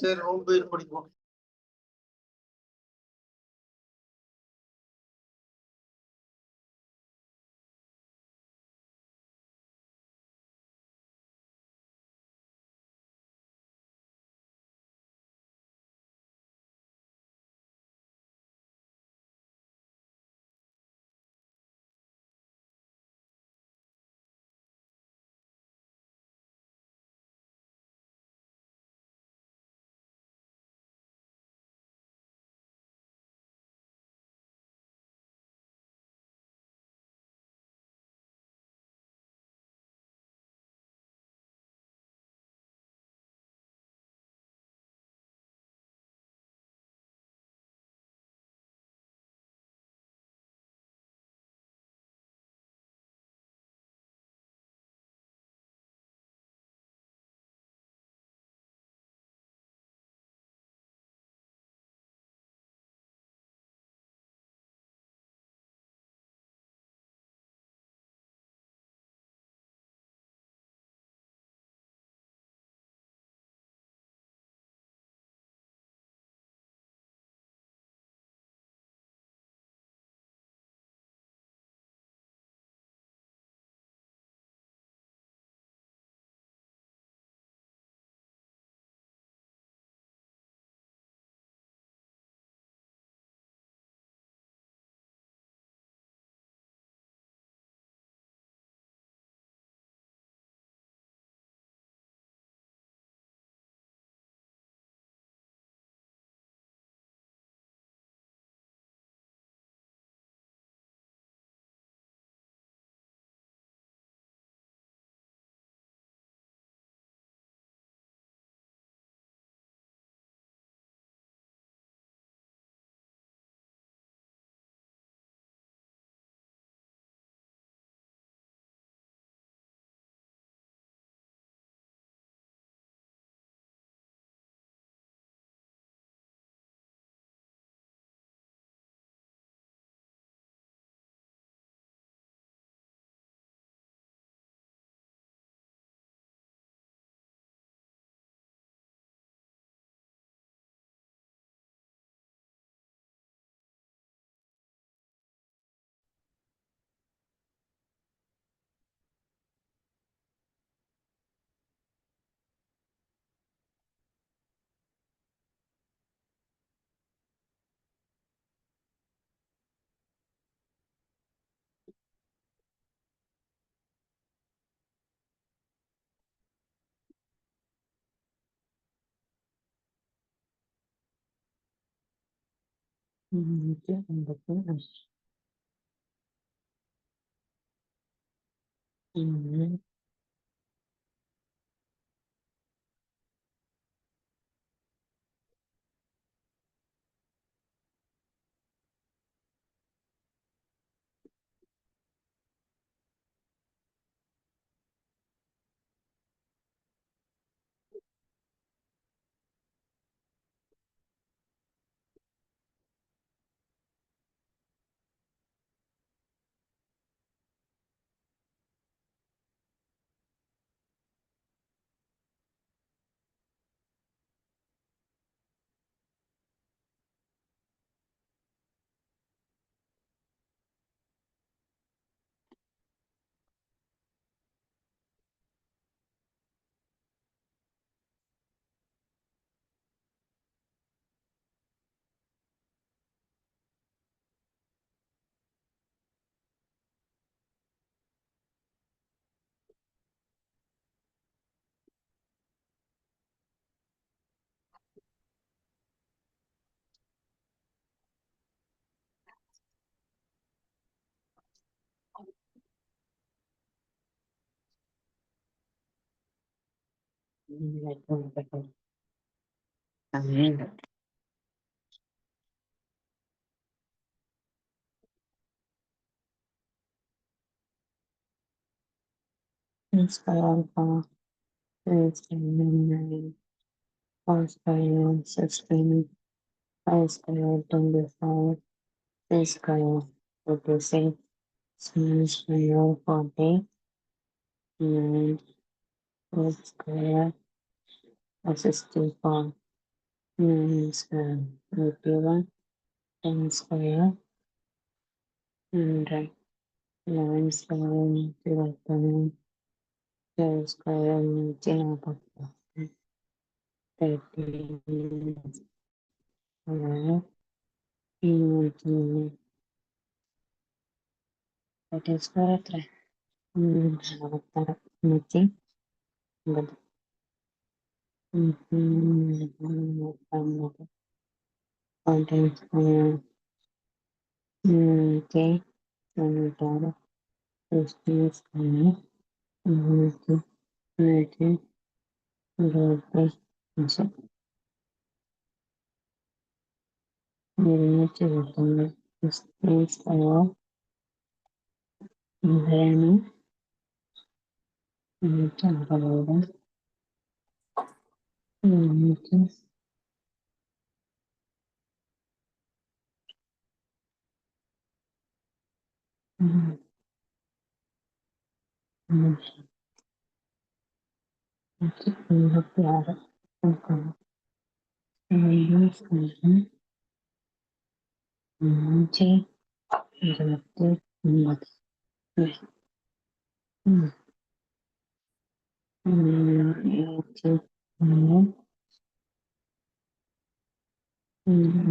சரி உன் பேர் படிப்போம். Inspire, inspire, inspire, sustain, inspire, identify, inspire, producing, inspire, body, and inspire, 64 square 81 10 square 100 11 square 21 12 square 140 13 square 13 square എത്ര 156 Okay, തൊണ്ണൂറ്റാറ് മുന്നൂറ്റി 25 സ്ക്വയർ ഇതാണ് 150 മുന്നൂറ്റി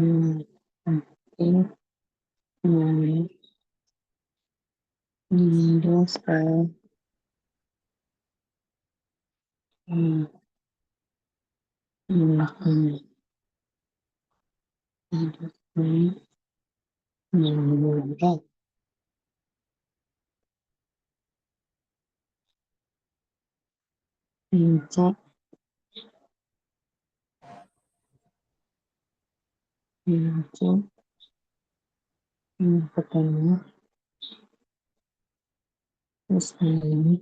86 കൊടുക്കണം 529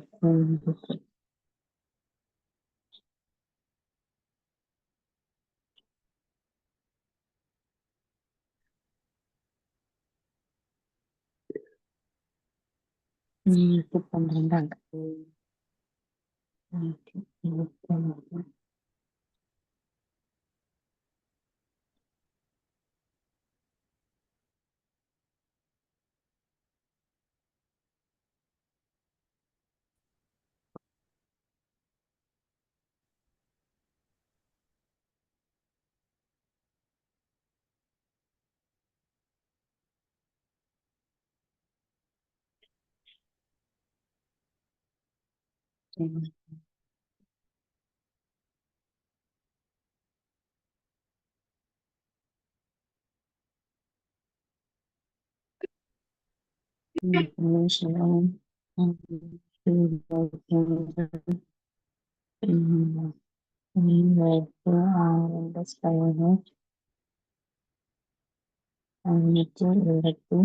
സ്ക്വയർ പന്ത്രണ്ടാണ് square 526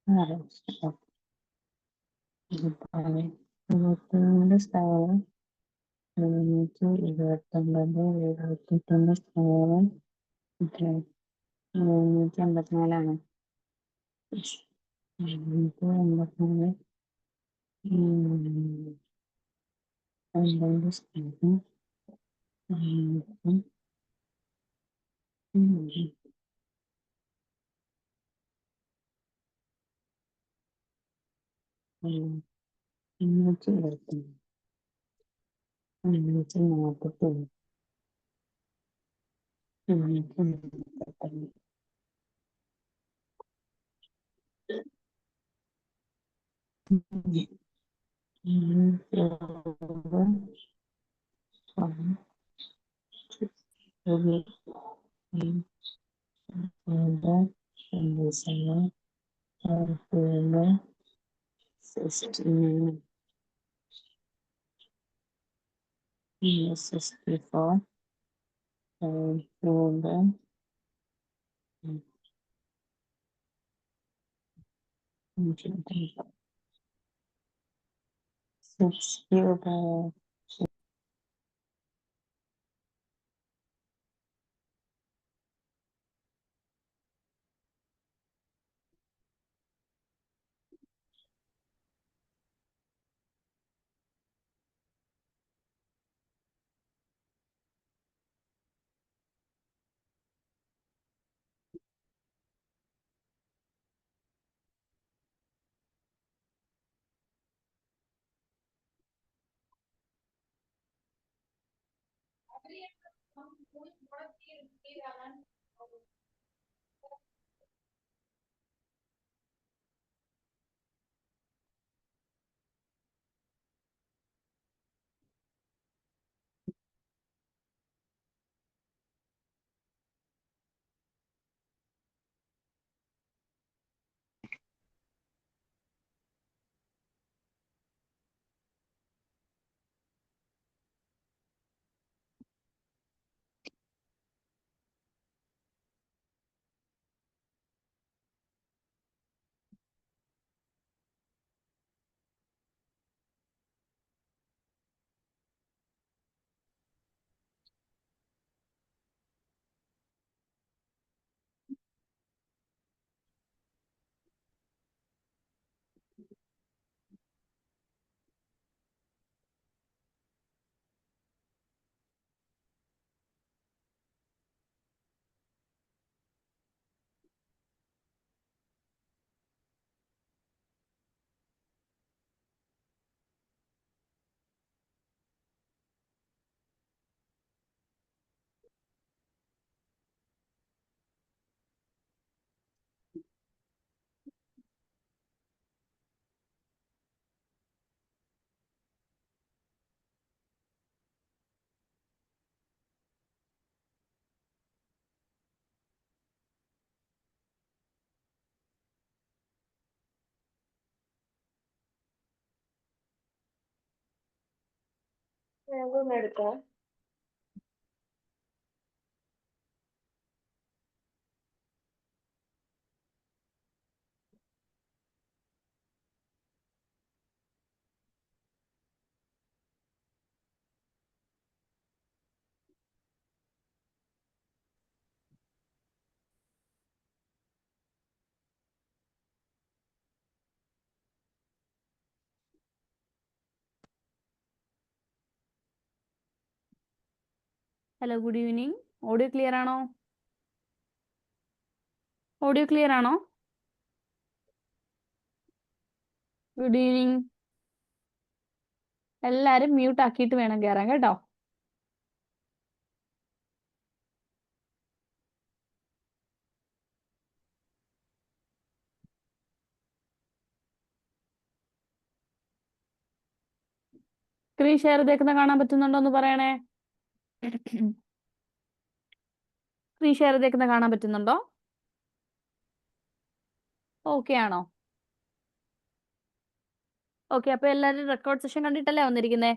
square 729 square 384 384 12 square 220 541 541 16, ESS34, proven, 6 cube, എടുക്കാം. Hello, good evening. Audio clear ആണോ? Audio clear ആണോ? Good evening. എല്ലാരും മ്യൂട്ട് ആക്കിയിട്ട് വേണം കയറാൻ കേട്ടോ. സ്ക്രീൻ ഷെയർ ചെയ്തേക്കുന്ന കാണാൻ പറ്റുന്നുണ്ടോ എന്ന് പറയണേ. സ്ക്രീൻ ഷെയർ ചെയ്തേക്കുന്ന കാണാൻ പറ്റുന്നുണ്ടോ? ഓക്കെ ആണോ? ഓക്കെ, അപ്പൊ എല്ലാരും റെക്കോർഡ് സെഷൻ കണ്ടിട്ടല്ലേ വന്നിരിക്കുന്നേ?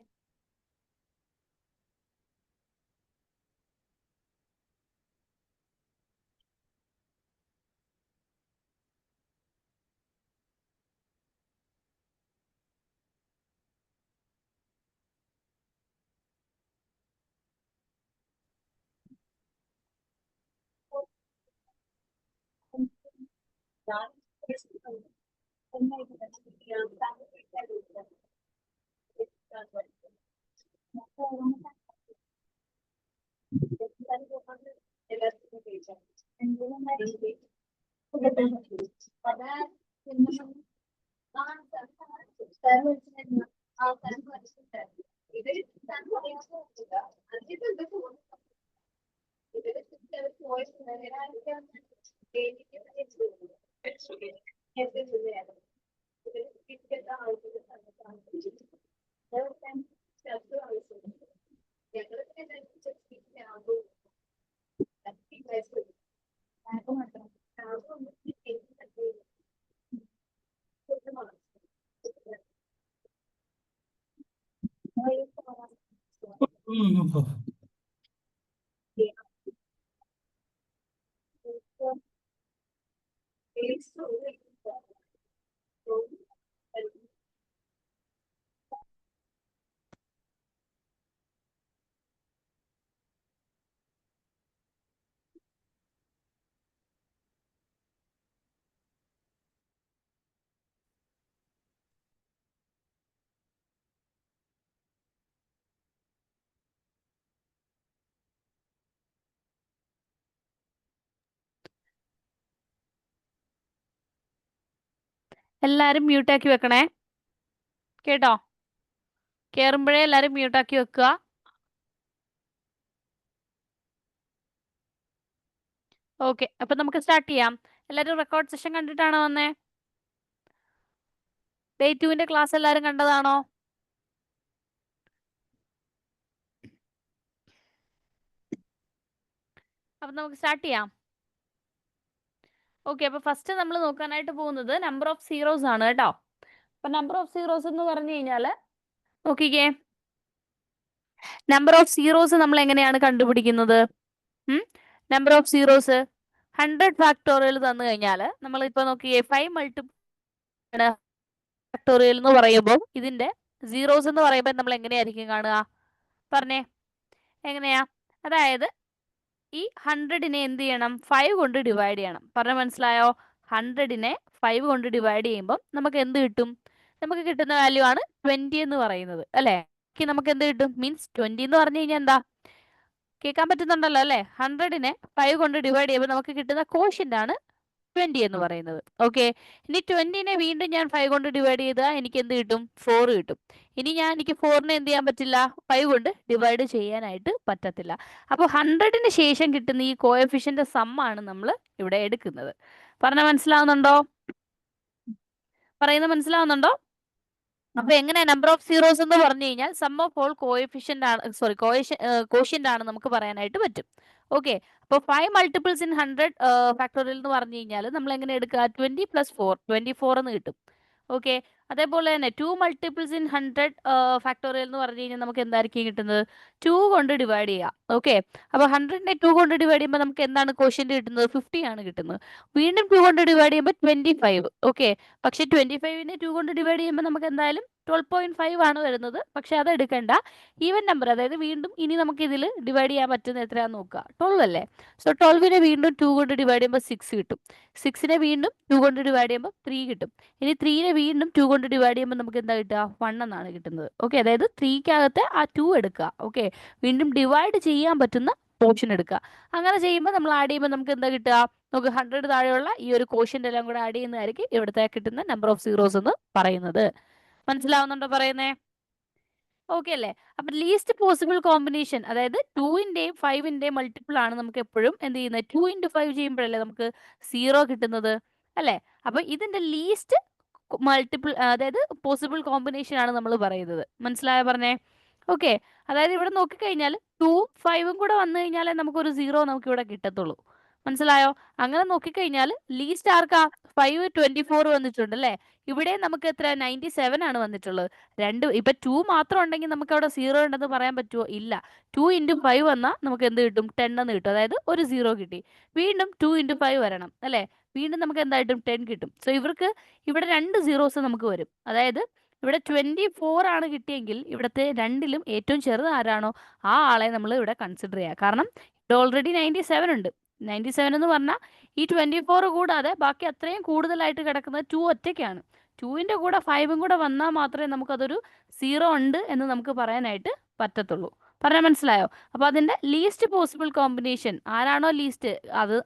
എല്ലാരും മ്യൂട്ടാക്കി വെക്കണേ, കേട്ടോ? കേറുമ്പോഴേ എല്ലാരും മ്യൂട്ടാക്കി വെക്കുക. ഓക്കെ, അപ്പൊ നമുക്ക് സ്റ്റാർട്ട് ചെയ്യാം. എല്ലാരും റെക്കോർഡ് സെഷൻ കണ്ടിട്ടാണോ വന്നേ? ഡേ 2ന്റെ ക്ലാസ് എല്ലാരും കണ്ടതാണോ? അപ്പൊ നമുക്ക് സ്റ്റാർട്ട് ചെയ്യാം. ഓക്കെ, അപ്പൊ ഫസ്റ്റ് നമ്മൾ നോക്കാനായിട്ട് പോകുന്നത് നമ്പർ ഓഫ് സീറോസ് ആണ് കേട്ടോ. അപ്പൊ നമ്പർ ഓഫ് സീറോസ് എന്ന് പറഞ്ഞു കഴിഞ്ഞാല് നോക്കിക്കേ, നമ്പർ ഓഫ് സീറോസ് നമ്മൾ എങ്ങനെയാണ് കണ്ടുപിടിക്കുന്നത്? നമ്പർ ഓഫ് സീറോസ് 100 ഫാക്ടോറിയൽ തന്നു കഴിഞ്ഞാൽ നമ്മൾ ഇപ്പൊ നോക്കിയേ 5 മൾട്ടിപ്പിൾ ഫാക്ടോറിയൽ എന്ന് പറയുമ്പോൾ ഇതിന്റെ സീറോസ് എന്ന് പറയുമ്പോൾ നമ്മൾ എങ്ങനെയായിരിക്കും കാണുക? പറഞ്ഞേ, എങ്ങനെയാ? അതായത് ഈ 100നെ എന്ത് ചെയ്യണം? 5 കൊണ്ട് ഡിവൈഡ് ചെയ്യണം. പറഞ്ഞ മനസ്സിലായോ? 100നെ 5 കൊണ്ട് ഡിവൈഡ് ചെയ്യുമ്പോൾ നമുക്ക് എന്ത് കിട്ടും? നമുക്ക് കിട്ടുന്ന വാല്യൂ ആണ് 20 എന്ന് പറയുന്നത്, അല്ലെ? നമുക്ക് എന്ത് കിട്ടും? മീൻസ് 20 എന്ന് പറഞ്ഞു കഴിഞ്ഞാൽ എന്താ? കേൾക്കാൻ പറ്റുന്നുണ്ടല്ലോ അല്ലെ? 100നെ 5 കൊണ്ട് ഡിവൈഡ് ചെയ്യുമ്പോൾ നമുക്ക് കിട്ടുന്ന കോഷ്യന്റ് ആണ് 20 എന്ന് പറയുന്നത്. ഓക്കെ, ഇനി 20നെ വീണ്ടും ഞാൻ 5 കൊണ്ട് ഡിവൈഡ് ചെയ്താൽ എനിക്ക് എന്ത് കിട്ടും? 4 കിട്ടും. ഇനി എനിക്ക് 4നെ എന്ത് ചെയ്യാൻ പറ്റില്ല? 5 കൊണ്ട് ഡിവൈഡ് ചെയ്യാനായിട്ട് പറ്റത്തില്ല. അപ്പോൾ 100ന് ശേഷം കിട്ടുന്ന ഈ കോഎഫിഷ്യന്റ് സം ആണ് നമ്മൾ ഇവിടെ എടുക്കുന്നത്. പറഞ്ഞ മനസ്സിലാവുന്നുണ്ടോ? പറയുന്നത് മനസ്സിലാവുന്നുണ്ടോ? അപ്പൊ എങ്ങനെ നമ്പർ ഓഫ് സീറോസ് എന്ന് പറഞ്ഞു കഴിഞ്ഞാൽ സം ഓഫ് ഓൾ കോഎഫിഷ്യന്റ് ആണ്, സോറി കോഷ്യന്റ് ആണ് നമുക്ക് പറയാനായിട്ട് പറ്റും. ഓക്കെ, അപ്പോൾ 5 മൾട്ടിപ്പിൾസ് ഇൻ 100 ഫാക്ടോറിയൽ എന്ന് പറഞ്ഞു കഴിഞ്ഞാൽ നമ്മൾ എങ്ങനെ എടുക്കുക? 20 + 4 24 എന്ന് കിട്ടും. ഓക്കെ, അതേപോലെ തന്നെ 2 മൾട്ടിപ്പിൾസ് ഇൻ 100 ഫാക്ടോറിയൽ എന്ന് പറഞ്ഞു കഴിഞ്ഞാൽ നമുക്ക് എന്തായിരിക്കും കിട്ടുന്നത്? 2 കൊണ്ട് ഡിവൈഡ് ചെയ്യാം. ഓക്കെ, അപ്പോൾ 100നെ 2 കൊണ്ട് ഡിവൈഡ് ചെയ്യുമ്പോൾ നമുക്ക് എന്താണ് കോഷ്യന്റ് കിട്ടുന്നത്? 50 ആണ് കിട്ടുന്നത്. വീണ്ടും 2 കൊണ്ട് ഡിവൈഡ് ചെയ്യുമ്പോൾ 25. ഓക്കെ, പക്ഷെ 25നെ 2 കൊണ്ട് ഡിവൈഡ് ചെയ്യുമ്പോൾ നമുക്ക് എന്തായാലും 12.5 ആണ് വരുന്നത്. പക്ഷെ അത് എടുക്കണ്ട, ഈവൻ നമ്പർ, അതായത് വീണ്ടും ഇനി നമുക്ക് ഇതിൽ ഡിവൈഡ് ചെയ്യാൻ പറ്റുന്ന എത്രയാന്ന് നോക്കുക? 12 അല്ലേ? സോ 12നെ വീണ്ടും 2 കൊണ്ട് ഡിവൈഡ് ചെയ്യുമ്പോൾ 6 കിട്ടും. 6നെ വീണ്ടും 2 കൊണ്ട് ഡിവൈഡ് ചെയ്യുമ്പോൾ 3 കിട്ടും. ഇനി 3നെ വീണ്ടും 2 കൊണ്ട് ഡിവൈഡ് ചെയ്യുമ്പോൾ നമുക്ക് എന്താ കിട്ടുക? 1 എന്നാണ് കിട്ടുന്നത്. ഓക്കെ, അതായത് 3ക്കകത്ത് ആ 2 എടുക്കുക. ഓക്കെ, വീണ്ടും ഡിവൈഡ് ചെയ്യാൻ പറ്റുന്ന പോർഷൻ എടുക്കുക. അങ്ങനെ ചെയ്യുമ്പോൾ നമ്മൾ ആഡ് ചെയ്യുമ്പോൾ നമുക്ക് എന്താ കിട്ടുക? നമുക്ക് 100 താഴെയുള്ള ഈ ഒരു കോഷ്യന്റ് എല്ലാം കൂടെ ആഡ് ചെയ്യുന്നതായിരിക്കും ഇവിടുത്തെ കിട്ടുന്ന നമ്പർ ഓഫ് സീറോസ് എന്ന് പറയുന്നത്. മനസ്സിലാവുന്നുണ്ടോ പറയുന്നേ? ഓക്കെ അല്ലേ? അപ്പൊ ലീസ്റ്റ് പോസിബിൾ കോമ്പിനേഷൻ, അതായത് 2ന്റെയും 5ന്റെയും മൾട്ടിപ്പിൾ ആണ് നമുക്ക് എപ്പോഴും എന്ത് ചെയ്യുന്നത്? 2 × 5 ചെയ്യുമ്പോഴല്ലേ നമുക്ക് 0 കിട്ടുന്നത്, അല്ലെ? അപ്പൊ ഇതിന്റെ ലീസ്റ്റ് മൾട്ടിപ്പിൾ, അതായത് പോസിബിൾ കോമ്പിനേഷൻ ആണ് നമ്മൾ പറയുന്നത്. മനസ്സിലായോ പറഞ്ഞേ? ഓക്കെ, അതായത് ഇവിടെ നോക്കിക്കഴിഞ്ഞാൽ 2ഉം 5ഉം കൂടെ വന്നു കഴിഞ്ഞാലേ നമുക്കൊരു 0 നമുക്ക് ഇവിടെ കിട്ടത്തുള്ളൂ. മനസ്സിലായോ? അങ്ങനെ നോക്കിക്കഴിഞ്ഞാൽ ലീസ്റ്റ് ആർക്കാ? 5 24 വന്നിട്ടുണ്ട് അല്ലേ? ഇവിടെ നമുക്ക് എത്ര? 97 ആണ് വന്നിട്ടുള്ളത്. ഇപ്പൊ 2 മാത്രം ഉണ്ടെങ്കിൽ നമുക്ക് അവിടെ 0 ഉണ്ടെന്ന് പറയാൻ പറ്റുമോ? ഇല്ല. 2 × 5 വന്നാൽ നമുക്ക് എന്ത് കിട്ടും? 10 എന്ന് കിട്ടും. അതായത് ഒരു 0 കിട്ടി. വീണ്ടും 2 × 5 വരണം അല്ലെ? വീണ്ടും നമുക്ക് എന്തായിട്ടും 10 കിട്ടും. സോ ഇവർക്ക് ഇവിടെ 2 സീറോസ് നമുക്ക് വരും. അതായത് ഇവിടെ 24 ആണ് കിട്ടിയെങ്കിൽ ഇവിടുത്തെ രണ്ടിലും ഏറ്റവും ചെറുത് ആരാണോ ആ ആളെ നമ്മൾ ഇവിടെ കൺസിഡർ ചെയ്യുക. കാരണം ഇവിടെ ഓൾറെഡി 97 ഉണ്ട്. 97 എന്ന് പറഞ്ഞാൽ ഈ 24 കൂടാതെ ബാക്കി അത്രയും കൂടുതലായിട്ട് കിടക്കുന്നത് 2 ഒറ്റയ്ക്കാണ്. 2ന്റെ കൂടെ 5ഉം കൂടെ വന്നാൽ മാത്രമേ നമുക്കതൊരു 0 ഉണ്ട് എന്ന് നമുക്ക് പറയാനായിട്ട് പറ്റത്തുള്ളൂ. പറഞ്ഞാൽ മനസ്സിലായോ? അപ്പൊ അതിന്റെ ലീസ്റ്റ് പോസിബിൾ കോമ്പിനേഷൻ ആരാണോ ലീസ്റ്റ്,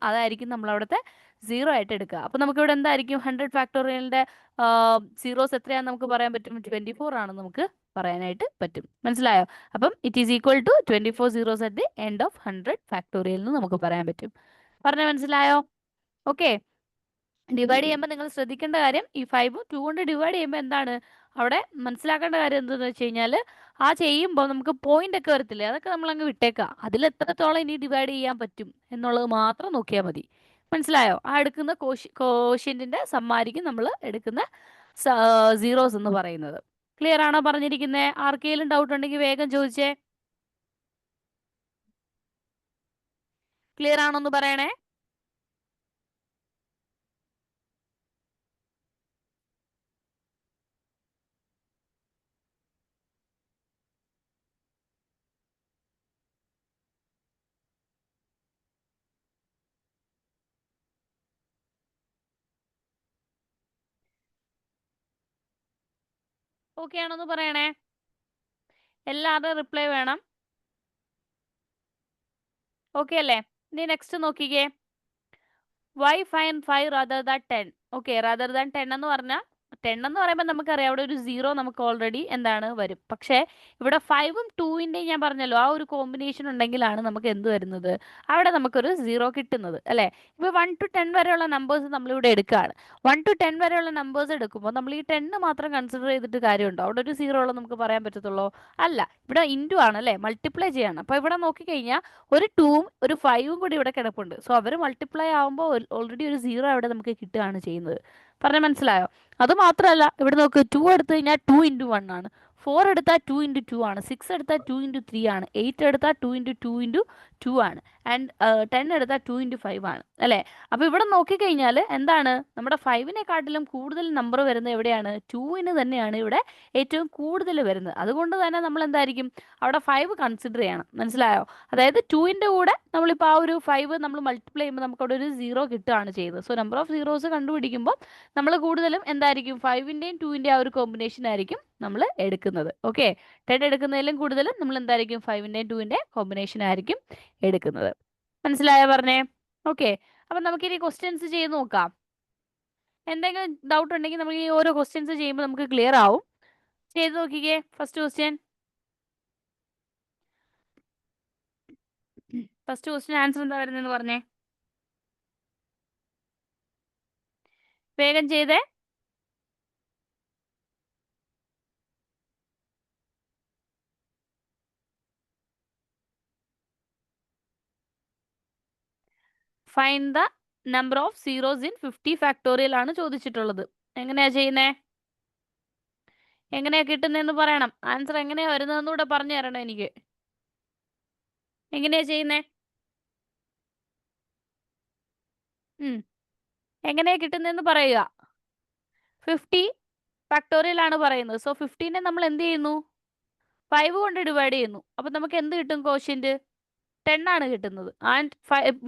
അതായിരിക്കും നമ്മൾ അവിടുത്തെ 0 ആയിട്ട് എടുക്കുക. അപ്പൊ നമുക്ക് ഇവിടെ എന്തായിരിക്കും? 100 ഫാക്ടോറിയലിന്റെ സീറോസ് എത്രയാണെന്ന് നമുക്ക് പറയാൻ പറ്റും? 24 ആണെന്ന് നമുക്ക് പറയാനായിട്ട് പറ്റും. മനസ്സിലായോ? അപ്പം it is equal to 24 zeros at the end of 100 factorial എന്ന് നമുക്ക് പറയാൻ പറ്റും. പറഞ്ഞ മനസ്സിലായോ? ഓക്കെ, ഡിവൈഡ് ചെയ്യുമ്പോൾ നിങ്ങൾ ശ്രദ്ധിക്കേണ്ട കാര്യം, ഈ 5 2 കൊണ്ട് ഡിവൈഡ് ചെയ്യുമ്പോൾ എന്താണ് അവിടെ മനസ്സിലാക്കേണ്ട കാര്യം എന്തെന്ന് വെച്ച് കഴിഞ്ഞാൽ, ആ ചെയ്യുമ്പോൾ നമുക്ക് പോയിന്റ് ഒക്കെ വരത്തില്ലേ, അതൊക്കെ നമ്മൾ അങ്ങ് വിട്ടേക്കാം. അതിൽ എത്രത്തോളം ഇനി ഡിവൈഡ് ചെയ്യാൻ പറ്റും എന്നുള്ളത് മാത്രം നോക്കിയാൽ മതി. മനസ്സിലായോ? ആ എടുക്കുന്ന കോഷ്യന്റിന്റെ സമ്മാരിക്കും നമ്മൾ എടുക്കുന്ന സീറോസ് എന്ന് പറയുന്നത്. ക്ലിയർ ആണോ പറഞ്ഞിരിക്കുന്നത്? ആർക്കെങ്കിലും ഡൗട്ട് ഉണ്ടെങ്കിൽ വേഗം ചോദിച്ചേ. ക്ലിയർ ആണോന്ന് പറയണേ. ഓക്കെ ആണോന്ന് പറയണേ. എല്ലാവരുടെയും റിപ്ലൈ വേണം. ഓക്കെ അല്ലേ? ഇനി നെക്സ്റ്റ് നോക്കിക്കേ. Why find 5 rather than 10? Okay, rather than 10 എന്ന് പറഞ്ഞാൽ 10 എന്ന് പറയുമ്പോൾ നമുക്കറിയാം അവിടെ ഒരു 0 നമുക്ക് ഓൾറെഡി എന്താണ് വരും. പക്ഷേ ഇവിടെ 5ഉം 2ന്റെയും ഞാൻ പറഞ്ഞല്ലോ ആ ഒരു കോമ്പിനേഷൻ ഉണ്ടെങ്കിലാണ് നമുക്ക് എന്ത് വരുന്നത്, അവിടെ നമുക്കൊരു 0 കിട്ടുന്നത് അല്ലേ. ഇപ്പോൾ 1 to 10 വരെയുള്ള നമ്പേഴ്സ് നമ്മളിവിടെ എടുക്കുകയാണ്. 1 to 10 വരെയുള്ള നമ്പേഴ്സ് എടുക്കുമ്പോൾ നമ്മൾ ഈ 10 മാത്രം കൺസിഡർ ചെയ്തിട്ട് കാര്യമുണ്ടോ? അവിടെ ഒരു 0 ഉള്ളത് നമുക്ക് പറയാൻ പറ്റത്തുള്ളൂ? അല്ല. ഇവിടെ ഇൻറ്റു ആണ് അല്ലേ, മൾട്ടിപ്ലൈ ചെയ്യാണ്. അപ്പോൾ ഇവിടെ നോക്കിക്കഴിഞ്ഞാൽ ഒരു 2ഉം ഒരു 5ഉം കൂടി ഇവിടെ കിടപ്പുണ്ട്. സോ അവർ മൾട്ടിപ്ലൈ ആകുമ്പോൾ ഓൾറെഡി ഒരു 0 അവിടെ നമുക്ക് കിട്ടുകയാണ് ചെയ്യുന്നത്. പറഞ്ഞാൽ മനസ്സിലായോ? അത് മാത്രമല്ല ഇവിടെ നോക്ക്, 2 എടുത്തു കഴിഞ്ഞാൽ 2 into 1 ആണ്, 4 എടുത്താൽ 2 into 2 ആണ്, 6 എടുത്താൽ 2 into 3 ആണ്, 8 എടുത്താൽ 2 into 2 into 2 ആണ്, ആൻഡ് 10 എടുത്താൽ 2 into 5 ആണ് അല്ലേ. അപ്പോൾ ഇവിടെ നോക്കിക്കഴിഞ്ഞാൽ എന്താണ്, നമ്മുടെ 5നെക്കാട്ടിലും കൂടുതൽ നമ്പർ വരുന്നത് എവിടെയാണ്? 2ന് തന്നെയാണ് ഇവിടെ ഏറ്റവും കൂടുതൽ വരുന്നത്. അതുകൊണ്ട് തന്നെ നമ്മൾ എന്തായിരിക്കും അവിടെ 5 കൺസിഡർ ചെയ്യണം. മനസ്സിലായോ? അതായത് 2ന്റെ കൂടെ നമ്മളിപ്പോൾ ആ ഒരു 5 നമ്മൾ മൾട്ടിപ്ലൈ ചെയ്യുമ്പോൾ നമുക്ക് അവിടെ ഒരു 0 കിട്ടുകയാണ് ചെയ്യുന്നത്. സോ നമ്പർ ഓഫ് സീറോസ് കണ്ടുപിടിക്കുമ്പോൾ നമ്മൾ കൂടുതലും എന്തായിരിക്കും 5ന്റെയും 2ന്റെയും ആ ഒരു കോമ്പിനേഷൻ ആയിരിക്കും നമ്മൾ എടുക്കുന്നത്. ഓക്കെ, 10 എടുക്കുന്നതിലും കൂടുതലും നമ്മൾ എന്തായിരിക്കും 5ന്റെയും 2ന്റെയും കോമ്പിനേഷൻ ആയിരിക്കും എടുക്കുന്നത്. മനസ്സിലായോ പറഞ്ഞേ? ഓക്കെ, അപ്പം നമുക്കിനി ക്വസ്റ്റ്യൻസ് ചെയ്ത് നോക്കാം. എന്തെങ്കിലും ഡൗട്ട് ഉണ്ടെങ്കിൽ നമുക്ക് ഈ ഓരോ ക്വസ്റ്റ്യൻസ് ചെയ്യുമ്പോൾ നമുക്ക് ക്ലിയർ ആവും. ചെയ്ത് നോക്കിക്കേ. ഫസ്റ്റ് ക്വസ്റ്റ്യൻ ആൻസർ എന്താ വരുന്നതെന്ന് പറഞ്ഞേ, വേഗം ചെയ്തേ. Find the number of zeros in 50 factorial ആണ് ചോദിച്ചിട്ടുള്ളത്. എങ്ങനെയാ ചെയ്യുന്നേ, എങ്ങനെയാ കിട്ടുന്നതെന്ന് പറയണം. ആൻസർ എങ്ങനെയാ വരുന്നതെന്ന് കൂടെ പറഞ്ഞു തരണം എനിക്ക്. എങ്ങനെയാ ചെയ്യുന്നേ, എങ്ങനെയാ കിട്ടുന്നതെന്ന് പറയുക. 50 ഫാക്ടോറിയൽ ആണ് പറയുന്നത്. സോ 15നെ നമ്മൾ എന്ത് ചെയ്യുന്നു, 5 കൊണ്ട് ഡിവൈഡ് ചെയ്യുന്നു. അപ്പം നമുക്ക് എന്ത് കിട്ടും? കോഷ്യന്റ് 10 ആണ് കിട്ടുന്നത്. ആൻഡ്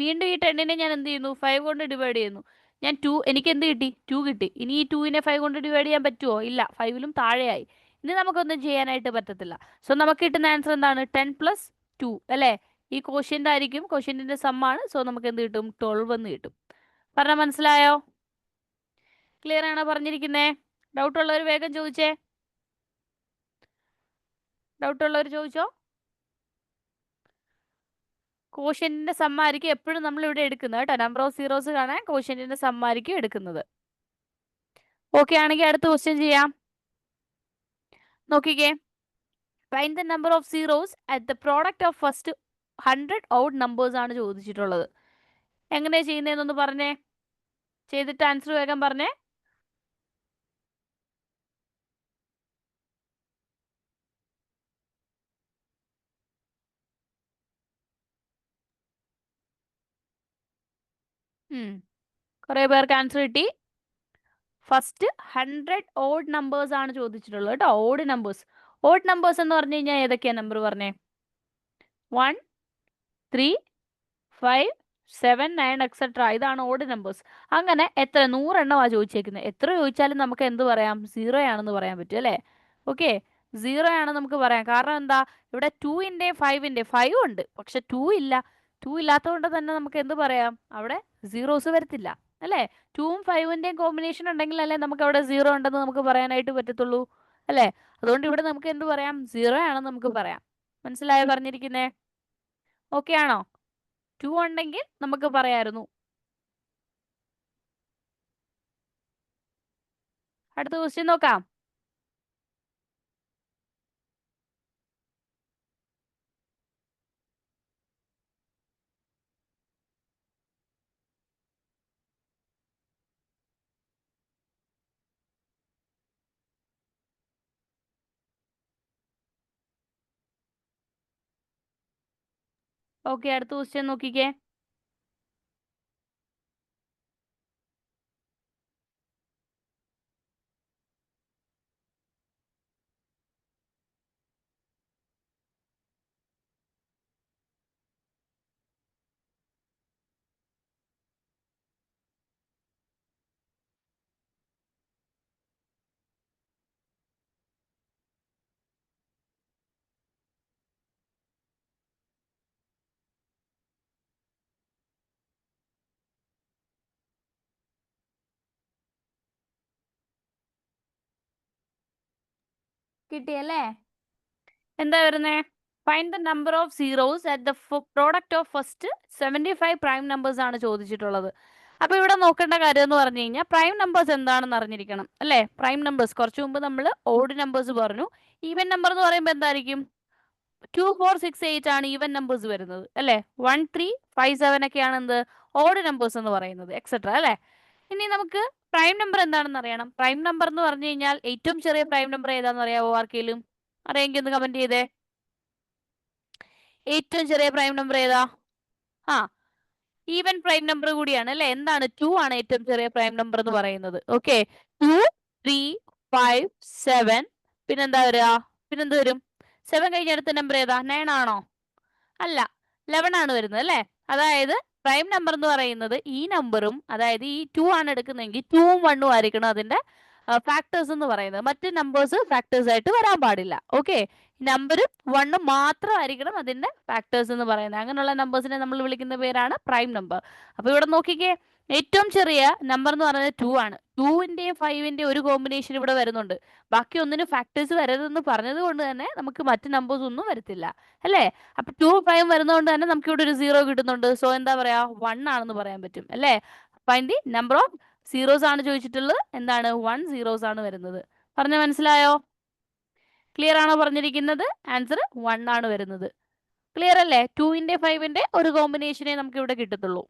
വീണ്ടും ഈ 10നെ ഞാൻ എന്ത് ചെയ്യുന്നു, 5 കൊണ്ട് ഡിവൈഡ് ചെയ്യുന്നു. ഞാൻ 2, എനിക്ക് എന്ത് കിട്ടി? 2 കിട്ടി. ഇനി ഈ 2നെ 5 കൊണ്ട് ഡിവൈഡ് ചെയ്യാൻ പറ്റുമോ? ഇല്ല, 5ലും താഴെയായി. ഇനി നമുക്കൊന്നും ചെയ്യാനായിട്ട് പറ്റത്തില്ല. സോ നമുക്ക് കിട്ടുന്ന ആൻസർ എന്താണ്? 10 + 2 അല്ലേ. ഈ കോഷ്യന്റ് ആയിരിക്കും, കോഷ്യന്റിന്റെ സമ്മാണ്. സോ നമുക്ക് എന്ത് കിട്ടും? 12 എന്ന് കിട്ടും. പറഞ്ഞാൽ മനസ്സിലായോ? ക്ലിയർ ആണോ പറഞ്ഞിരിക്കുന്നേ? ഡൗട്ട് ഉള്ളവർ വേഗം ചോദിച്ചേ. ഡൗട്ട് ഉള്ളവർ ചോദിച്ചോ. കോഷ്യന്റിന്റെ സമ്മായിരിക്കും എപ്പോഴും നമ്മൾ ഇവിടെ എടുക്കുന്നത് കേട്ടോ. നമ്പർ ഓഫ് സീറോസ് കാണാൻ കോഷ്യന്റിന്റെ സമ്മായിരിക്കും എടുക്കുന്നത്. ഓക്കെ ആണെങ്കിൽ അടുത്ത ക്വസ്റ്റ്യൻ ചെയ്യാം. നോക്കിക്കേ. Find the number of zeros at the product of first 100 odd numbers ആണ് ചോദിച്ചിട്ടുള്ളത്. എങ്ങനെയാ ചെയ്യുന്നതെന്നൊന്ന് പറഞ്ഞേ, ചെയ്തിട്ട് ആൻസർ വേഗം പറഞ്ഞേ. കുറെ പേർക്ക് ആൻസർ കിട്ടി. ഫസ്റ്റ് 100 ഓഡ് നമ്പേഴ്സ് ആണ് ചോദിച്ചിട്ടുള്ളത് കേട്ടോ. Odd numbers. ഓഡ് നമ്പേഴ്സ് എന്ന് പറഞ്ഞു കഴിഞ്ഞാൽ ഏതൊക്കെയാ നമ്പർ പറഞ്ഞേ? 1, 3, 5, 7, 9 എക്സെട്ര. ഇതാണ് ഓഡ് നമ്പേഴ്സ്. അങ്ങനെ എത്ര 100 എണ്ണമാണ് ചോദിച്ചേക്കുന്നത്. എത്ര ചോദിച്ചാലും നമുക്ക് എന്ത് പറയാം? 0 ആണെന്ന് പറയാൻ പറ്റും അല്ലേ. ഓക്കെ, 0 ആണെന്ന് നമുക്ക് പറയാം. കാരണം എന്താ, ഇവിടെ 2ന്റെയും 5ന്റെയും 5 ഉണ്ട്, പക്ഷെ 2 ഇല്ല. 2 ഇല്ലാത്തതുകൊണ്ട് തന്നെ നമുക്ക് എന്ത് പറയാം, അവിടെ സീറോസ് വരത്തില്ല അല്ലേ. 2ഉം 5ന്റെയും കോമ്പിനേഷൻ ഉണ്ടെങ്കിൽ അല്ലേ നമുക്ക് അവിടെ 0 ഉണ്ടെന്ന് നമുക്ക് പറയാനായിട്ട് പറ്റത്തുള്ളൂ അല്ലേ. അതുകൊണ്ട് ഇവിടെ നമുക്ക് എന്ത് പറയാം? 0 ആണെന്ന് നമുക്ക് പറയാം. മനസ്സിലായോ പറഞ്ഞിരിക്കുന്നേ? ഓക്കെ ആണോ? 2 ഉണ്ടെങ്കിൽ നമുക്ക് പറയായിരുന്നു. അടുത്ത ക്വസ്റ്റ്യൻ നോക്കാം. ഓക്കെ, അടുത്ത ക്വസ്റ്റ്യൻ നോക്കിക്കേ. കിട്ടിയല്ലേ? എന്താ വരുന്നേ? Find the number of zeros at the product of first 75 prime numbers ആണ് ചോദിച്ചിട്ടുള്ളത്. അപ്പൊ ഇവിടെ നോക്കേണ്ട കാര്യം എന്ന് പറഞ്ഞു കഴിഞ്ഞാൽ പ്രൈം നമ്പേഴ്സ് എന്താണെന്ന് അറിഞ്ഞിരിക്കണം അല്ലേ? പ്രൈം നമ്പേഴ്സ് കുറച്ചു മുമ്പ് നമ്മൾ ഓഡ് നമ്പേഴ്സ് പറഞ്ഞു. ഈവൻ നമ്പർ എന്ന് പറയുമ്പോൾ എന്തായിരിക്കും? 2, 4, 6, 8 ആണ് ഈവൻ നമ്പേഴ്സ് വരുന്നത് അല്ലേ? 1, 3, 5, 7 ഒക്കെയാണ് എന്ത് ഓഡ് നമ്പേഴ്സ് എന്ന് പറയുന്നത്, എക്സെട്ര അല്ലേ? ഇനി നമുക്ക് പ്രൈം നമ്പർ എന്താണെന്ന് അറിയണം. പ്രൈം നമ്പർ എന്ന് പറഞ്ഞു കഴിഞ്ഞാൽ ഏറ്റവും ചെറിയ പ്രൈം നമ്പർ ഏതാണെന്ന് അറിയാവോ ആർക്കെങ്കിലും? അറിയെങ്കിൽ ഒന്ന് കമന്റ് ചെയ്തേ. ഏറ്റവും ചെറിയ പ്രൈം നമ്പർ ഏതാ? ആ, ഈവൻ പ്രൈം നമ്പർ കൂടിയാണ് അല്ലെ? എന്താണ്? 2 ആണ് ഏറ്റവും ചെറിയ പ്രൈം നമ്പർ എന്ന് പറയുന്നത്. ഓക്കെ, 2, 3, 5, 7, പിന്നെന്താ വരിക? പിന്നെന്ത് വരും? 7 കഴിഞ്ഞ അടുത്ത നമ്പർ ഏതാ? 9 ആണോ? അല്ല, 11 ആണ് വരുന്നത് അല്ലേ? അതായത് പ്രൈം നമ്പർ എന്ന് പറയുന്നത് ഈ നമ്പറും, അതായത് ഈ 2 ആണ് എടുക്കുന്നതെങ്കിൽ 2ഉം 1ഉം ആയിരിക്കണം അതിന്റെ ഫാക്ടേഴ്സ് എന്ന് പറയുന്നത്. മറ്റ് നമ്പേഴ്സ് ഫാക്ടേഴ്സ് ആയിട്ട് വരാൻ പാടില്ല. ഓക്കെ, നമ്പറും 1ഉം മാത്രമായിരിക്കണം അതിന്റെ ഫാക്ടേഴ്സ് എന്ന് പറയുന്നത്. അങ്ങനെയുള്ള നമ്പേഴ്സിനെ നമ്മൾ വിളിക്കുന്ന പേരാണ് പ്രൈം നമ്പർ. അപ്പൊ ഇവിടെ നോക്കിക്കേ, ഏറ്റവും ചെറിയ നമ്പർ എന്ന് പറയുന്നത് 2 ആണ്. 2ന്റെയും 5ന്റെയും ഒരു കോമ്പിനേഷൻ ഇവിടെ വരുന്നുണ്ട്. ബാക്കി ഒന്നിനും ഫാക്ടേഴ്സ് വരരുതെന്ന് പറഞ്ഞത് കൊണ്ട് തന്നെ നമുക്ക് മറ്റ് നമ്പേഴ്സ് ഒന്നും വരത്തില്ല അല്ലേ? അപ്പൊ 2, 5 വരുന്നതുകൊണ്ട് തന്നെ നമുക്ക് ഇവിടെ ഒരു 0 കിട്ടുന്നുണ്ട്. സോ എന്താ പറയാ? 1 ആണെന്ന് പറയാൻ പറ്റും അല്ലേ? Find the number of zeros ആണ് ചോദിച്ചിട്ടുള്ളത്. എന്താണ്? 1 സീറോസ് ആണ് വരുന്നത്. പറഞ്ഞ മനസ്സിലായോ? ക്ലിയർ ആണോ പറഞ്ഞിരിക്കുന്നത്? ആൻസർ 1 ആണ് വരുന്നത്. ക്ലിയർ അല്ലേ? 2ന്റെ 5ന്റെ ഒരു കോമ്പിനേഷനെ നമുക്ക് ഇവിടെ കിട്ടത്തുള്ളൂ.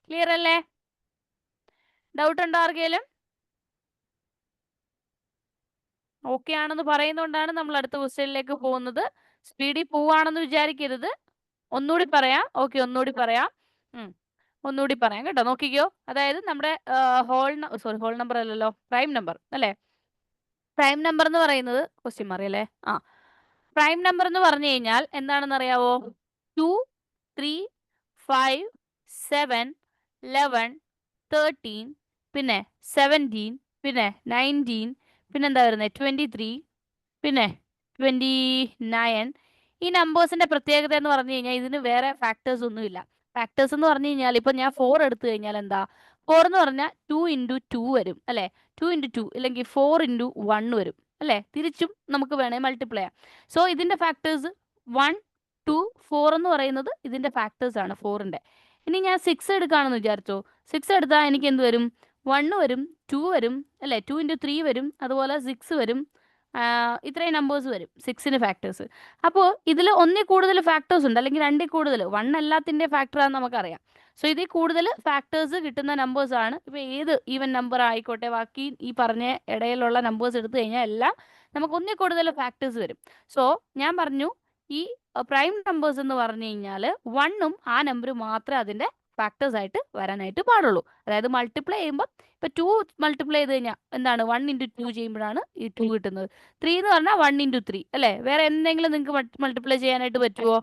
ക്ലിയർ അല്ലേ? ഡൗട്ട് ഉണ്ടോ ആർക്കെങ്കിലും? ഓക്കെ ആണെന്ന് പറയുന്നതുകൊണ്ടാണ് നമ്മൾ അടുത്ത ക്വസ്റ്റ്യനിലേക്ക് പോകുന്നത്. സ്പീഡിൽ പോവാണെന്ന് വിചാരിക്കരുത്. ഒന്നുകൂടി പറയാം. ഓക്കെ, ഒന്നുകൂടി പറയാം. ഒന്നുകൂടി പറയാം കേട്ടോ. നോക്കിക്കോ, അതായത് നമ്മുടെ ഹോൾ നമ്പർ അല്ലല്ലോ, പ്രൈം നമ്പർ അല്ലേ? പ്രൈം നമ്പർ എന്ന് പറയുന്നത് ക്വസ്റ്റ്യൻ മാറിയല്ലേ? പ്രൈം നമ്പർ എന്ന് പറഞ്ഞു കഴിഞ്ഞാൽ എന്താണെന്ന് അറിയാവോ? 2, 3, 5, 7, 11, 13, പിന്നെ 17, പിന്നെ 19, പിന്നെന്താ വരുന്നത്? 23, പിന്നെ 29. ഈ നമ്പേഴ്സിന്റെ പ്രത്യേകത എന്ന് പറഞ്ഞു കഴിഞ്ഞാൽ ഇതിന് വേറെ ഫാക്ടേഴ്സ് ഒന്നുമില്ല. ഫാക്ടേഴ്സ് എന്ന് പറഞ്ഞു കഴിഞ്ഞാൽ ഇപ്പൊ ഞാൻ 4 എടുത്തു കഴിഞ്ഞാൽ എന്താ? 4 എന്ന് പറഞ്ഞാൽ 2 ഇൻറ്റു 2 വരും അല്ലെ? 2 ഇൻറ്റു 2 അല്ലെങ്കിൽ 4 ഇൻറ്റു 1 വരും അല്ലെ? തിരിച്ചും നമുക്ക് വേണേ മൾട്ടിപ്ലൈ ചെയ്യാം. സോ ഇതിന്റെ ഫാക്ടേഴ്സ് 1, 2, 4 എന്ന് പറയുന്നത് ഇതിന്റെ ഫാക്ടേഴ്സ് ആണ് 4ന്റെ. ഇനി ഞാൻ 6 എടുക്കുകയാണെന്ന് വിചാരിച്ചോ. 6 എടുത്താൽ എനിക്ക് എന്ത് വരും? 1 വരും, 2 വരും അല്ലെ? 2 ഇൻറ്റു 3 വരും, അതുപോലെ 6 വരും. ഇത്രയും നമ്പേഴ്സ് വരും 6ന് ഫാക്ടേഴ്സ്. അപ്പോൾ ഇതിൽ ഒന്നിൽ കൂടുതൽ ഫാക്ടേഴ്സ് ഉണ്ട്, അല്ലെങ്കിൽ 2ൽ കൂടുതൽ. 1 എല്ലാത്തിൻ്റെ ഫാക്ടറാണെന്ന് നമുക്കറിയാം. സോ ഇതിൽ കൂടുതൽ ഫാക്ടേഴ്സ് കിട്ടുന്ന നമ്പേഴ്സ് ആണ്. ഇപ്പോൾ ഏത് ഈവൻ നമ്പർ ആയിക്കോട്ടെ, ബാക്കി ഈ പറഞ്ഞ ഇടയിലുള്ള നമ്പേഴ്സ് എടുത്തു കഴിഞ്ഞാൽ എല്ലാം നമുക്ക് ഒന്നിൽ കൂടുതൽ ഫാക്ടേഴ്സ് വരും. സോ ഞാൻ പറഞ്ഞു, ഈ പ്രൈം നമ്പേഴ്സ് എന്ന് പറഞ്ഞു കഴിഞ്ഞാൽ 1ഉം ആ നമ്പർ മാത്രമേ അതിൻ്റെ ഫാക്ടേഴ്സ് ആയിട്ട് വരാനായിട്ട് പാടുള്ളൂ. അതായത് മൾട്ടിപ്ലൈ ചെയ്യുമ്പോൾ ഇപ്പൊ 2 മൾട്ടിപ്ലൈ ചെയ്ത് കഴിഞ്ഞാൽ എന്താണ്? 1 ഇൻറ്റു 2 ചെയ്യുമ്പോഴാണ് ഈ 2 കിട്ടുന്നത്. 3 എന്ന് പറഞ്ഞാൽ 1 ഇൻറ്റു 3 അല്ലേ? വേറെ എന്തെങ്കിലും നിങ്ങൾക്ക് മൾട്ടിപ്ലൈ ചെയ്യാനായിട്ട് പറ്റുമോ?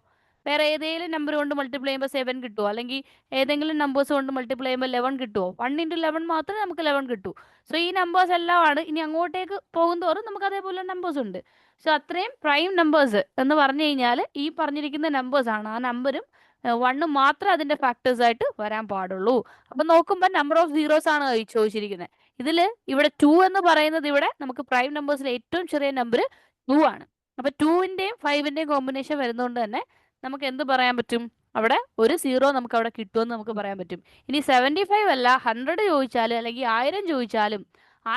വേറെ ഏതെങ്കിലും നമ്പർ കൊണ്ട് മൾട്ടിപ്ലൈ ചെയ്യുമ്പോൾ 7 കിട്ടുമോ? അല്ലെങ്കിൽ ഏതെങ്കിലും നമ്പേഴ്സ് കൊണ്ട് മൾട്ടിപ്ലൈ ചെയ്യുമ്പോൾ 11 കിട്ടുമോ? 1 ഇൻറ്റു 11 മാത്രമേ നമുക്ക് 11 കിട്ടൂ. സോ ഈ നമ്പേഴ്സ് എല്ലാം ആണ്. ഇനി അങ്ങോട്ടേക്ക് പോകുന്തോറും നമുക്ക് അതേപോലെ നമ്പേഴ്സ് ഉണ്ട്. സോ അത്രയും പ്രൈം നമ്പേഴ്സ് എന്ന് പറഞ്ഞു കഴിഞ്ഞാൽ ഈ പറഞ്ഞിരിക്കുന്ന നമ്പേഴ്സ് ആണ്. ആ നമ്പറും 1 മാത്രമേ അതിന്റെ ഫാക്ടേഴ്സ് ആയിട്ട് വരാൻ പാടുള്ളൂ. അപ്പൊ നോക്കുമ്പോൾ നമ്പർ ഓഫ് സീറോസ് ആണ് ചോദിച്ചിരിക്കുന്നത്. ഇതിൽ ഇവിടെ 2 എന്ന് പറയുന്നത് ഇവിടെ നമുക്ക് പ്രൈം നമ്പേഴ്സിലെ ഏറ്റവും ചെറിയ നമ്പർ 2 ആണ്. അപ്പൊ 2ന്റെയും 5ന്റെയും കോമ്പിനേഷൻ വരുന്നതുകൊണ്ട് തന്നെ നമുക്ക് എന്ത് പറയാൻ പറ്റും? അവിടെ ഒരു 0 നമുക്ക് അവിടെ കിട്ടുമെന്ന് നമുക്ക് പറയാൻ പറ്റും. ഇനി 75 അല്ല, 100 ചോദിച്ചാലും അല്ലെങ്കിൽ 1000 ചോദിച്ചാലും,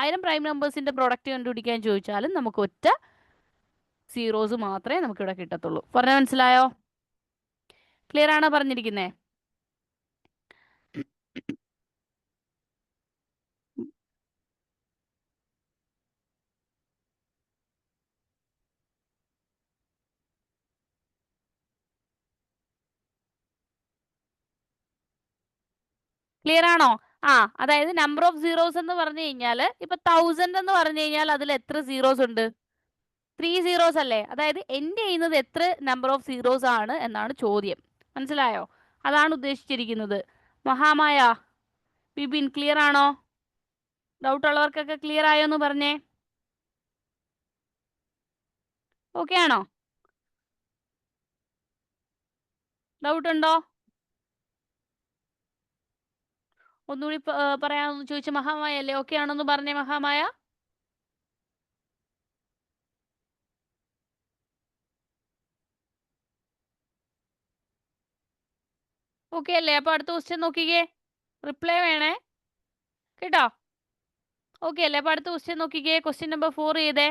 1000 പ്രൈം നമ്പേഴ്സിന്റെ പ്രൊഡക്റ്റ് കണ്ടുപിടിക്കാൻ ചോദിച്ചാലും നമുക്ക് ഒറ്റ സീറോസ് മാത്രമേ നമുക്ക് ഇവിടെ കിട്ടത്തുള്ളൂ. പറഞ്ഞ മനസ്സിലായോ? ക്ലിയർ ആണോ പറഞ്ഞിരിക്കുന്നേ? ക്ലിയർ ആണോ? അതായത് നമ്പർ ഓഫ് സീറോസ് എന്ന് പറഞ്ഞു കഴിഞ്ഞാൽ ഇപ്പൊ 1000 എന്ന് പറഞ്ഞു കഴിഞ്ഞാൽ അതിൽ എത്ര സീറോസ് ഉണ്ട്? 3 സീറോസ് അല്ലേ? അതായത് എൻഡ് ചെയ്യുന്നത് എത്ര നമ്പർ ഓഫ് സീറോസ് ആണ് എന്നാണ് ചോദ്യം. മനസ്സിലായോ? അതാണ് ഉദ്ദേശിച്ചിരിക്കുന്നത്. മഹാമായ, ബിബിൻ, ക്ലിയർ ആണോ? ഡൗട്ട് ഉള്ളവർക്കൊക്കെ ക്ലിയർ ആയോ എന്ന് പറഞ്ഞേ. ഓക്കെ ആണോ? ഡൗട്ട് ഉണ്ടോ? ഒന്നുകൂടി പറയാമെന്ന് ചോദിച്ച മഹാമായ അല്ലേ? ഓക്കെ ആണോന്ന് പറഞ്ഞേ മഹാമായ. ഓക്കെ അല്ലേ? അപ്പൊ അടുത്ത ക്വസ്റ്റ്യൻ നോക്കിക്കേ, റിപ്ലൈ വേണേ കേട്ടോ. ഓക്കെ അല്ലേ? അപ്പൊ അടുത്ത ക്വസ്റ്റ്യൻ നോക്കിക്കേ, ക്വസ്റ്റ്യൻ നമ്പർ 4 ചെയ്തേ.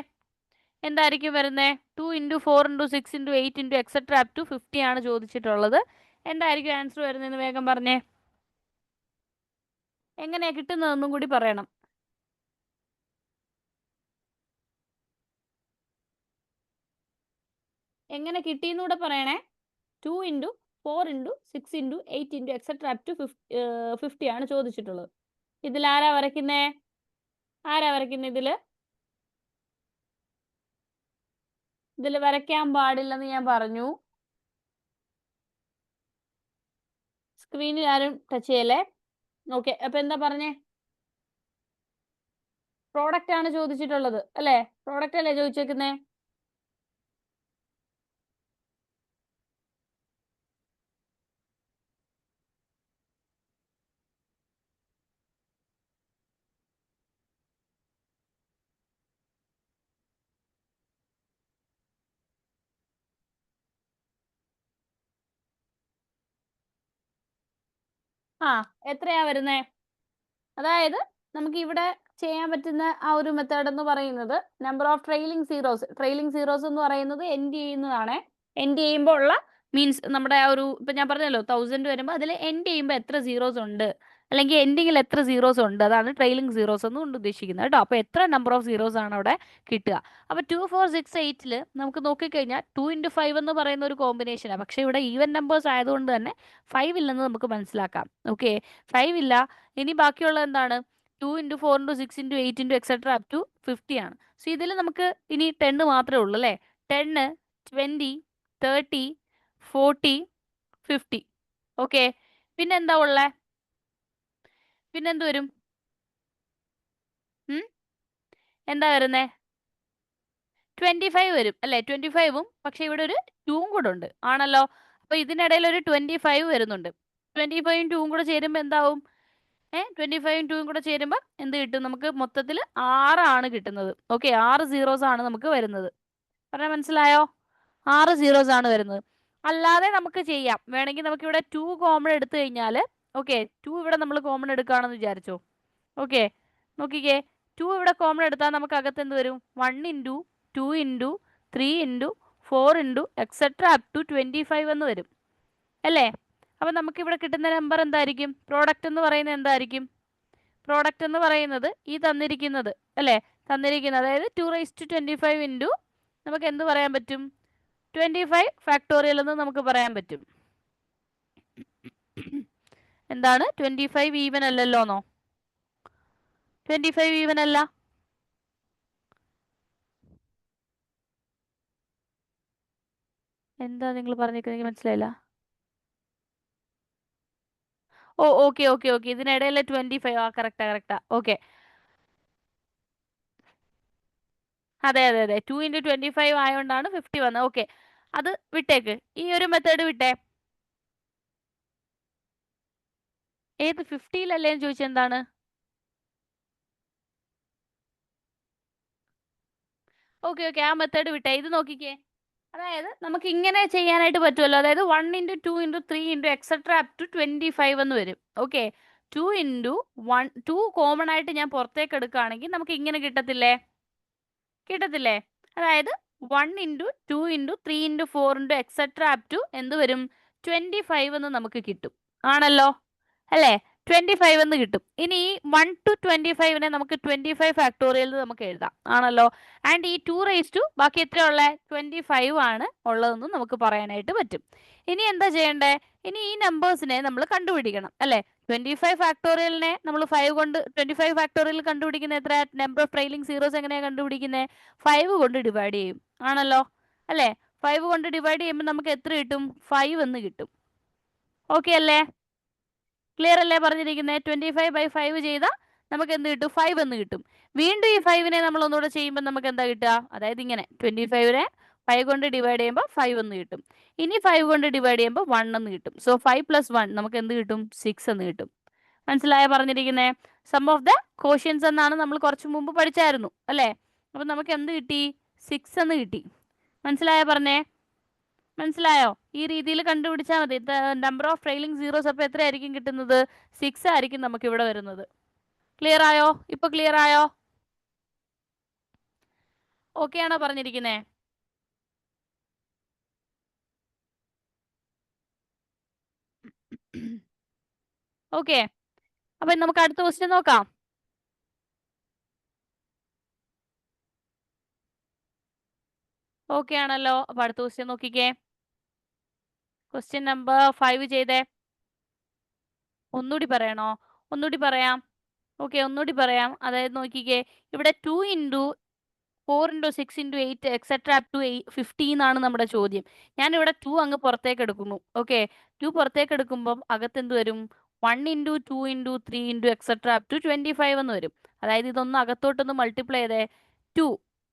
എന്തായിരിക്കും വരുന്നത്? 2 × 4 × 6 × 8 × എക്സെട്ര അപ് ടു 50 ആണ് ചോദിച്ചിട്ടുള്ളത്. എന്തായിരിക്കും ആൻസർ വരുന്നതെന്ന് വേഗം പറഞ്ഞേ. എങ്ങനെയാ കിട്ടുന്നതെന്നും കൂടി പറയണം. എങ്ങനെ കിട്ടിയെന്നൂടെ പറയണേ. 2 × 4 × 6 × 8 × എക്സെട്ര അപ് ടു 50 ആണ് ചോദിച്ചിട്ടുള്ളത്. ഇതിൽ ആരാ വരയ്ക്കുന്നേ? ആരാ വരയ്ക്കുന്നത് ഇതില്? ഇതിൽ വരയ്ക്കാൻ പാടില്ലെന്ന് ഞാൻ പറഞ്ഞു. സ്ക്രീനിൽ ആരും ടച്ച് ചെയ്യല്ലേ. ഓക്കെ, അപ്പൊ എന്താ പറഞ്ഞേ? പ്രോഡക്റ്റ് ആണ് ചോദിച്ചിട്ടുള്ളത് അല്ലേ? പ്രോഡക്റ്റ് അല്ലേ ചോദിച്ചേക്കുന്നേ? ആ, എത്രയാ വരുന്നേ? അതായത് നമുക്ക് ഇവിടെ ചെയ്യാൻ പറ്റുന്ന ആ ഒരു മെത്തേഡ് എന്ന് പറയുന്നത് number of trailing zeros. Trailing zeros എന്ന് പറയുന്നത് എൻഡ് ചെയ്യുന്നതാണ്. എൻഡ് ചെയ്യുമ്പോൾ ഉള്ള മീൻസ് നമ്മുടെ ആ ഒരു, ഇപ്പം ഞാൻ പറഞ്ഞല്ലോ 1000 വരുമ്പോൾ അതിൽ എൻഡ് ചെയ്യുമ്പോൾ എത്ര സീറോസ് ഉണ്ട്, അല്ലെങ്കിൽ എൻഡിങ്ങിൽ എത്ര സീറോസ് ഉണ്ട്, അതാണ് ട്രെയിലിംഗ് സീറോസ് എന്ന് കൊണ്ട് ഉദ്ദേശിക്കുന്നത് കേട്ടോ. അപ്പോൾ എത്ര നമ്പർ ഓഫ് സീറോസ് ആണ് അവിടെ കിട്ടുക. അപ്പോൾ 2, 4, 6, 8 നമുക്ക് നോക്കിക്കഴിഞ്ഞാൽ 2 × 5 എന്ന് പറയുന്ന ഒരു കോമ്പിനേഷനാണ്. പക്ഷേ ഇവിടെ ഈവൻ നമ്പേഴ്സ് ആയതുകൊണ്ട് തന്നെ 5 ഇല്ലെന്ന് നമുക്ക് മനസ്സിലാക്കാം. ഓക്കെ, 5 ഇല്ല. ഇനി ബാക്കിയുള്ള എന്താണ്? 2 × 4 × 6 × 8 × എക്സെട്ര അപ് ടു 50 ആണ്. സോ ഇതിൽ നമുക്ക് ഇനി 10 മാത്രമേ ഉള്ളൂ അല്ലേ? 10, 20, 30, 40, 50. ഓക്കെ, പിന്നെന്താ ഉള്ളേ? പിന്നെന്ത് വരും? എന്താ വരുന്നേ? 25 വരും അല്ലേ? 25ഉം, പക്ഷെ ഇവിടെ ഒരു 2ഉം കൂടെ ഉണ്ട് ആണല്ലോ. അപ്പൊ ഇതിനിടയിൽ ഒരു 25 വരുന്നുണ്ട്. 25ഉം 2ഉം കൂടെ ചേരുമ്പോൾ എന്താവും? 25ഉം 2ഉം കൂടെ ചേരുമ്പോൾ എന്ത് കിട്ടും? നമുക്ക് മൊത്തത്തിൽ 6 ആണ് കിട്ടുന്നത്. ഓക്കെ, 6 സീറോസ് ആണ് നമുക്ക് വരുന്നത്. പറഞ്ഞാൽ മനസ്സിലായോ? 6 സീറോസ് ആണ് വരുന്നത്. അല്ലാതെ നമുക്ക് ചെയ്യാം. വേണമെങ്കിൽ നമുക്ക് ഇവിടെ 2 കോമൺ എടുത്തു കഴിഞ്ഞാൽ, ഓക്കെ, 2 ഇവിടെ നമ്മൾ കോമൺ എടുക്കുകയാണെന്ന് വിചാരിച്ചോ. ഓക്കെ, നോക്കിക്കേ, 2 ഇവിടെ കോമൺ എടുത്താൽ നമുക്ക് അകത്ത് എന്ത് വരും? 1 × 2 × 3 × 4 × എക്സെട്ര അപ് ടു 25 എന്ന് വരും അല്ലേ? അപ്പം നമുക്ക് ഇവിടെ കിട്ടുന്ന നമ്പർ എന്തായിരിക്കും? പ്രോഡക്റ്റ് എന്ന് പറയുന്നത് എന്തായിരിക്കും? പ്രോഡക്റ്റ് എന്ന് പറയുന്നത് ഈ തന്നിരിക്കുന്നത് അല്ലേ? തന്നിരിക്കുന്നത്, അതായത് 2⁻25 ഇൻറ്റു നമുക്ക് എന്ത് പറയാൻ പറ്റും? 25 ഫാക്ടോറിയൽ എന്ന് നമുക്ക് പറയാൻ പറ്റും. എന്താണ്? 25 ഈവൻ അല്ലല്ലോന്നോ? 25 ഈവൻ അല്ല. എന്താ നിങ്ങൾ പറഞ്ഞിരിക്കുന്നത്? എനിക്ക് മനസ്സിലായില്ല. ഓ, ഓക്കെ ഓക്കെ ഓക്കെ, ഇതിനിടയിൽ 25. ആ, കറക്റ്റാ. ഓക്കെ, അതെ അതെ അതെ, 2 × 25 ആയതുകൊണ്ടാണ് 50 വന്നത്. ഓക്കെ, അത് വിട്ടേക്ക്. ഈ ഒരു മെത്തേഡ് വിട്ടേ. ഏത് 50-ലല്ലേ എന്ന് ചോദിച്ചാൽ എന്താണ്? ഓക്കെ ഓക്കെ, ആ മെത്തേഡ് വിട്ടേ. ഇത് നോക്കിക്കേ, അതായത് നമുക്ക് ഇങ്ങനെ ചെയ്യാനായിട്ട് പറ്റുമല്ലോ. അതായത് 1 × 2 × 3 × എക്സെട്ര അപ് ടു 25 എന്ന് വരും. ഓക്കെ, 2 × 1, 2 കോമൺ ആയിട്ട് ഞാൻ പുറത്തേക്ക് എടുക്കുകയാണെങ്കിൽ നമുക്ക് ഇങ്ങനെ കിട്ടത്തില്ലേ? അതായത് 1 × 2 × 3 × 4 × എക്സെട്ര അപ് ടു എന്ത് വരും? 25 എന്ന് നമുക്ക് കിട്ടും ആണല്ലോ അല്ലേ? 25 എന്ന് കിട്ടും. ഇനി ഈ 1 to 25നെ നമുക്ക് 25 ഫാക്ടോറിയൽ നമുക്ക് എഴുതാം ആണല്ലോ. ആൻഡ് ഈ 2 ബാക്കി എത്ര ഉള്ളത്? 25 ആണ് ഉള്ളതെന്ന് നമുക്ക് പറയാനായിട്ട് പറ്റും. ഇനി എന്താ ചെയ്യണ്ടേ? ഇനി ഈ നമ്പേഴ്സിനെ നമ്മൾ കണ്ടുപിടിക്കണം അല്ലേ? 25 ഫാക്ടോറിയലിനെ നമ്മൾ 5 കൊണ്ട് 25 ഫാക്ടോറിയൽ കണ്ടുപിടിക്കുന്ന എത്ര? നമ്പർ ഓഫ് ട്രെയിലിംഗ് സീറോസ് എങ്ങനെയാണ് കണ്ടുപിടിക്കുന്നത്? 5 കൊണ്ട് ഡിവൈഡ് ചെയ്യും ആണല്ലോ അല്ലേ? 5 കൊണ്ട് ഡിവൈഡ് ചെയ്യുമ്പോൾ നമുക്ക് എത്ര കിട്ടും? 5 എന്ന് കിട്ടും. ഓക്കെ അല്ലേ? ക്ലിയർ അല്ലേ പറഞ്ഞിരിക്കുന്നത്? 25/5 ചെയ്താൽ നമുക്ക് എന്ത് കിട്ടും? 5 എന്ന് കിട്ടും. വീണ്ടും ഈ 5നെ നമ്മൾ ഒന്നുകൂടെ ചെയ്യുമ്പോൾ നമുക്ക് എന്താ കിട്ടുക? അതായത് ഇങ്ങനെ 25നെ 5 കൊണ്ട് ഡിവൈഡ് ചെയ്യുമ്പോൾ 5 എന്ന് കിട്ടും. ഇനി 5 കൊണ്ട് ഡിവൈഡ് ചെയ്യുമ്പോൾ 1 എന്ന് കിട്ടും. സോ 5 + 1 നമുക്ക് എന്ത് കിട്ടും? 6 എന്ന് കിട്ടും. മനസ്സിലായ പറഞ്ഞിരിക്കുന്നത്? സം ഓഫ് ദ കോഷ്യൻസ് എന്നാണ് നമ്മൾ കുറച്ച് മുമ്പ് പഠിച്ചായിരുന്നു അല്ലേ? അപ്പം നമുക്ക് എന്ത് കിട്ടി? 6 എന്ന് കിട്ടി. മനസ്സിലായോ പറഞ്ഞേ? മനസ്സിലായോ? ഈ രീതിയിൽ കണ്ടുപിടിച്ചാൽ മതി. നമ്പർ ഓഫ് ട്രെയിലിംഗ് സീറോസ് അപ്പോൾ എത്രയായിരിക്കും കിട്ടുന്നത്? 6 ആയിരിക്കും നമുക്ക് ഇവിടെ വരുന്നത്. ക്ലിയർ ആയോ? ഇപ്പൊ ക്ലിയർ ആയോ? ഓക്കെ ആണോ പറഞ്ഞിരിക്കുന്നേ? ഓക്കെ, അപ്പൊ നമുക്ക് അടുത്ത ക്വസ്റ്റ്യൻ നോക്കാം. ഓക്കെ ആണല്ലോ? അപ്പൊ അടുത്ത ക്വസ്റ്റ്യൻ നോക്കിക്കേ. ക്വസ്റ്റ്യൻ നമ്പർ 5 ചെയ്തേ. ഒന്നുകൂടി പറയണോ? ഒന്നുകൂടി പറയാം. ഓക്കെ, ഒന്നുകൂടി പറയാം. അതായത് നോക്കിക്കേ, ഇവിടെ 2 into 4 into 6 into 8 etcetera up to 15 എന്നാണ് നമ്മുടെ ചോദ്യം. ഞാൻ ഇവിടെ 2 അങ്ങ് പുറത്തേക്ക് എടുക്കുന്നു. ഓക്കെ, 2 പുറത്തേക്ക് എടുക്കുമ്പോൾ അകത്ത് എന്ത് വരും? 1 into 2 into 3 into etcetera up to 25 എന്ന് വരും. അതായത് ഇതൊന്ന് അകത്തോട്ടൊന്ന് മൾട്ടിപ്ലൈ ചെയ്തേ. 2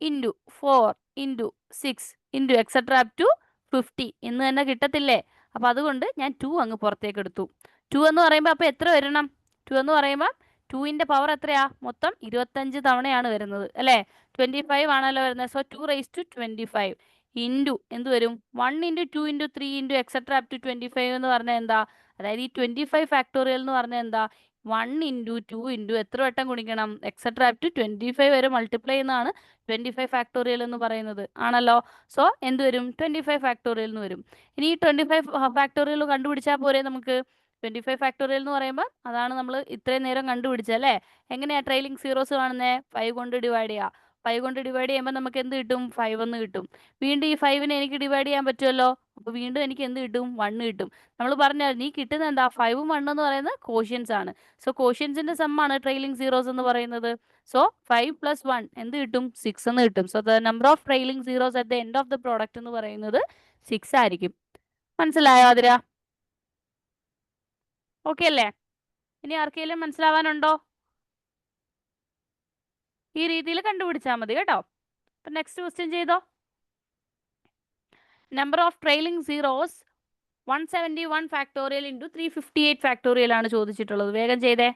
into 4 into 6 into etcetera up to 50 എന്ന് തന്നെ കിട്ടത്തില്ലേ? അപ്പൊ അതുകൊണ്ട് ഞാൻ 2 അങ്ങ് പുറത്തേക്ക് എടുത്തു. 2 എന്ന് പറയുമ്പോൾ അപ്പൊ എത്ര വരണം? 2 എന്ന് പറയുമ്പോൾ 2ന്റെ പവർ എത്രയാ? മൊത്തം 25 തവണയാണ് വരുന്നത് അല്ലേ? 25 ആണല്ലോ വരുന്നത്. സോ 2 റൈസ് ടു 25 ഇൻറ്റു എന്ത് വരും? 1 into 2 into 3 into etcetera up to 25 എന്ന് പറഞ്ഞാൽ എന്താ? അതായത് ഈ 25 ഫാക്ടോറിയൽ എന്ന് പറഞ്ഞാൽ എന്താ? 1 ഇൻറ്റു 2 ഇൻറ്റു എത്ര വട്ടം ഗുണിക്കണം? എക്സെട്ര അപ് ടു 25 വരെ മൾട്ടിപ്ലൈ ചെയ്യുന്നതാണ് 25 ഫാക്ടോറിയൽ എന്ന് പറയുന്നത്. ആണല്ലോ? സോ എന്ത് വരും? 25 ഫാക്ടോറിയൽ എന്ന് വരും. ഇനി ഈ 25 ഫാക്ടോറിയൽ കണ്ടുപിടിച്ചാൽ പോരെ നമുക്ക്? 25 ഫാക്ടോറിയൽ എന്ന് പറയുമ്പോൾ അതാണ് നമ്മൾ ഇത്രയും നേരം കണ്ടുപിടിച്ചല്ലേ? എങ്ങനെയാ ട്രെയിലിംഗ് സീറോസ് കാണുന്നത്? 5 കൊണ്ട് ഡിവൈഡ് ചെയ്യുക. 5 കൊണ്ട് ഡിവൈഡ് ചെയ്യുമ്പോൾ നമുക്ക് എന്ത് കിട്ടും? 5 എന്ന് കിട്ടും. വീണ്ടും ഈ 5നെ എനിക്ക് ഡിവൈഡ് ചെയ്യാൻ പറ്റുമല്ലോ. അപ്പോൾ വീണ്ടും എനിക്ക് എന്ത് കിട്ടും? 1 കിട്ടും. നമ്മൾ പറഞ്ഞായിരുന്നു ഈ കിട്ടുന്ന എന്താ? 5ഉം 1 എന്ന് പറയുന്നത് കോഷ്യൻസ് ആണ്. സോ കോഷ്യൻസിന്റെ സമ്മാണ് ട്രെയിലിംഗ് സീറോസ് എന്ന് പറയുന്നത്. സോ 5 പ്ലസ് 1 എന്ത് കിട്ടും? 6 എന്ന് കിട്ടും. So the number of trailing zeros at the end of the product എന്ന് പറയുന്നത് 6 ആയിരിക്കും. മനസ്സിലായോ അതിര? ഓക്കെ അല്ലേ? ഇനി ആർക്കെങ്കിലും മനസ്സിലാവാനുണ്ടോ? ഈ രീതിയിൽ കണ്ടുപിടിച്ചാൽ മതി കേട്ടോ. അപ്പൊ നെക്സ്റ്റ് ക്വസ്റ്റ്യൻ ചെയ്തോ. Number of trailing zeros 171 factorial into 358 factorial ആണ് ചോദിച്ചിട്ടുള്ളത്. വേഗം ചെയ്തേ.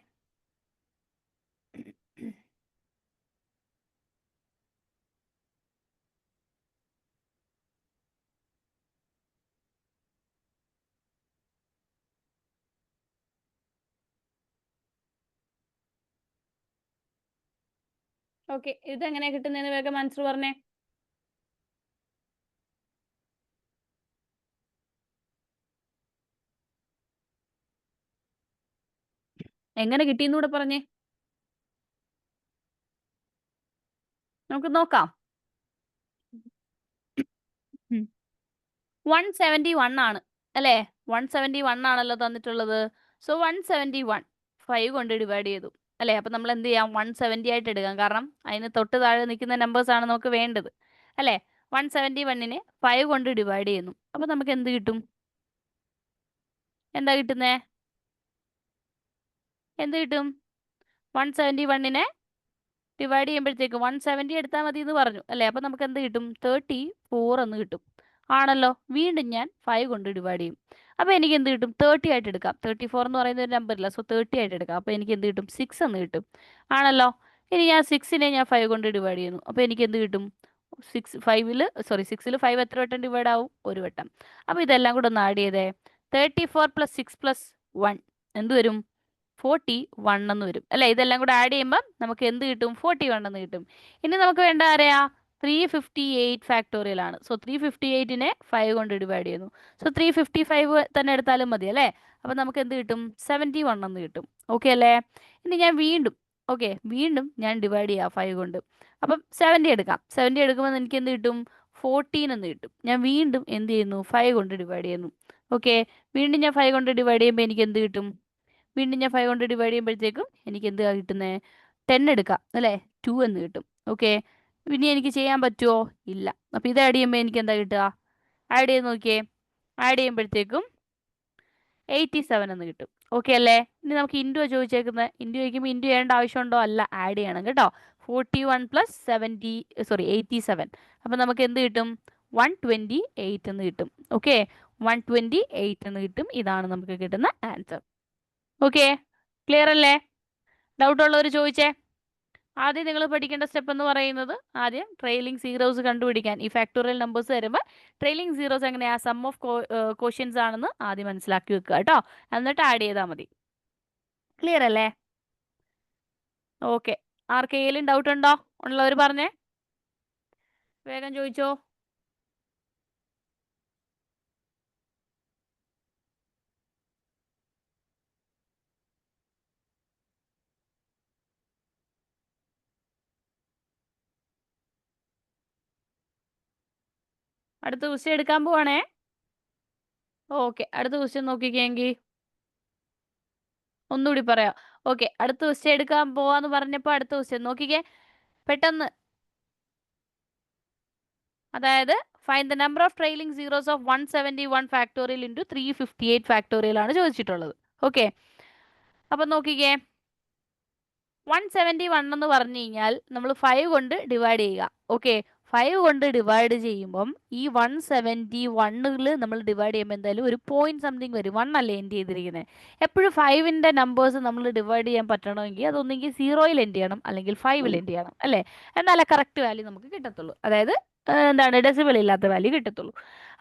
ഓക്കെ, ഇതെങ്ങനെയാ കിട്ടുന്നതെന്ന് വേഗം ആൻസർ പറഞ്ഞേ. എങ്ങനെ കിട്ടിയെന്നൂടെ പറഞ്ഞേ. നമുക്ക് നോക്കാം. 171 ആണ് അല്ലേ? 171 ആണല്ലോ തന്നിട്ടുള്ളത്. സോ 171 5 കൊണ്ട് ഡിവൈഡ് ചെയ്തു അല്ലേ? അപ്പൊ നമ്മൾ എന്ത് ചെയ്യാം? 170 ആയിട്ട് എടുക്കാം. കാരണം അതിന് തൊട്ട് താഴെ നിൽക്കുന്ന നമ്പേഴ്സ് ആണ് നമുക്ക് വേണ്ടത് അല്ലേ? 171നെ 5 കൊണ്ട് ഡിവൈഡ് ചെയ്യുന്നു. അപ്പൊ നമുക്ക് എന്ത് കിട്ടും? എന്താ കിട്ടുന്നേ? എന്ത് കിട്ടും? 171നെ ഡിവൈഡ് ചെയ്യുമ്പോഴത്തേക്ക് 170 എടുത്താൽ മതി എന്ന് പറഞ്ഞു അല്ലേ? അപ്പൊ നമുക്ക് എന്ത് കിട്ടും? 34 എന്ന് കിട്ടും. ആണല്ലോ? വീണ്ടും ഞാൻ 5 കൊണ്ട് ഡിവൈഡ് ചെയ്യും. അപ്പൊ എനിക്ക് എന്ത് കിട്ടും? 30 ആയിട്ട് എടുക്കാം. 34 എന്ന് പറയുന്ന ഒരു നമ്പർ ഇല്ല. സോ 30 ആയിട്ട് എടുക്കാം. അപ്പൊ എനിക്ക് എന്ത് കിട്ടും? 6 എന്ന് കിട്ടും. ആണല്ലോ? ഇനി ഞാൻ 6നെ ഞാൻ 5 കൊണ്ട് ഡിവൈഡ് ചെയ്യുന്നു. അപ്പൊ എനിക്ക് എന്ത് കിട്ടും? 6ൽ 5 എത്ര വട്ടം ഡിവൈഡ് ആവും? ഒരു വട്ടം. അപ്പൊ ഇതെല്ലാം കൂടെ ഒന്ന് ആഡ് ചെയ്തേ. 34 പ്ലസ് 6 പ്ലസ് 1 എന്ത് വരും? 41 എന്ന് വരും അല്ലെ? ഇതെല്ലാം കൂടെ ആഡ് ചെയ്യുമ്പോൾ നമുക്ക് എന്ത് കിട്ടും? 41 എന്ന് കിട്ടും. ഇനി നമുക്ക് വേണ്ട ആരെയാ? 358 ഫാക്ടോറിയൽ ആണ്. സോ 358നെ 5 കൊണ്ട് ഡിവൈഡ് ചെയ്യുന്നു. സോ 355 തന്നെ എടുത്താലും മതി അല്ലേ? അപ്പൊ നമുക്ക് എന്ത് കിട്ടും? 71 എന്ന് കിട്ടും. ഓക്കെ അല്ലേ? ഇനി ഞാൻ വീണ്ടും ഞാൻ ഡിവൈഡ് ചെയ്യാം 5 കൊണ്ട്. അപ്പം 70 എടുക്കാം. 70 എടുക്കുമ്പോൾ എനിക്ക് എന്ത് കിട്ടും? 14 എന്ന് കിട്ടും. ഞാൻ വീണ്ടും എന്ത് ചെയ്യുന്നു? 5 കൊണ്ട് ഡിവൈഡ് ചെയ്യുന്നു. ഓക്കെ, വീണ്ടും ഞാൻ 5 കൊണ്ട് ഡിവൈഡ് ചെയ്യുമ്പോൾ എനിക്ക് എന്ത് കിട്ടും? വീണ്ടും ഞാൻ 5 കൊണ്ട് ഡിവൈഡ് ചെയ്യുമ്പോഴത്തേക്കും എനിക്ക് എന്താ കിട്ടുന്നത്? 10 എടുക്കാം അല്ലേ? 2 എന്ന് കിട്ടും. ഓക്കെ, ഇനി എനിക്ക് ചെയ്യാൻ പറ്റുമോ? ഇല്ല. അപ്പോൾ ഇത് ആഡ് ചെയ്യുമ്പോൾ എനിക്ക് എന്താ കിട്ടുക? ആഡ് ചെയ്ത് നോക്കിയേ. ആഡ് ചെയ്യുമ്പോഴത്തേക്കും 87 എന്ന് കിട്ടും. ഓക്കെ അല്ലേ? ഇനി നമുക്ക് ഇൻറ്റു ചോദിച്ചേക്കുന്നത്. ഇൻറ്റു ചോദിക്കുമ്പോൾ ഇൻറ്റു ചെയ്യേണ്ട ആവശ്യമുണ്ടോ? അല്ല, ആഡ് ചെയ്യണം കേട്ടോ. 41 പ്ലസ് 87. അപ്പം നമുക്ക് എന്ത് കിട്ടും? 128 എന്ന് കിട്ടും. ഓക്കെ, 128 എന്ന് കിട്ടും. ഇതാണ് നമുക്ക് കിട്ടുന്ന ആൻസർ. ഓക്കെ, ക്ലിയർ അല്ലേ? ഡൗട്ട് ഉള്ളവർ ചോദിച്ചേ. ആദ്യം നിങ്ങൾ പഠിക്കേണ്ട സ്റ്റെപ്പ് എന്ന് പറയുന്നത് ആദ്യം ട്രെയിലിംഗ് സീറോസ് കണ്ടുപിടിക്കാൻ. ഈ ഫാക്ടോറിയൽ നമ്പേഴ്സ് വരുമ്പോൾ ട്രെയിലിംഗ് സീറോസ് എങ്ങനെയാ സം ഓഫ് കോഷ്യൻസ് ആണെന്ന് ആദ്യം മനസ്സിലാക്കി വെക്കുക കേട്ടോ. എന്നിട്ട് ആഡ് ചെയ്താൽ മതി. ക്ലിയർ അല്ലേ? ഓക്കെ. ആർക്കെങ്കിലും ഡൗട്ട് ഉണ്ടോ? ഉള്ളവർ പറഞ്ഞേ, വേഗം ചോദിച്ചോ. അടുത്ത ക്വസ്റ്റ്യൻ എടുക്കാൻ പോവാണേ. ഓക്കെ, അടുത്ത ക്വസ്റ്റ്യൻ നോക്കിക്കെങ്കിൽ ഒന്നുകൂടി പറയാം. ഓക്കെ, അടുത്ത ക്വസ്റ്റ്യൻ എടുക്കാൻ പോവാന്ന് പറഞ്ഞപ്പോൾ അടുത്ത ക്വസ്റ്റ്യൻ നോക്കിക്കേ പെട്ടെന്ന്. അതായത് find the number of trailing zeros of 171 factorial into 358 factorial ആണ് ചോദിച്ചിട്ടുള്ളത്. ഓക്കെ, അപ്പം നോക്കിക്കേ 171 എന്ന് പറഞ്ഞു കഴിഞ്ഞാൽ നമ്മൾ 5 കൊണ്ട് ഡിവൈഡ് ചെയ്യുക. ഓക്കെ, 5 കൊണ്ട് ഡിവൈഡ് ചെയ്യുമ്പം ഈ 171 നമ്മൾ ഡിവൈഡ് ചെയ്യുമ്പോൾ എന്തായാലും ഒരു പോയിന്റ് സംതിങ് വരും. 1 അല്ലേ എൻഡ് ചെയ്തിരിക്കുന്നത്. എപ്പോഴും 5ന്റെ നമ്പേഴ്സ് നമ്മൾ ഡിവൈഡ് ചെയ്യാൻ പറ്റണമെങ്കിൽ അതൊന്നെങ്കിൽ 0യിൽ എൻഡ് ചെയ്യണം അല്ലെങ്കിൽ 5ൽ എൻഡ് ചെയ്യണം അല്ലേ? എന്നാലേ കറക്റ്റ് വാല്യൂ നമുക്ക് കിട്ടത്തുള്ളൂ. അതായത് എന്താണ് ഡെസിബിൾ ഇല്ലാത്ത വാല്യൂ കിട്ടത്തുള്ളൂ.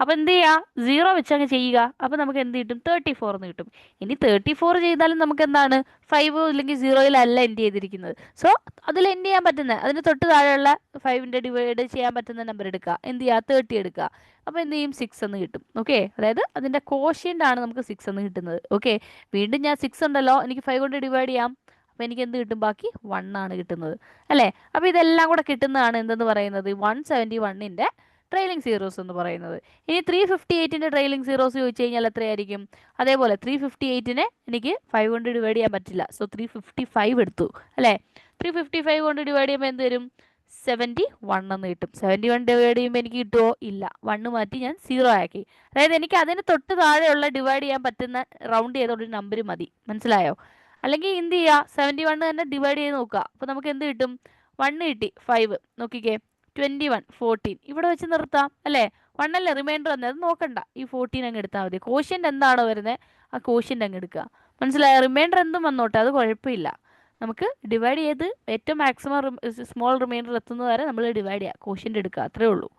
അപ്പോൾ എന്ത് ചെയ്യുക, 0 വെച്ചങ്ങ് ചെയ്യുക. അപ്പോൾ നമുക്ക് എന്ത് കിട്ടും? 34 എന്ന് കിട്ടും. ഇനി 34 ചെയ്താലും നമുക്ക് എന്താണ് 5 അല്ലെങ്കിൽ 0യിലല്ല എൻഡ് ചെയ്തിരിക്കുന്നത്. സോ അതിൽ എൻഡ് ചെയ്യാൻ പറ്റുന്ന അതിന് തൊട്ട് താഴെയുള്ള 5ന്റെ ഡിവൈഡ് ചെയ്യാൻ പറ്റുന്ന നമ്പർ എടുക്കുക. എന്ത് ചെയ്യുക? 30 എടുക്കുക. അപ്പോൾ എന്ത് ചെയ്യും? 6 എന്ന് കിട്ടും. ഓക്കെ, അതായത് അതിൻ്റെ കോഷ്യൻ്റ് ആണ് നമുക്ക് 6 എന്ന് കിട്ടുന്നത്. ഓക്കെ, വീണ്ടും ഞാൻ 6 ഉണ്ടല്ലോ, എനിക്ക് 5 കൊണ്ട് ഡിവൈഡ് ചെയ്യാം. അപ്പോൾ എനിക്ക് എന്ത് കിട്ടും? ബാക്കി 1 ആണ് കിട്ടുന്നത് അല്ലേ? അപ്പോൾ ഇതെല്ലാം കൂടെ കിട്ടുന്നതാണ് എന്തെന്ന് പറയുന്നത് 171ന്റെ ട്രെയിലിംഗ് സീറോസ് എന്ന് പറയുന്നത്. ഇനി 358ന്റെ ട്രെയിലിംഗ് സീറോസ് ചോദിച്ചു കഴിഞ്ഞാൽ എത്രയായിരിക്കും? അതേപോലെ 358നെ എനിക്ക് 5 കൊണ്ട് ഡിവൈഡ് ചെയ്യാൻ പറ്റില്ല. സോ 355 എടുത്തു അല്ലേ? 355 കൊണ്ട് ഡിവൈഡ് ചെയ്യുമ്പോൾ എന്ത് വരും? 71 എന്ന് കിട്ടും. 71 ഡിവൈഡ് ചെയ്യുമ്പോൾ എനിക്ക് കിട്ടുമോ? ഇല്ല. 1 മാറ്റി ഞാൻ 0 ആക്കി. അതായത് എനിക്ക് അതിന് തൊട്ട് താഴെയുള്ള ഡിവൈഡ് ചെയ്യാൻ പറ്റുന്ന റൗണ്ട് ചെയ്തൊരു നമ്പർ മതി. മനസ്സിലായോ? അല്ലെങ്കിൽ എന്ത് ചെയ്യുക? 71 തന്നെ ഡിവൈഡ് ചെയ്ത് നോക്കുക. അപ്പോൾ നമുക്ക് എന്ത് കിട്ടും? 1 കിട്ടി, 5 നോക്കിക്കേ, 21 14 ഇവിടെ വെച്ച് നിർത്താം അല്ലേ? 1 അല്ലേ റിമൈൻഡർ വന്നത്, അത് നോക്കണ്ട. ഈ 14 അങ്ങ് എടുത്താൽ മതി. കോഷ്യൻ്റ് എന്താണോ വരുന്നത് ആ കോഷ്യൻ്റ് അങ്ങ് എടുക്കുക. മനസ്സിലായോ? റിമൈൻഡർ എന്തും വന്നോട്ടെ, അത് കുഴപ്പമില്ല. നമുക്ക് ഡിവൈഡ് ചെയ്ത് ഏറ്റവും മാക്സിമം സ്മോൾ റിമൈൻഡർ എത്തുന്നത് വരെ നമ്മൾ ഡിവൈഡ് ചെയ്യുക, കോഷ്യൻ്റ് എടുക്കുക, അത്രേ ഉള്ളൂ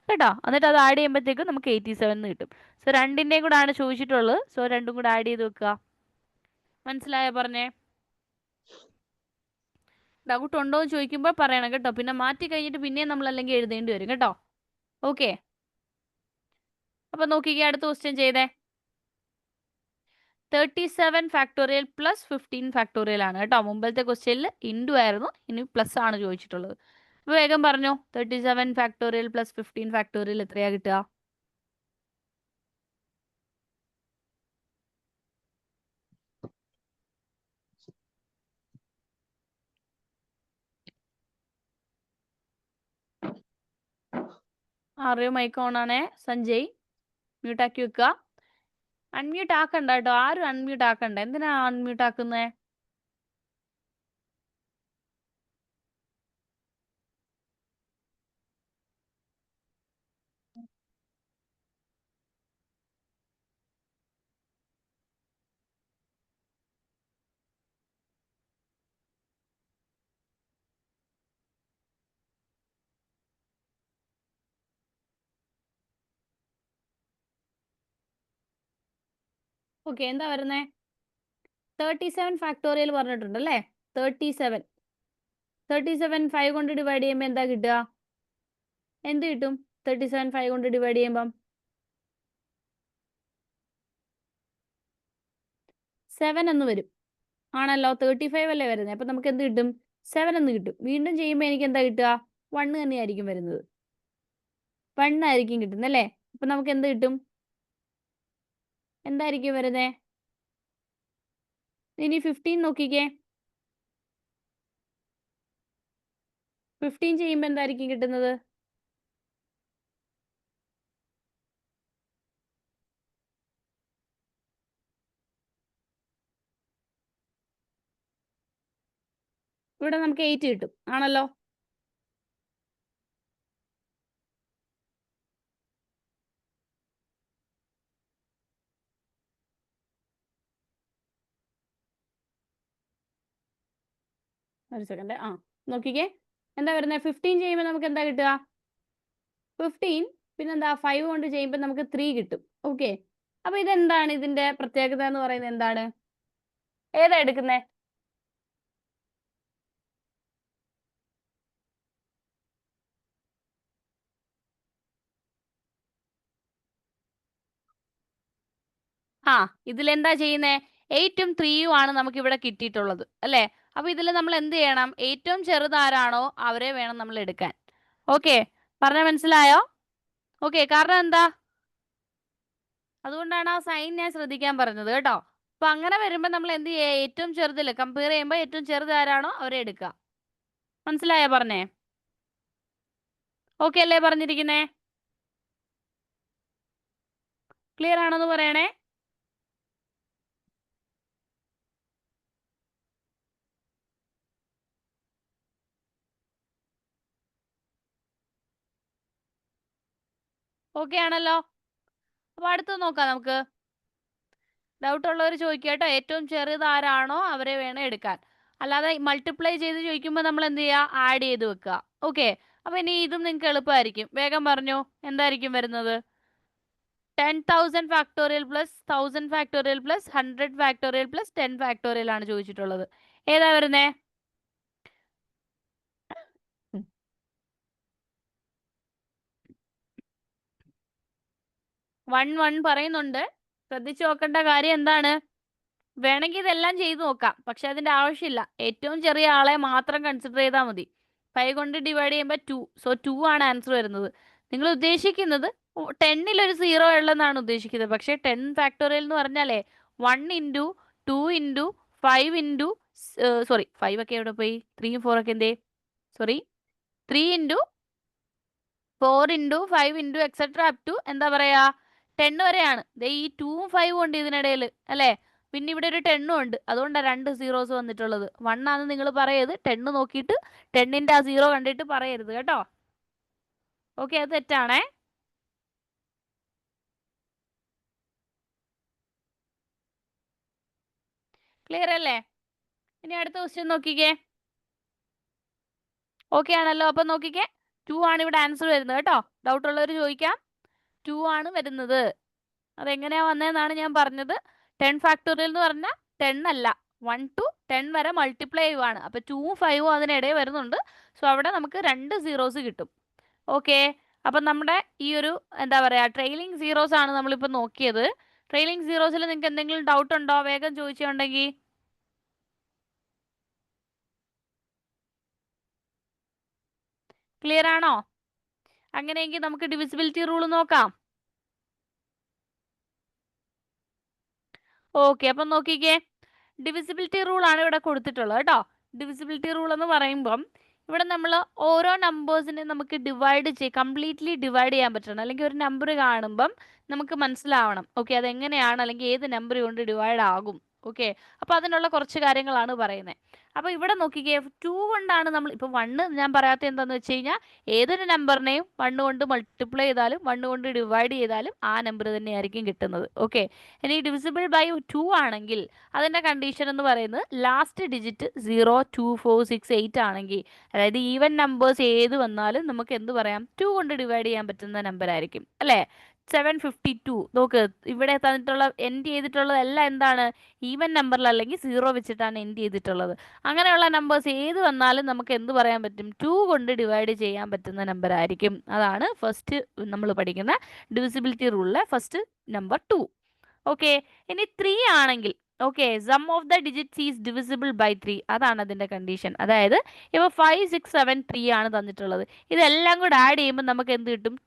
കേട്ടോ. എന്നിട്ട് അത് ആഡ് ചെയ്യുമ്പോഴത്തേക്കും നമുക്ക് 87 എന്ന് കിട്ടും. സോ രണ്ടിൻ്റെയും കൂടെ ആണ് ചോദിച്ചിട്ടുള്ളത്. സോ രണ്ടും കൂടെ ആഡ് ചെയ്ത് വെക്കുക. മനസ്സിലായോ പറഞ്ഞേ? ഡൗട്ട് ഉണ്ടോ എന്ന് ചോദിക്കുമ്പോൾ പറയണം കേട്ടോ. പിന്നെ മാറ്റി കഴിഞ്ഞിട്ട് പിന്നെയും നമ്മൾ അല്ലെങ്കിൽ എഴുതേണ്ടി വരും കേട്ടോ. ഓക്കെ, അപ്പൊ നോക്കിക്കേ അടുത്ത ക്വസ്റ്റ്യൻ ചെയ്തേ. 37 ഫാക്ടോറിയൽ പ്ലസ് 15 ഫാക്ടോറിയൽ ആണ് കേട്ടോ. മുമ്പത്തെ ക്വസ്റ്റ്യനിൽ ഇൻഡു ആയിരുന്നു, ഇനി പ്ലസ് ആണ് ചോദിച്ചിട്ടുള്ളത്. അപ്പൊ വേഗം പറഞ്ഞോ, 37 ഫാക്ടോറിയൽ പ്ലസ് 15 ഫാക്ടോറിയൽ എത്രയാ കിട്ടുക? ആരെയോ മൈക്ക് ഓൺ ആണേ. സഞ്ജയ് മ്യൂട്ട് ആക്കി വെക്കുക. അൺമ്യൂട്ട് ആക്കണ്ട കേട്ടോ, ആരും അൺമ്യൂട്ട് ആക്കണ്ട. എന്തിനാ അൺമ്യൂട്ട് ആക്കുന്നേ? ഓക്കെ, എന്താ വരുന്നേ? 37 ഫാക്ടോറിയൽ പറഞ്ഞിട്ടുണ്ടല്ലേ. 37 5 കൊണ്ട് ഡിവൈഡ് ചെയ്യുമ്പോൾ എന്താ കിട്ടുക? എന്ത് കിട്ടും? 37 5 കൊണ്ട് ഡിവൈഡ് ചെയ്യുമ്പം 7 എന്ന് വരും ആണല്ലോ. 35 അല്ലേ വരുന്നത്. അപ്പം നമുക്ക് എന്ത് കിട്ടും? 7 എന്ന് കിട്ടും. വീണ്ടും ചെയ്യുമ്പോൾ എനിക്ക് എന്താ കിട്ടുക? 1 തന്നെയായിരിക്കും വരുന്നത്. 1 ആയിരിക്കും കിട്ടുന്നത് അല്ലേ? അപ്പം നമുക്ക് എന്ത് കിട്ടും? എന്തായിരിക്കും വരുന്നത്? ഇനി 15 നോക്കിക്കേ. 15 ചെയ്യുമ്പോൾ എന്തായിരിക്കും കിട്ടുന്നത്? ഇവിടെ നമുക്ക് 8 കിട്ടും ആണല്ലോ. ഒരു സെക്കൻഡ്. നോക്കിക്കേ, എന്താ വരുന്നത്? 15 ചെയ്യുമ്പോൾ നമുക്ക് എന്താ കിട്ടുക? 15 പിന്നെന്താ 5 കൊണ്ട് ചെയ്യുമ്പോൾ നമുക്ക് 3 കിട്ടും. ഓക്കെ, അപ്പൊ ഇതെന്താണ് ഇതിന്റെ പ്രത്യേകത എന്ന് പറയുന്നത്? എന്താണ്? ഏതാ എടുക്കുന്നേ? ആ, ഇതിലെന്താ ചെയ്യുന്നേ? 8ഉം 3യും ആണ് നമുക്ക് ഇവിടെ കിട്ടിയിട്ടുള്ളത് അല്ലേ? അപ്പൊ ഇതിൽ നമ്മൾ എന്ത് ചെയ്യണം? ഏറ്റവും ചെറുതാരാണോ അവരെ വേണം നമ്മൾ എടുക്കാൻ. ഓക്കെ, പറഞ്ഞ മനസ്സിലായോ? ഓക്കെ, കാരണം എന്താ? അതുകൊണ്ടാണ് ആ സൈൻ ഞാൻ ശ്രദ്ധിക്കാൻ പറഞ്ഞത് കേട്ടോ. അപ്പൊ അങ്ങനെ വരുമ്പോൾ നമ്മൾ എന്ത് ചെയ്യുക? ഏറ്റവും ചെറുതില് കമ്പയർ ചെയ്യുമ്പോൾ ഏറ്റവും ചെറുത് ആരാണോ അവരെ എടുക്കുക. മനസ്സിലായോ പറഞ്ഞേ? ഓക്കെ അല്ലേ പറഞ്ഞിരിക്കുന്നേ? ക്ലിയർ ആണെന്ന് പറയണേ. ഓക്കെ ആണല്ലോ. അപ്പൊ അടുത്ത് നോക്കാം നമുക്ക്. ഡൗട്ട് ഉള്ളവർ ചോദിക്കുക കേട്ടോ. ഏറ്റവും ചെറുത് ആരാണോ അവരെ വേണം എടുക്കാൻ. അല്ലാതെ മൾട്ടിപ്ലൈ ചെയ്ത് ചോദിക്കുമ്പോൾ നമ്മൾ എന്ത് ചെയ്യുക? ആഡ് ചെയ്ത് വെക്കുക. ഓക്കെ, അപ്പൊ ഇനി ഇതും നിങ്ങൾക്ക് എളുപ്പമായിരിക്കും. വേഗം പറഞ്ഞോ, എന്തായിരിക്കും വരുന്നത്? 10,000 factorial plus 1000 factorial plus 100 factorial plus 10 factorial ആണ് ചോദിച്ചിട്ടുള്ളത്. ഏതാ വരുന്നേ? 1 പറയുന്നുണ്ട്. ശ്രദ്ധിച്ചു നോക്കേണ്ട കാര്യം എന്താണ്? വേണമെങ്കിൽ ഇതെല്ലാം ചെയ്തു നോക്കാം, പക്ഷെ അതിന്റെ ആവശ്യമില്ല. ഏറ്റവും ചെറിയ ആളെ മാത്രം കൺസിഡർ ചെയ്താൽ മതി. 5 കൊണ്ട് ഡിവൈഡ് ചെയ്യുമ്പോൾ 2, സോ 2 ആണ് ആൻസർ വരുന്നത്. നിങ്ങൾ ഉദ്ദേശിക്കുന്നത് 10ൽ ഒരു 0 ഉള്ളതെന്നാണ് ഉദ്ദേശിക്കുന്നത്. പക്ഷെ 10 ഫാക്ടോറിയൽ എന്ന് പറഞ്ഞാലേ 1 ഇൻറ്റു 2 ഇൻറ്റു 5 ഇൻറ്റു സോറി 5 ഒക്കെ എവിടെ പോയി? 3ഉം 4 ഒക്കെ എന്തേ? Sorry, 3 into 4 into 5 into etcetera up to എന്താ പറയാ 10 വരെയാണ്. ദേ ഈ 2ഉം 5ഉം ഉണ്ട് ഇതിനിടയിൽ അല്ലേ? പിന്നെ ഇവിടെ ഒരു 10ഉം ഉണ്ട്. അതുകൊണ്ടാണ് 2 സീറോസ് വന്നിട്ടുള്ളത്. 1 ആണെന്ന് നിങ്ങൾ പറയരുത്. 10 നോക്കിയിട്ട് 10ന്റെ ആ 0 കണ്ടിട്ട് പറയരുത് കേട്ടോ. ഓക്കെ, അത് തെറ്റാണേ. ക്ലിയർ അല്ലേ? ഇനി അടുത്ത ക്വസ്റ്റ്യൻ നോക്കിക്കേ. ഓക്കെ ആണല്ലോ. അപ്പൊ നോക്കിക്കേ, 2 ആണ് ഇവിടെ ആൻസർ വരുന്നത് കേട്ടോ. ഡൗട്ട് ഉള്ളവർ ചോദിക്കാം. 2 ആണ് വരുന്നത്. അതെങ്ങനെയാ വന്നതെന്നാണ് ഞാൻ പറഞ്ഞത്. 10 ഫാക്ടോറിയൽ എന്ന് പറഞ്ഞാൽ 10 അല്ല, 1 to 10 വരെ മൾട്ടിപ്ലൈ ചെയ്യുവാണ്. അപ്പൊ 2ഉം 5ഉം അതിനിടയിൽ വരുന്നുണ്ട്. സോ അവിടെ നമുക്ക് 2 സീറോസ് കിട്ടും. ഓക്കെ, അപ്പൊ നമ്മുടെ ഈ ഒരു എന്താ പറയാ ട്രെയിലിംഗ് സീറോസ് ആണ് നമ്മളിപ്പോ നോക്കിയത്. ട്രെയിലിംഗ് സീറോസിൽ നിങ്ങൾക്ക് എന്തെങ്കിലും ഡൗട്ട് ഉണ്ടോ? വേഗം ചോദിച്ചിട്ടുണ്ടെങ്കിൽ. ക്ലിയർ ആണോ? അങ്ങനെയെങ്കിൽ നമുക്ക് ഡിവിസിബിലിറ്റി റൂൾ നോക്കാം. ഓക്കെ, അപ്പൊ നോക്കിക്കേ, ഡിവിസിബിലിറ്റി റൂൾ ആണ് ഇവിടെ കൊടുത്തിട്ടുള്ളത് കേട്ടോ. ഡിവിസിബിലിറ്റി റൂൾ എന്ന് പറയുമ്പം ഇവിടെ നമ്മൾ ഓരോ നമ്പേഴ്സിനെ നമുക്ക് കംപ്ലീറ്റ്ലി ഡിവൈഡ് ചെയ്യാൻ പറ്റണം. അല്ലെങ്കിൽ ഒരു നമ്പർ കാണുമ്പം നമുക്ക് മനസ്സിലാവണം, ഓക്കെ, അതെങ്ങനെയാണ് അല്ലെങ്കിൽ ഏത് നമ്പർ കൊണ്ട് ഡിവൈഡ് ആകും. ഓക്കെ, അപ്പൊ അതിനുള്ള കുറച്ച് കാര്യങ്ങളാണ് പറയുന്നത്. അപ്പൊ ഇവിടെ നോക്കിക്കേ, 2 കൊണ്ടാണ് നമ്മൾ ഇപ്പൊ 1 ഞാൻ പറയാത്ത എന്താന്ന് വെച്ച് കഴിഞ്ഞാൽ ഏതൊരു നമ്പറിനെയും 1 കൊണ്ട് മൾട്ടിപ്ലൈ ചെയ്താലും 1 കൊണ്ട് ഡിവൈഡ് ചെയ്താലും ആ നമ്പർ തന്നെയായിരിക്കും കിട്ടുന്നത്. ഓക്കെ, ഇനി ഡിവിസിബിൾ ബൈ 2 ആണെങ്കിൽ അതിന്റെ കണ്ടീഷൻ എന്ന് പറയുന്നത് ലാസ്റ്റ് ഡിജിറ്റ് 0, 2, 4, 6, 8 ആണെങ്കിൽ, അതായത് ഈവൻ നമ്പേഴ്സ് ഏത് വന്നാലും നമുക്ക് എന്ത് പറയാം? 2 കൊണ്ട് ഡിവൈഡ് ചെയ്യാൻ പറ്റുന്ന നമ്പർ ആയിരിക്കും അല്ലേ? 752 നോക്ക്, ഇവിടെ തന്നിട്ടുള്ള എൻഡ് ചെയ്തിട്ടുള്ളതെല്ലാം എന്താണ്? ഈവൻ നമ്പറിൽ അല്ലെങ്കിൽ 0 വെച്ചിട്ടാണ് എൻഡ് ചെയ്തിട്ടുള്ളത്. അങ്ങനെയുള്ള നമ്പേഴ്സ് ഏത് വന്നാലും നമുക്ക് എന്ത് പറയാൻ പറ്റും? 2 കൊണ്ട് ഡിവൈഡ് ചെയ്യാൻ പറ്റുന്ന നമ്പർ ആയിരിക്കും. അതാണ് ഫസ്റ്റ് നമ്മൾ പഠിക്കുന്ന ഡിവിസിബിലിറ്റി റൂളിലെ ഫസ്റ്റ് നമ്പർ 2. ഓക്കെ, ഇനി 3 ആണെങ്കിൽ, okay, sum of the digits is divisible by 3, അതാണ് അതിന്റെ കണ്ടീഷൻ. അതായത് ഇപ്പൊ 5, 6, 7, 3 ആണ് തന്നിട്ടുള്ളത്. ഇതെല്ലാം കൂടെ ആഡ് ചെയ്യുമ്പോൾ നമുക്ക് എന്ത് കിട്ടും?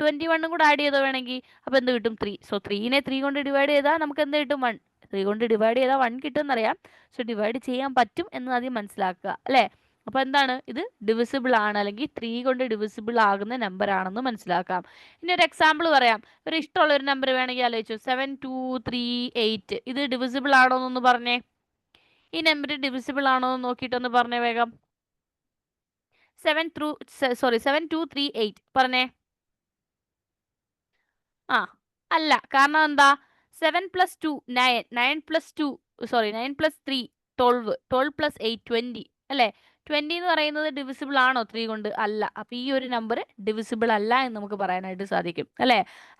21 കൂടെ ആഡ് ചെയ്തോ വേണമെങ്കിൽ. അപ്പൊ എന്ത് കിട്ടും? 3. സോ 3നെ 3 കൊണ്ട് ഡിവൈഡ് ചെയ്താൽ നമുക്ക് എന്ത് കിട്ടും? 1. 3 കൊണ്ട് ഡിവൈഡ് ചെയ്താൽ 1 കിട്ടും എന്നറിയാം. സോ ഡിവൈഡ് ചെയ്യാൻ പറ്റും എന്ന് ആദ്യം മനസ്സിലാക്കുക അല്ലേ? അപ്പൊ എന്താണ് ഇത്? ഡിവിസിബിൾ ആണ്, അല്ലെങ്കിൽ 3 കൊണ്ട് ഡിവിസിബിൾ ആകുന്ന നമ്പർ ആണെന്ന് മനസ്സിലാക്കാം. ഇനി ഒരു എക്സാമ്പിൾ പറയാം. ഒരു ഇഷ്ടമുള്ള ഒരു നമ്പർ വേണമെങ്കിൽ ആലോചിച്ചു. 7, 2, 3, 8. ഇത് ഡിവിസിബിൾ ആണോ എന്നൊന്ന് പറഞ്ഞേ. ഈ നമ്പർ ഡിവിസിബിൾ ആണോ എന്ന് നോക്കിയിട്ടൊന്ന് പറഞ്ഞേ വേഗം. 7, 2, 3, 8 പറഞ്ഞേ. ആ, അല്ല. കാരണം എന്താ? 7 + 2 9, 9 + 2 9 + 3 12, 12 + 8 20 അല്ലേ? 20 എന്ന് പറയുന്നത് ഡിവിസിബിൾ ആണോ 3 കൊണ്ട്? അല്ല. അപ്പൊ ഈ ഒരു നമ്പർ ഡിവിസിബിൾ അല്ല എന്ന് നമുക്ക് പറയാനായിട്ട് സാധിക്കും അല്ലെ.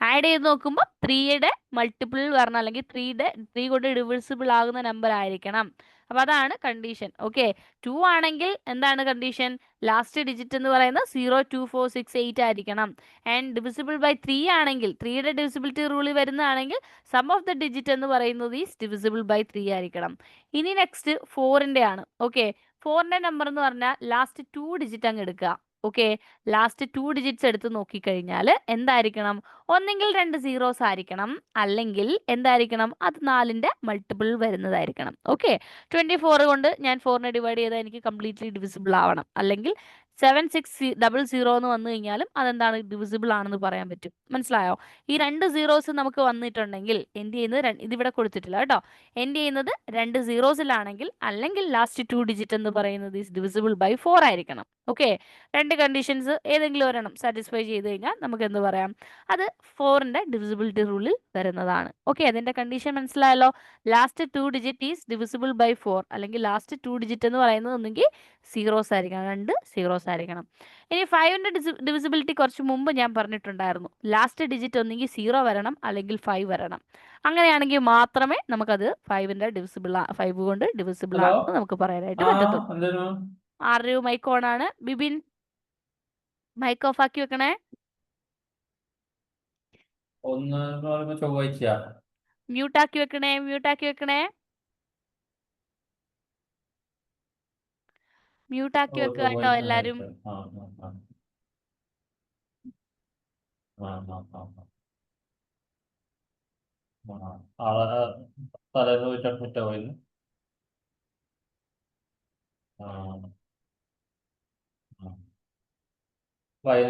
ആഡ് ചെയ്ത് നോക്കുമ്പോൾ 3യുടെ മൾട്ടിപ്പിൾ വരണം, അല്ലെങ്കിൽ 3 കൊണ്ട് ഡിവിസിബിൾ ആകുന്ന നമ്പർ ആയിരിക്കണം. അപ്പൊ അതാണ് കണ്ടീഷൻ. ഓക്കെ, 2 ആണെങ്കിൽ എന്താണ് കണ്ടീഷൻ? ലാസ്റ്റ് ഡിജിറ്റ് എന്ന് പറയുന്നത് 0, 2, 4, 6, 8 ആയിരിക്കണം. ആൻഡ് ഡിവിസിബിൾ ബൈ 3 ആണെങ്കിൽ, 3യുടെ ഡിവിസിബിലിറ്റി റൂളിൽ വരുന്നതാണെങ്കിൽ സം ഓഫ് ദ ഡിജിറ്റ് എന്ന് പറയുന്നത് ഈസ് ഡിവിസിബിൾ ബൈ 3 ആയിരിക്കണം. ഇനി നെക്സ്റ്റ് 4ന്റെ ആണ്. ഓക്കെ, 4ന്റെ നമ്പർ എന്ന് പറഞ്ഞാൽ ലാസ്റ്റ് 2 ഡിജിറ്റ് അങ്ങ് എടുക്കുക. ഓക്കെ, ലാസ്റ്റ് 2 ഡിജിറ്റ്സ് എടുത്ത് നോക്കിക്കഴിഞ്ഞാൽ എന്തായിരിക്കണം? ഒന്നെങ്കിൽ 2 സീറോസ് ആയിരിക്കണം, അല്ലെങ്കിൽ എന്തായിരിക്കണം? അത് 4ന്റെ മൾട്ടിപ്പിൾ വരുന്നതായിരിക്കണം. ഓക്കെ, 24 കൊണ്ട് ഞാൻ 4നെ ഡിവൈഡ് ചെയ്താൽ എനിക്ക് കംപ്ലീറ്റ്ലി ഡിവിസിബിൾ ആവണം, അല്ലെങ്കിൽ 7600 എന്ന് വന്നു കഴിഞ്ഞാലും അതെന്താണ്? ഡിവിസിബിൾ ആണെന്ന് പറയാൻ പറ്റും. മനസ്സിലായോ? ഈ 2 സീറോസ് നമുക്ക് വന്നിട്ടുണ്ടെങ്കിൽ എന്ത് ചെയ്യുന്നത്? ഇതിവിടെ കൊടുത്തിട്ടില്ല കേട്ടോ. എന്ത് ചെയ്യുന്നത്? 2 സീറോസിലാണെങ്കിൽ, അല്ലെങ്കിൽ ലാസ്റ്റ് 2 ഡിജിറ്റ് എന്ന് പറയുന്നത് ഈസ് ഡിവിസിബിൾ ബൈ 4 ആയിരിക്കണം. ഓക്കെ, 2 കണ്ടീഷൻസ് ഏതെങ്കിലും ഒരെണ്ണം സാറ്റിസ്ഫൈ ചെയ്ത് കഴിഞ്ഞാൽ നമുക്ക് എന്ത് പറയാം? അത് 4ന്റെ ഡിവിസിബിലിറ്റി റൂളിൽ വരുന്നതാണ്. ഓക്കെ, അതിന്റെ കണ്ടീഷൻ മനസ്സിലായല്ലോ. Last 2 digit is divisible by 4, അല്ലെങ്കിൽ ലാസ്റ്റ് 2 ഡിജിറ്റ് എന്ന് പറയുന്നത് ഒന്നെങ്കിൽ സീറോസ് ആയിരിക്കണം, 2 സീറോസ് ആയിരിക്കണം. ഇനി 5ന്റെ ഡിവിസിബിലിറ്റി കുറച്ച് മുമ്പ് ഞാൻ പറഞ്ഞിട്ടുണ്ടായിരുന്നു. ലാസ്റ്റ് ഡിജിറ്റ് ഒന്നെങ്കിൽ 0 വരണം, അല്ലെങ്കിൽ 5 വരണം. അങ്ങനെയാണെങ്കിൽ മാത്രമേ നമുക്കത് 5 കൊണ്ട് ഡിവിസിബിൾ ഹലോ ആണെന്ന് നമുക്ക് പറയാനായിട്ട് ആ പറ്റത്തുള്ളൂ. എന്തേനു ആരുടെ മൈക്ക് ഓൺ ആണ്? ബിബിൻ, മൈക്ക് ഓഫ് ആക്കി വെക്കണേ. ഒന്ന് എന്ന് പറയുമ്പോ ചൊവ്വാഴ്ചയാ മ്യൂട്ടാക്കി വെക്കണേ, മ്യൂട്ടാക്കി വെക്കണേ, മ്യൂട്ടാക്കി ഓ വെക്കുക കേട്ടോ ചൊവ്വാഴ്ച എല്ലാരും. ആ ആ ആ ആ ആ ആ ആ ആളെ തലേന്ന് പോയിട്ട് അഡ്മിറ്റ് ആവുമായിരുന്നു. ആ ആ വയ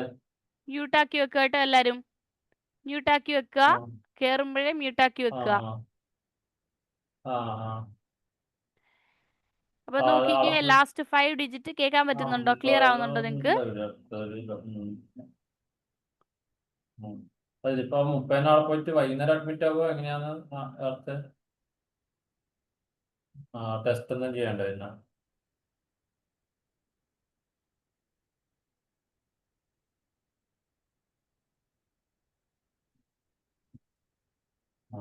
മ്യൂട്ടാക്കി വെക്കുക കേട്ടോ എല്ലാരും. മ്യൂട്ടാക്കി വെക്കുക, ആ കേറുമ്പോഴേ മ്യൂട്ടാക്കി ആ വെക്കുക. ആ ആ അപ്പൊ ആള് നോക്കിക്കേ, ആൾക്ക് ലാസ്റ്റ് 5 ഡിജിറ്റ് കേൾക്കാൻ ആ പറ്റുന്നുണ്ടോ? ക്ലിയർ ആവുന്നുണ്ടോ നിങ്ങക്ക്? അതിപ്പോ 30 നാളെ പോയിട്ട് വൈകുന്നേരം അഡ്മിറ്റ് ആവുക എങ്ങനെയാന്ന് നേരത്തെ ടെസ്റ്റ് ഒന്നും ചെയ്യണ്ടായിരുന്ന? ആ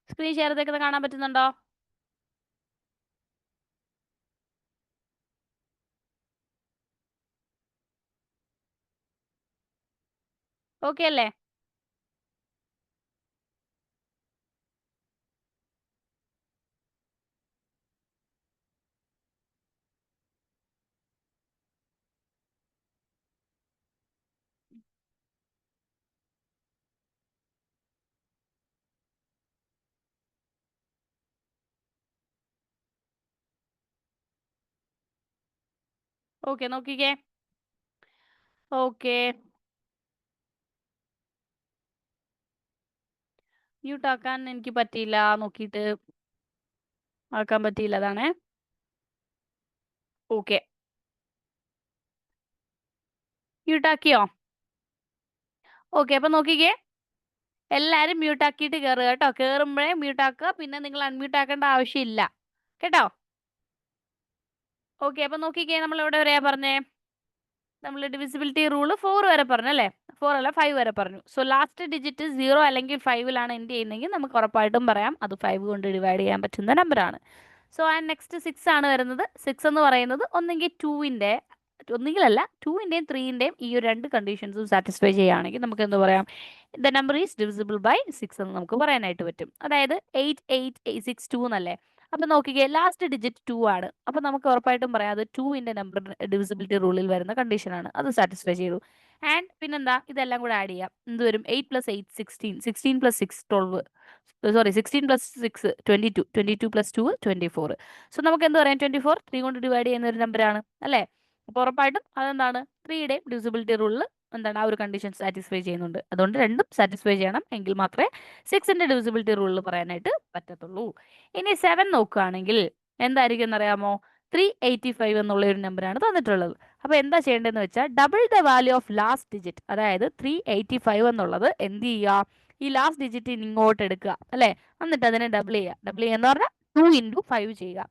സ്ക്രീൻ ഷെയർ ചെയ്തേക്കുന്നത് കാണാൻ പറ്റുന്നുണ്ടോ? ഓക്കെ അല്ലേ? ഓക്കെ, നോക്കിക്കേ. ഓക്കെ, മ്യൂട്ട് ആക്കാൻ എനിക്ക് പറ്റിയില്ല, നോക്കിയിട്ട് ആക്കാൻ പറ്റിയില്ല, അതാണേ. Okay, mute ആക്കിയോ? ഓക്കെ, അപ്പൊ നോക്കിക്കേ, എല്ലാരും മ്യൂട്ട് ആക്കിയിട്ട് കയറുക കേട്ടോ. കയറുമ്പോഴേ മ്യൂട്ട് ആക്കുക, പിന്നെ നിങ്ങൾ അൺമ്യൂട്ട് ആക്കേണ്ട ആവശ്യമില്ല കേട്ടോ. ഓക്കെ, അപ്പൊ നോക്കിക്കേ, നമ്മൾ എവിടെ വരെയാ പറഞ്ഞേ? നമ്മൾ ഡിവിസിബിലിറ്റി റൂള് 4 വരെ പറഞ്ഞു അല്ലേ? 4 അല്ല 5 വരെ പറഞ്ഞു. സോ ലാസ്റ്റ് ഡിജിറ്റ് 0 അല്ലെങ്കിൽ 5ലാണ് എൻഡ് ചെയ്യുന്നതെങ്കിൽ നമുക്ക് ഉറപ്പായിട്ടും പറയാം അത് 5 കൊണ്ട് ഡിവൈഡ് ചെയ്യാൻ പറ്റുന്ന നമ്പറാണ്. സോ ആൻഡ് നെക്സ്റ്റ് 6 ആണ് വരുന്നത്. 6 എന്ന് പറയുന്നത് ഒന്നെങ്കിൽ 2ന്റെ, ഒന്നുകിലല്ല 2ന്റെയും 3ന്റെയും ഈ ഒരു 2 കണ്ടീഷൻസും സാറ്റിസ്ഫൈ ചെയ്യുകയാണെങ്കിൽ നമുക്ക് എന്ത് പറയാം? The number is divisible by 6 എന്ന് നമുക്ക് പറയാനായിട്ട് പറ്റും. അതായത് 8862 എന്നല്ലേ? അപ്പൊ നോക്കിക്കേ, ലാസ്റ്റ് ഡിജിറ്റ് 2 ആണ്. അപ്പൊ നമുക്ക് ഉറപ്പായിട്ടും പറയാം അത് 2ന്റെ നമ്പർ ഡിവിസിബിലിറ്റി റൂളിൽ വരുന്ന കണ്ടീഷൻ ആണ്. അത് സാറ്റിസ്ഫൈ ചെയ്തു. ആൻഡ് പിന്നെന്താ ഇതെല്ലാം കൂടെ ആഡ് ചെയ്യാം. എന്ത് വരും? 8 + 8 16, 16 + 6 12, സോറി 16 + 6 22, 22 + 2 24. സോ നമുക്ക് എന്ത് പറയാം? 24 3 കൊണ്ട് ഡിവൈഡ് ചെയ്യുന്ന ഒരു നമ്പറാണ് അല്ലേ? അപ്പോൾ ഉറപ്പായിട്ടും അതെന്താണ് 3യുടെയും ഡിവിസിബിലിറ്റി റൂളിൽ എന്താണ് ആ ഒരു കണ്ടീഷൻ സാറ്റിസ്ഫൈ ചെയ്യുന്നുണ്ട്. അതുകൊണ്ട് രണ്ടും സാറ്റിസ്ഫൈ ചെയ്യണം, എങ്കിൽ മാത്രമേ 6ന്റെ ഡിവിസിബിലിറ്റി റൂളിൽ പറയാനായിട്ട് പറ്റത്തുള്ളൂ. ഇനി 7 നോക്കുകയാണെങ്കിൽ എന്തായിരിക്കും എന്നറിയാമോ? 385 എന്നുള്ള ഒരു നമ്പറാണ് തന്നിട്ടുള്ളത്. അപ്പോൾ എന്താ ചെയ്യേണ്ടതെന്ന് വെച്ചാൽ double the value of last digit, അതായത് 385 എന്നുള്ളത് എന്ത് ചെയ്യുക? ഈ ലാസ്റ്റ് ഡിജിറ്റ് ഇങ്ങോട്ട് എടുക്കുക അല്ലേ? എന്നിട്ട് അതിനെ ഡബിൾ ചെയ്യുക. ഡബിൾ ചെയ്യുക എന്ന് പറഞ്ഞാൽ 2 × 5 ചെയ്യുക.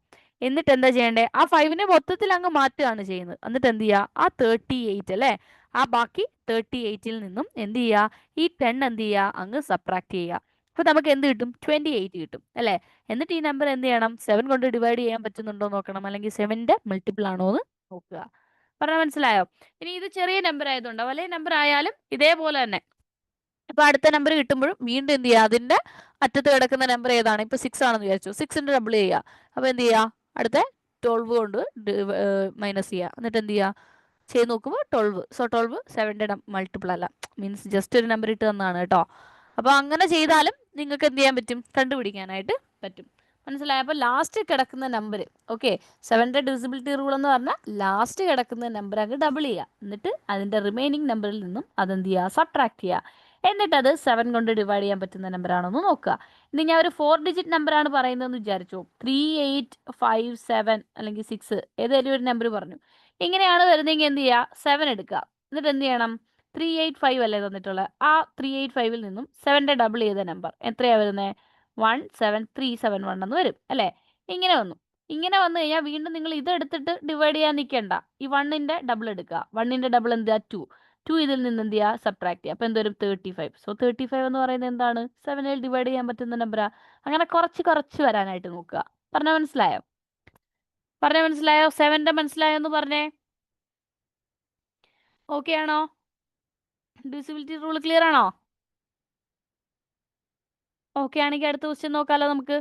എന്നിട്ട് എന്താ ചെയ്യേണ്ടത്? ആ 5നെ മൊത്തത്തിൽ അങ്ങ് മാറ്റുകയാണ് ചെയ്യുന്നത്. എന്നിട്ട് എന്ത് ചെയ്യുക? ആ 38 അല്ലേ, ആ ബാക്കി 38ൽ നിന്നും എന്ത് ചെയ്യുക? ഈ 10 എന്ത് ചെയ്യുക? അങ്ങ് സബ്ട്രാക്ട് ചെയ്യുക. അപ്പോൾ നമുക്ക് എന്ത് കിട്ടും? 28 കിട്ടും അല്ലേ? എന്നിട്ട് ഈ നമ്പർ എന്ത് ചെയ്യണം? 7 കൊണ്ട് ഡിവൈഡ് ചെയ്യാൻ പറ്റുന്നുണ്ടോ നോക്കണം, അല്ലെങ്കിൽ 7ന്റെ മൾട്ടിപ്പിൾ ആണോ എന്ന് നോക്കുക. പറഞ്ഞാൽ മനസ്സിലായോ? ഇനി ഇത് ചെറിയ നമ്പർ ആയതുകൊണ്ട്, വലിയ നമ്പർ ആയാലും ഇതേപോലെ തന്നെ ഇപ്പൊ അടുത്ത നമ്പർ കിട്ടുമ്പോഴും വീണ്ടും എന്ത് ചെയ്യുക? അതിന്റെ അറ്റത്ത് കിടക്കുന്ന നമ്പർ ഏതാണ്? ഇപ്പൊ 6 ആണെന്ന് വിചാരിച്ചു, 6ന്റെ ഡബിൾ ചെയ്യുക. അപ്പൊ എന്ത് ചെയ്യുക? അടുത്ത 12 കൊണ്ട് മൈനസ് ചെയ്യുക. എന്നിട്ട് എന്ത് ചെയ്യുക? ചെയ്ത് നോക്കുമ്പോൾ 12. സോ 12 7ന്റെ മൾട്ടിപ്പിൾ അല്ല, മീൻസ് ജസ്റ്റ് ഒരു നമ്പർ ഇട്ട് തന്നാണ് കേട്ടോ. അപ്പോൾ അങ്ങനെ ചെയ്താലും നിങ്ങൾക്ക് എന്ത് ചെയ്യാൻ പറ്റും? കണ്ടുപിടിക്കാനായിട്ട് പറ്റും. മനസ്സിലായോ? അപ്പോൾ ലാസ്റ്റ് കിടക്കുന്ന നമ്പർ, ഓക്കെ, 7ന്റെ ഡിവിസിബിലിറ്റി റൂൾ എന്ന് പറഞ്ഞാൽ ലാസ്റ്റ് കിടക്കുന്ന നമ്പർ അങ്ങ് ഡബിൾ ചെയ്യുക. എന്നിട്ട് അതിൻ്റെ റിമൈനിങ് നമ്പറിൽ നിന്നും അതെന്ത് ചെയ്യുക? സബ്ട്രാക്ട് ചെയ്യുക. എന്നിട്ട് അത് 7 കൊണ്ട് ഡിവൈഡ് ചെയ്യാൻ പറ്റുന്ന നമ്പർ ആണോ എന്ന് നോക്കുക. ഇനി ഞാൻ ഒരു 4 ഡിജിറ്റ് നമ്പറാണ് പറയുന്നതെന്ന് വിചാരിച്ചു. 3 8 5 7 അല്ലെങ്കിൽ 6 ഏതെങ്കിലും ഒരു നമ്പർ പറഞ്ഞു. ഇങ്ങനെയാണ് വരുന്നതെങ്കിൽ എന്ത് ചെയ്യുക? 7 എടുക്കുക. എന്നിട്ട് എന്ത് ചെയ്യണം? 385 അല്ലേ തന്നിട്ടുള്ളത്? ആ 385ൽ നിന്നും 7ന്റെ ഡബിൾ ചെയ്ത നമ്പർ എത്രയാണ് വരുന്നത്? 17371 എന്ന് വരും അല്ലേ? ഇങ്ങനെ വന്നു. ഇങ്ങനെ വന്നു കഴിഞ്ഞാൽ വീണ്ടും നിങ്ങൾ ഇത് എടുത്തിട്ട് ഡിവൈഡ് ചെയ്യാൻ നിൽക്കേണ്ട. ഈ 1ന്റെ ഡബിൾ എടുക്കുക. 1ന്റെ ഡബിൾ എന്താ? 2. 2 ഇതിൽ നിന്ന് എന്ത് ചെയ്യുക? സബ്ട്രാക്ട് ചെയ്യുക. അപ്പോൾ എന്തോരും? 35. സോ 35 എന്ന് പറയുന്നത് എന്താണ്? 7ൽ ഡിവൈഡ് ചെയ്യാൻ പറ്റുന്ന നമ്പറാ. അങ്ങനെ കുറച്ച് കുറച്ച് വരാനായിട്ട് നോക്കുക. പറഞ്ഞാൽ മനസ്സിലായോ? പറഞ്ഞാൽ മനസ്സിലായോ? 7ന്റെ മനസ്സിലായോ എന്ന് പറഞ്ഞേ. ഓക്കെ ആണോ? ഡിവിസിബിലിറ്റി റൂൾ ക്ലിയർ ആണോ? ഓക്കെ ആണെങ്കിൽ അടുത്ത ക്വസ്റ്റ്യൻ നോക്കാമല്ലോ നമുക്ക്.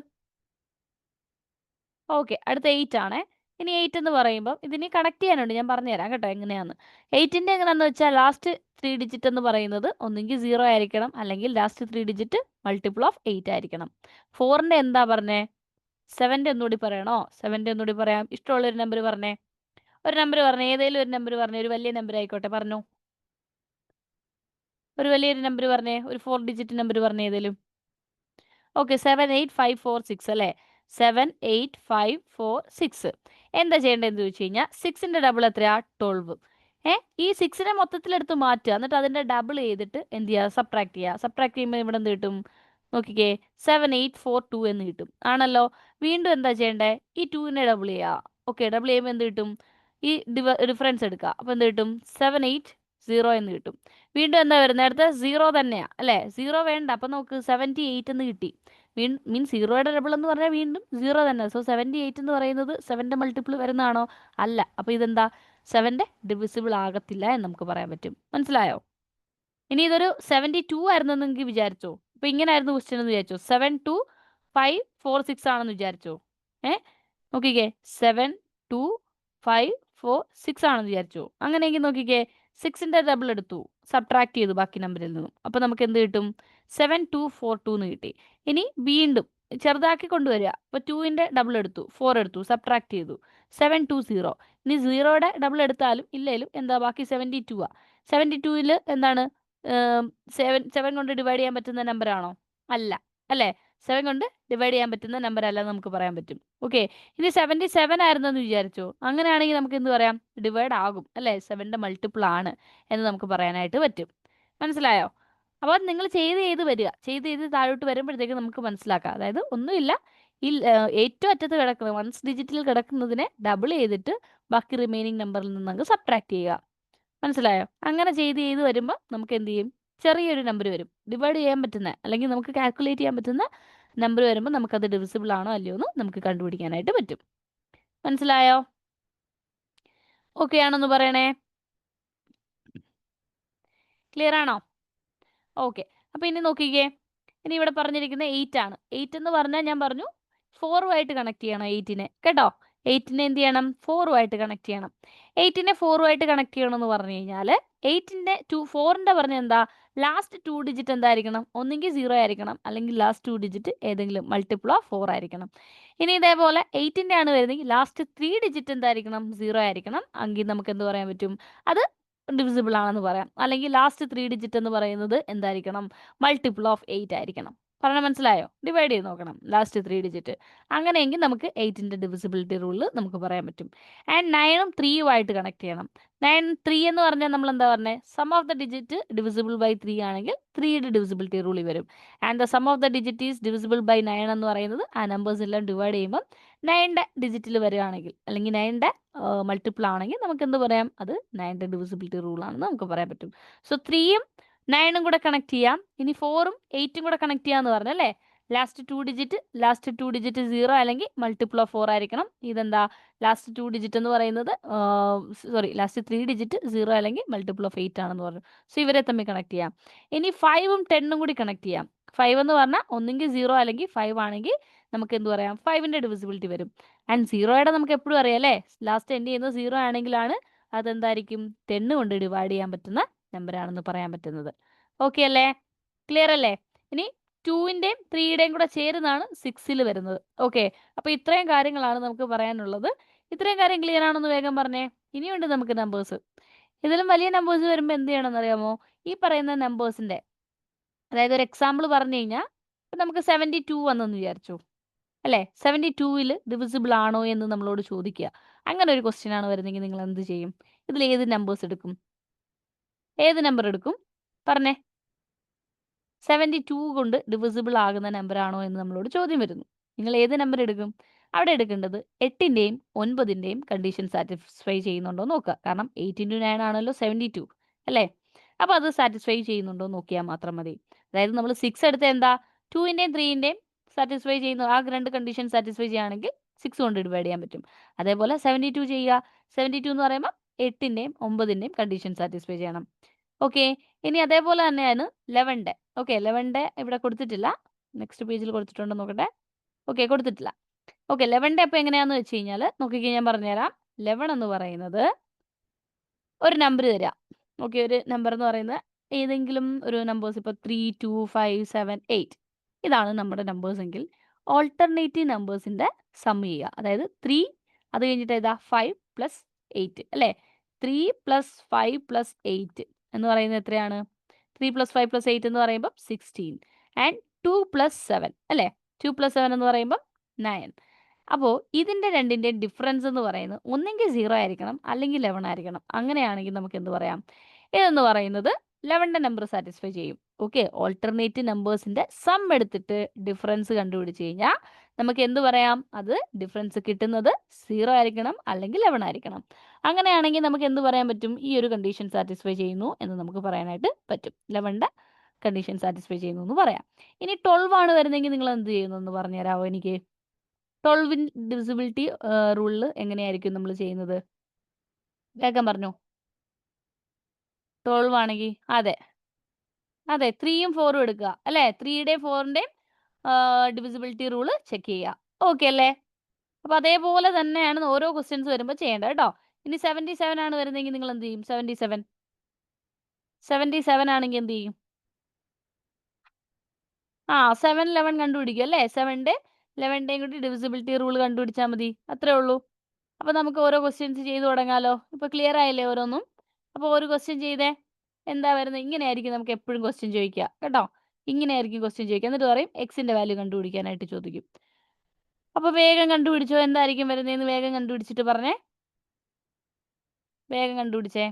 ഓക്കെ, അടുത്ത 8 ആണേ. ഇനി 8 എന്ന് പറയുമ്പോൾ ഇതിന് കണക്ട് ചെയ്യാനുണ്ട്, ഞാൻ പറഞ്ഞുതരാം കേട്ടോ എങ്ങനെയാന്ന്. 8ന്റെ എങ്ങനെയാന്ന് വെച്ചാൽ ലാസ്റ്റ് 3 ഡിജിറ്റ് എന്ന് പറയുന്നത് ഒന്നെങ്കിൽ 0 ആയിരിക്കണം, അല്ലെങ്കിൽ ലാസ്റ്റ് 3 ഡിജിറ്റ് മൾട്ടിപ്പിൾ ഓഫ് 8 ആയിരിക്കണം. 4ന്റെ എന്താ പറഞ്ഞേ? 7ന്റെ ഒന്നുകൂടി പറയണോ? 7ന്റെ ഒന്നുകൂടി പറയാം. ഇഷ്ടമുള്ളൊരു നമ്പർ പറഞ്ഞേ. ഒരു നമ്പർ പറഞ്ഞേ, ഏതെങ്കിലും ഒരു നമ്പർ പറഞ്ഞേ. ഒരു വലിയ നമ്പർ ആയിക്കോട്ടെ, പറഞ്ഞു. ഒരു വലിയൊരു നമ്പർ പറഞ്ഞേ, ഒരു 4 ഡിജിറ്റ് നമ്പർ പറഞ്ഞേ ഏതെങ്കിലും. ഓക്കെ, 78546 അല്ലേ? 78546. എന്താ ചെയ്യേണ്ടതെന്ന് ചോദിച്ചു കഴിഞ്ഞാൽ 6ന്റെ ഡബിൾ എത്രയാ? 12. ഈ 6നെ മൊത്തത്തിലെടുത്ത് മാറ്റുക. എന്നിട്ട് അതിന്റെ ഡബിൾ ചെയ്തിട്ട് എന്ത് ചെയ്യുക? സബ്ട്രാക്ട് ചെയ്യുക. സബ്ട്രാക്ട് ചെയ്യുമ്പോൾ ഇവിടെ എന്ത് കിട്ടും? നോക്കിക്കേ, 7842 എന്ന് കിട്ടും ആണല്ലോ. വീണ്ടും എന്താ ചെയ്യേണ്ടത്? ഈ 2നെ ഡബിൾ ചെയ്യുക. ഓക്കെ, ഡബിൾ ചെയ്യുമ്പോൾ എന്ത് കിട്ടും? ഈ ഡിഫറൻസ് എടുക്കുക. അപ്പോൾ എന്ത് കിട്ടും? 780 എന്ന് കിട്ടും. വീണ്ടും എന്താ വരുന്നത്? അടുത്ത 0 തന്നെയാണ് അല്ലേ? 0 വേണ്ട. അപ്പം നമുക്ക് 78 എന്ന് കിട്ടി. മീൻസ് 0യുടെ ഡബിൾ എന്ന് പറഞ്ഞാൽ വീണ്ടും 0 തന്നെ. സോ 78 എന്ന് പറയുന്നത് 7ന്റെ മൾട്ടിപ്പിൾ വരുന്നതാണോ? അല്ല. അപ്പോൾ ഇതെന്താ? 7ന്റെ ഡിവിസിബിൾ ആകത്തില്ല എന്ന് നമുക്ക് പറയാൻ പറ്റും. മനസ്സിലായോ? ഇനി ഇതൊരു 72 ആയിരുന്നു നിങ്ങൾക്ക് വിചാരിച്ചോ? അപ്പോൾ ഇങ്ങനെ ആയിരുന്നു ക്വസ്റ്റ്യൻ എന്ന് വിചാരിച്ചോ? 72546 ആണെന്ന് വിചാരിച്ചോ? നോക്കിക്കേ, 72546 ആണെന്ന് വിചാരിച്ചോ? അങ്ങനെയെങ്കിൽ നോക്കിക്കേ, 6ന്റെ ഡബിൾ എടുത്തു, സബ്ട്രാക്ട് ചെയ്തു ബാക്കി നമ്പറിൽ നിന്നും. അപ്പോൾ നമുക്ക് എന്ത് കിട്ടും? 7242 എന്ന് കിട്ടി. ഇനി വീണ്ടും ചെറുതാക്കി കൊണ്ടുവരിക. അപ്പോൾ 2ന്റെ ഡബിൾ എടുത്തു, 4 എടുത്തു, സബ്ട്രാക്ട് ചെയ്തു, 720. ഇനി 0യുടെ ഡബിൾ എടുത്താലും ഇല്ലേലും എന്താ ബാക്കി? 72 ആ. 72ൽ എന്താണ്? 7 കൊണ്ട് ഡിവൈഡ് ചെയ്യാൻ പറ്റുന്ന നമ്പറാണോ? അല്ല അല്ലേ? 7 കൊണ്ട് ഡിവൈഡ് ചെയ്യാൻ പറ്റുന്ന നമ്പർ അല്ല എന്ന് നമുക്ക് പറയാൻ പറ്റും. ഓക്കെ, ഇനി 77 ആയിരുന്നു എന്ന് വിചാരിച്ചോ? അങ്ങനെയാണെങ്കിൽ നമുക്ക് എന്ത് പറയാം? ഡിവൈഡ് ആകും അല്ലേ? 7ന്റെ മൾട്ടിപ്പിൾ ആണ് എന്ന് നമുക്ക് പറയാനായിട്ട് പറ്റും. മനസ്സിലായോ? അപ്പോൾ നിങ്ങൾ ചെയ്ത് വരിക. ചെയ്ത് താഴോട്ട് വരുമ്പോഴത്തേക്ക് നമുക്ക് മനസ്സിലാക്കാം. അതായത് ഒന്നുമില്ല, ഈ ഏറ്റവും അറ്റത്ത് കിടക്കുന്നത് 1 ഡിജിറ്റിൽ കിടക്കുന്നതിനെ ഡബിൾ ചെയ്തിട്ട് ബാക്കി റിമൈനിങ് നമ്പറിൽ നിന്ന് അങ്ങ് സബ്ട്രാക്ട് ചെയ്യുക. മനസ്സിലായോ? അങ്ങനെ ചെയ്ത് വരുമ്പോൾ നമുക്ക് എന്ത് ചെയ്യും? ചെറിയൊരു നമ്പർ വരും, ഡിവൈഡ് ചെയ്യാൻ പറ്റുന്ന, അല്ലെങ്കിൽ നമുക്ക് കാൽക്കുലേറ്റ് ചെയ്യാൻ പറ്റുന്ന നമ്പർ വരുമ്പോൾ നമുക്കത് ഡിവിസിബിൾ ആണോ അല്ലയോ എന്ന് നമുക്ക് കണ്ടുപിടിക്കാനായിട്ട് പറ്റും. മനസ്സിലായോ? ഓക്കെ ആണെന്ന് പറയണേ. ക്ലിയർ ആണോ? ഓക്കെ, അപ്പോൾ ഇനി നോക്കിക്കേ. ഇനി ഇവിടെ പറഞ്ഞിരിക്കുന്ന 8 ആണ്. 8 എന്ന് പറഞ്ഞാൽ ഞാൻ പറഞ്ഞു 4ഉമായിട്ട് കണക്ട് ചെയ്യണം 8നെ കേട്ടോ. 8നെ എന്ത് ചെയ്യണം? 4ഉമായിട്ട് കണക്ട് ചെയ്യണം. 8നെ 4ഉമായിട്ട് കണക്ട് ചെയ്യണമെന്ന് പറഞ്ഞു കഴിഞ്ഞാൽ 8ന്റെ 4ന്റെ പറഞ്ഞ എന്താ, ലാസ്റ്റ് 2 ഡിജിറ്റ് എന്തായിരിക്കണം, ഒന്നെങ്കിൽ 0 ആയിരിക്കണം അല്ലെങ്കിൽ ലാസ്റ്റ് 2 ഡിജിറ്റ് ഏതെങ്കിലും മൾട്ടിപ്പിൾ ഓഫ് 4 ആയിരിക്കണം. ഇനി ഇതേപോലെ 8ന്റെ ആണ് വരുന്നെങ്കിൽ ലാസ്റ്റ് 3 ഡിജിറ്റ് എന്തായിരിക്കണം, 0 ആയിരിക്കണം. എങ്കിൽ നമുക്ക് എന്ത് പറയാൻ പറ്റും, അത് ഡിവിസിബിൾ ആണെന്ന് പറയാം. അല്ലെങ്കിൽ ലാസ്റ്റ് 3 ഡിജിറ്റ് എന്ന് പറയുന്നത് എന്തായിരിക്കണം, മൾട്ടിപ്പിൾ ഓഫ് 8 ആയിരിക്കണം. പറഞ്ഞാൽ മനസ്സിലായോ? ഡിവൈഡ് ചെയ്ത് നോക്കണം ലാസ്റ്റ് 3 ഡിജിറ്റ്. അങ്ങനെയെങ്കിൽ നമുക്ക് 8ന്റെ ഡിവിസിബിലിറ്റി റൂളിൽ നമുക്ക് പറയാൻ പറ്റും. ആൻഡ് 9ഉം 3ഉം ആയിട്ട് കണക്ട് ചെയ്യണം. 9 3 എന്ന് പറഞ്ഞാൽ നമ്മൾ എന്താ പറഞ്ഞത്, sum of the digit divisible by 3 ആണെങ്കിൽ 3യുടെ ഡിവിസിബിലിറ്റി റൂളിൽ വരും. And the sum of the digit is divisible by 9 എന്ന് പറയുന്നത് ആ നമ്പേഴ്സ് എല്ലാം ഡിവൈഡ് ചെയ്യുമ്പോൾ 9ന്റെ ഡിജിറ്റിൽ വരികയാണെങ്കിൽ അല്ലെങ്കിൽ 9ന്റെ മൾട്ടിപ്പിൾ ആണെങ്കിൽ നമുക്ക് എന്ത് പറയാം, അത് 9ന്റെ ഡിവിസിബിലിറ്റി റൂൾ ആണെന്ന് നമുക്ക് പറയാൻ പറ്റും. സോ 3ഉം 9ഉം കൂടെ കണക്ട് ചെയ്യാം. ഇനി 4ഉം 8ഉം കൂടെ കണക്ട് ചെയ്യാന്ന് പറഞ്ഞല്ലേ, ലാസ്റ്റ് 2 ഡിജിറ്റ് 0 അല്ലെങ്കിൽ മൾട്ടിപ്പിൾ ഓഫ് 4 ആയിരിക്കണം. ഇതെന്താ, ലാസ്റ്റ് 2 ഡിജിറ്റ് എന്ന് പറയുന്നത് ലാസ്റ്റ് 3 ഡിജിറ്റ് 0 അല്ലെങ്കിൽ മൾട്ടിപ്പിൾ ഓഫ് 8 ആണെന്ന് പറഞ്ഞു. സോ ഇവരെ തമ്മിൽ കണക്ട് ചെയ്യാം. ഇനി 5ഉം 10ഉം കൂടി കണക്ട് ചെയ്യാം. 5 എന്ന് പറഞ്ഞാൽ ഒന്നെങ്കിൽ 0 അല്ലെങ്കിൽ 5 ആണെങ്കിൽ നമുക്ക് എന്ത് പറയാം, 5ന്റെ ഡിവിസിബിലിറ്റി വരും. ആൻഡ് 0യുടെ നമുക്ക് എപ്പോഴും അറിയാം അല്ലേ, ലാസ്റ്റ് എൻഡ് ചെയ്യുന്നത് 0 ആണെങ്കിലാണ് അതെന്തായിരിക്കും, 10 കൊണ്ട് ഡിവൈഡ് ചെയ്യാൻ പറ്റുന്ന നമ്പറാണെന്ന് പറയാൻ പറ്റുന്നത്. ഓക്കെ അല്ലേ, ക്ലിയർ അല്ലേ? ഇനി 2ന്റെയും 3യുടെയും കൂടെ ചേരുന്നതാണ് 6ൽ വരുന്നത്. ഓക്കെ, അപ്പോൾ ഇത്രയും കാര്യങ്ങളാണ് നമുക്ക് പറയാനുള്ളത്. ഇത്രയും കാര്യം ക്ലിയർ ആണെന്ന് വേഗം പറഞ്ഞേ. ഇനിയുണ്ട് നമുക്ക് നമ്പേഴ്സ്. ഇതിലും വലിയ നമ്പേഴ്സ് വരുമ്പോൾ എന്ത് ചെയ്യണമെന്ന് അറിയാമോ, ഈ പറയുന്ന നമ്പേഴ്സിന്റെ, അതായത് ഒരു എക്സാമ്പിൾ പറഞ്ഞു കഴിഞ്ഞാൽ നമുക്ക് 72 വന്നെന്ന് വിചാരിച്ചു അല്ലേ, 72ൽ ഡിവിസിബിൾ ആണോ എന്ന് നമ്മളോട് ചോദിക്കുക. അങ്ങനെ ഒരു ക്വസ്റ്റ്യൻ ആണ് വരുന്നെങ്കിൽ നിങ്ങൾ എന്ത് ചെയ്യും, ഇതിൽ ഏത് നമ്പേഴ്സ് എടുക്കും, ഏത് നമ്പർ എടുക്കും പറഞ്ഞേ. 72 കൊണ്ട് ഡിവിസിബിൾ ആകുന്ന നമ്പർ ആണോ എന്ന് നമ്മളോട് ചോദ്യം വരുന്നു. നിങ്ങൾ ഏത് നമ്പർ എടുക്കും? അവിടെ എടുക്കേണ്ടത് 8ന്റെയും 9ന്റെയും കണ്ടീഷൻ സാറ്റിസ്ഫൈ ചെയ്യുന്നുണ്ടോ നോക്കുക. കാരണം 8 × 9 ആണല്ലോ 72 അല്ലേ, അപ്പോൾ അത് സാറ്റിസ്ഫൈ ചെയ്യുന്നുണ്ടോ നോക്കിയാൽ മാത്രം മതി. അതായത് നമ്മൾ 6 എടുത്ത എന്താ, 2ന്റെയും 3ന്റെയും സാറ്റിസ്ഫൈ ചെയ്യുന്നു, ആ രണ്ട് കണ്ടീഷൻ സാറ്റിസ്ഫൈ ചെയ്യുകയാണെങ്കിൽ 6 കൊണ്ട് ഡിവൈഡ് ചെയ്യാൻ പറ്റും. അതേപോലെ 72 ചെയ്യുക. 72 എന്ന് പറയുമ്പോൾ 8ന്റെയും 9ന്റെയും കണ്ടീഷൻ സാറ്റിസ്ഫൈ ചെയ്യണം. ഓക്കെ, ഇനി അതേപോലെ തന്നെയാണ് 11ന്റെ. ഓക്കെ, 11ന്റെ ഇവിടെ കൊടുത്തിട്ടില്ല, നെക്സ്റ്റ് പേജിൽ കൊടുത്തിട്ടുണ്ടോ നോക്കട്ടെ. ഓക്കെ, കൊടുത്തിട്ടില്ല. ഓക്കെ, 11ന്റെ അപ്പോൾ എങ്ങനെയാന്ന് വെച്ച് കഴിഞ്ഞാൽ നോക്കിക്കഴിഞ്ഞാൽ ഞാൻ പറഞ്ഞുതരാം. 11 എന്ന് പറയുന്നത് ഒരു നമ്പർ തരാം. ഓക്കെ, ഒരു നമ്പർ എന്ന് പറയുന്നത് ഏതെങ്കിലും ഒരു നമ്പേഴ്സ്, ഇപ്പോൾ 3 2 5 7 8 ഇതാണ് നമ്മുടെ നമ്പേഴ്സ് എങ്കിൽ ഓൾട്ടർനേറ്റീവ് നമ്പേഴ്സിന്റെ സം ചെയ്യുക. അതായത് 3, അത് കഴിഞ്ഞിട്ട് ഏതാ 5 + 8 അല്ലേ, 3 + 5 + 8 എന്ന് പറയുന്നത് എത്രയാണ്, 3 + 5 + 8 എന്ന് പറയുമ്പോൾ 16 ആൻഡ് 2 + 7 അല്ലേ, 2 + 7 എന്ന് പറയുമ്പോൾ 9. അപ്പോൾ ഇതിന്റെ രണ്ടിന്റെയും ഡിഫറൻസ് എന്ന് പറയുന്നത് ഒന്നെങ്കിൽ 0 ആയിരിക്കണം അല്ലെങ്കിൽ 11 ആയിരിക്കണം. അങ്ങനെയാണെങ്കിൽ നമുക്ക് എന്ത് പറയാം, ഇതെന്ന് പറയുന്നത് 11ന്റെ നമ്പർ സാറ്റിസ്ഫൈ ചെയ്യും. ഓക്കെ, ഓൾട്ടർനേറ്റീവ് നമ്പേഴ്സിന്റെ സം എടുത്തിട്ട് ഡിഫറൻസ് കണ്ടുപിടിച്ച് കഴിഞ്ഞാൽ നമുക്ക് എന്ത് പറയാം, അത് ഡിഫറൻസ് കിട്ടുന്നത് 0 ആയിരിക്കണം അല്ലെങ്കിൽ 11 ആയിരിക്കണം. അങ്ങനെയാണെങ്കിൽ നമുക്ക് എന്ത് പറയാൻ പറ്റും, ഈ ഒരു കണ്ടീഷൻ സാറ്റിസ്ഫൈ ചെയ്യുന്നു എന്ന് നമുക്ക് പറയാനായിട്ട് പറ്റും. 11ന്റെ കണ്ടീഷൻ സാറ്റിസ്ഫൈ ചെയ്യുന്നു എന്ന് പറയാം. ഇനി 12 ആണ് വരുന്നതെങ്കിൽ നിങ്ങൾ എന്ത് ചെയ്യുന്നു എന്ന് പറഞ്ഞു തരാമോ എനിക്ക്. 12 ഡിവിസിബിലിറ്റി റൂളിൽ എങ്ങനെയായിരിക്കും നമ്മൾ ചെയ്യുന്നത്, വേഗം പറഞ്ഞു. 12 ആണെങ്കിൽ അതെ 3യും 4ഉം എടുക്കുക അല്ലേ, 3യുടെയും 4ന്റെയും ഡിവിസിബിലിറ്റി റൂള് ചെക്ക് ചെയ്യുക. ഓക്കെ അല്ലേ, അപ്പോൾ അതേപോലെ തന്നെയാണ് ഓരോ ക്വസ്റ്റ്യൻസ് വരുമ്പോൾ ചെയ്യേണ്ടത് കേട്ടോ. ഇനി 77 ആണ് വരുന്നതെങ്കിൽ നിങ്ങൾ എന്ത് ചെയ്യും, 77 ആണെങ്കിൽ എന്ത് ചെയ്യും, 7 11 കണ്ടുപിടിക്കും അല്ലേ, 11ന്റെയും കൂടി ഡിവിസിബിലിറ്റി റൂൾ കണ്ടുപിടിച്ചാൽ മതി, അത്രേ ഉള്ളൂ. അപ്പോൾ നമുക്ക് ഓരോ ക്വസ്റ്റ്യൻസ് ചെയ്ത് തുടങ്ങാലോ. ഇപ്പോൾ ക്ലിയർ ആയില്ലേ ഓരോന്നും. അപ്പോൾ ഒരു ക്വസ്റ്റ്യൻ ചെയ്തേ, എന്താ വരുന്നത്, ഇങ്ങനെയായിരിക്കും നമുക്ക് എപ്പോഴും ക്വസ്റ്റ്യൻ ചോദിക്കുക കേട്ടോ. ഇങ്ങനെയായിരിക്കും ക്വസ്റ്റ്യൻ ചോദിക്കുക, എന്നിട്ട് പറയും എക്സിന്റെ വാല്യൂ കണ്ടുപിടിക്കാനായിട്ട് ചോദിക്കും. അപ്പോൾ വേഗം കണ്ടുപിടിച്ചോ, എന്തായിരിക്കും വരുന്നതെന്ന് വേഗം കണ്ടുപിടിച്ചിട്ട് പറഞ്ഞേ, വേഗം കണ്ടുപിടിച്ചേ.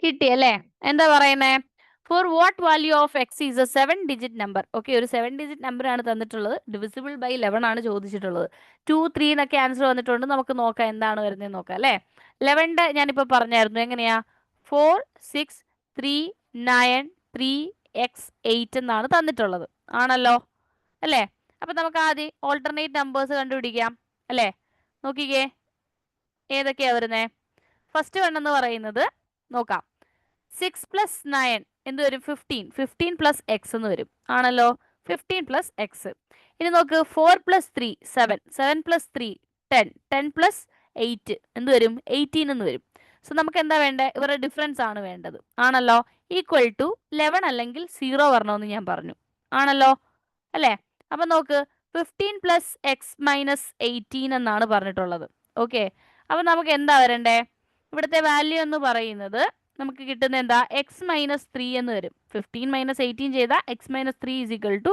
കിട്ടിയല്ലേ? എന്താ പറയുന്നേ? For what value of x is a 7-digit number. Okay, ഒരു 7-digit നമ്പർ ആണ് തന്നിട്ടുള്ളത്. ഡിവിസിബിൾ ബൈ 11 ആണ് ചോദിച്ചിട്ടുള്ളത്. 2, 3 എന്നൊക്കെ ആൻസർ വന്നിട്ടുണ്ട്. നമുക്ക് നോക്കാം എന്താണ് വരുന്നത് നോക്കാം അല്ലേ? 11ന്റെ ഞാനിപ്പോ പറഞ്ഞായിരുന്നു. എങ്ങനെയാ? 4, 6, 3, 9, 3, x, 8 എന്നാണ് തന്നിട്ടുള്ളത്. ആണല്ലോ അല്ലേ? അപ്പൊ നമുക്ക് ആദ്യം ഓൾട്ടർനേറ്റ് നമ്പേഴ്സ് കണ്ടുപിടിക്കാം അല്ലേ? നോക്കിക്കേ ഏതൊക്കെയാ വരുന്നേ? ഫസ്റ്റ് വൺ എന്ന് പറയുന്നത് നോക്കാം. 6 + 9 എന്ത് വരും? 15. 15 + x എന്ന് വരും. ആണല്ലോ? 15 + x. ഇനി നോക്ക് 4 + 3 7. 7 + 3 10. 10 + 8 എന്ത് വരും? 18 എന്ന് വരും. സോ നമുക്ക് എന്താ വേണ്ടത്? ഇവരുടെ ഡിഫറൻസ് ആണ് വേണ്ടത്. ആണല്ലോ? ഈക്വൽ ടു 11 അല്ലെങ്കിൽ 0 വരണമെന്ന് ഞാൻ പറഞ്ഞു. ആണല്ലോ അല്ലേ? അപ്പൊ നോക്ക് 15 + x - 18 എന്നാണ് പറഞ്ഞിട്ടുള്ളത്. ഓക്കെ, അപ്പൊ നമുക്ക് എന്താ വരണ്ടേ? ഇവിടുത്തെ വാല്യൂ എന്ന് പറയുന്നത് നമുക്ക് കിട്ടുന്ന എന്താ? x - 3 എന്ന് വരും. 15 - 18 ചെയ്താൽ x - 3 =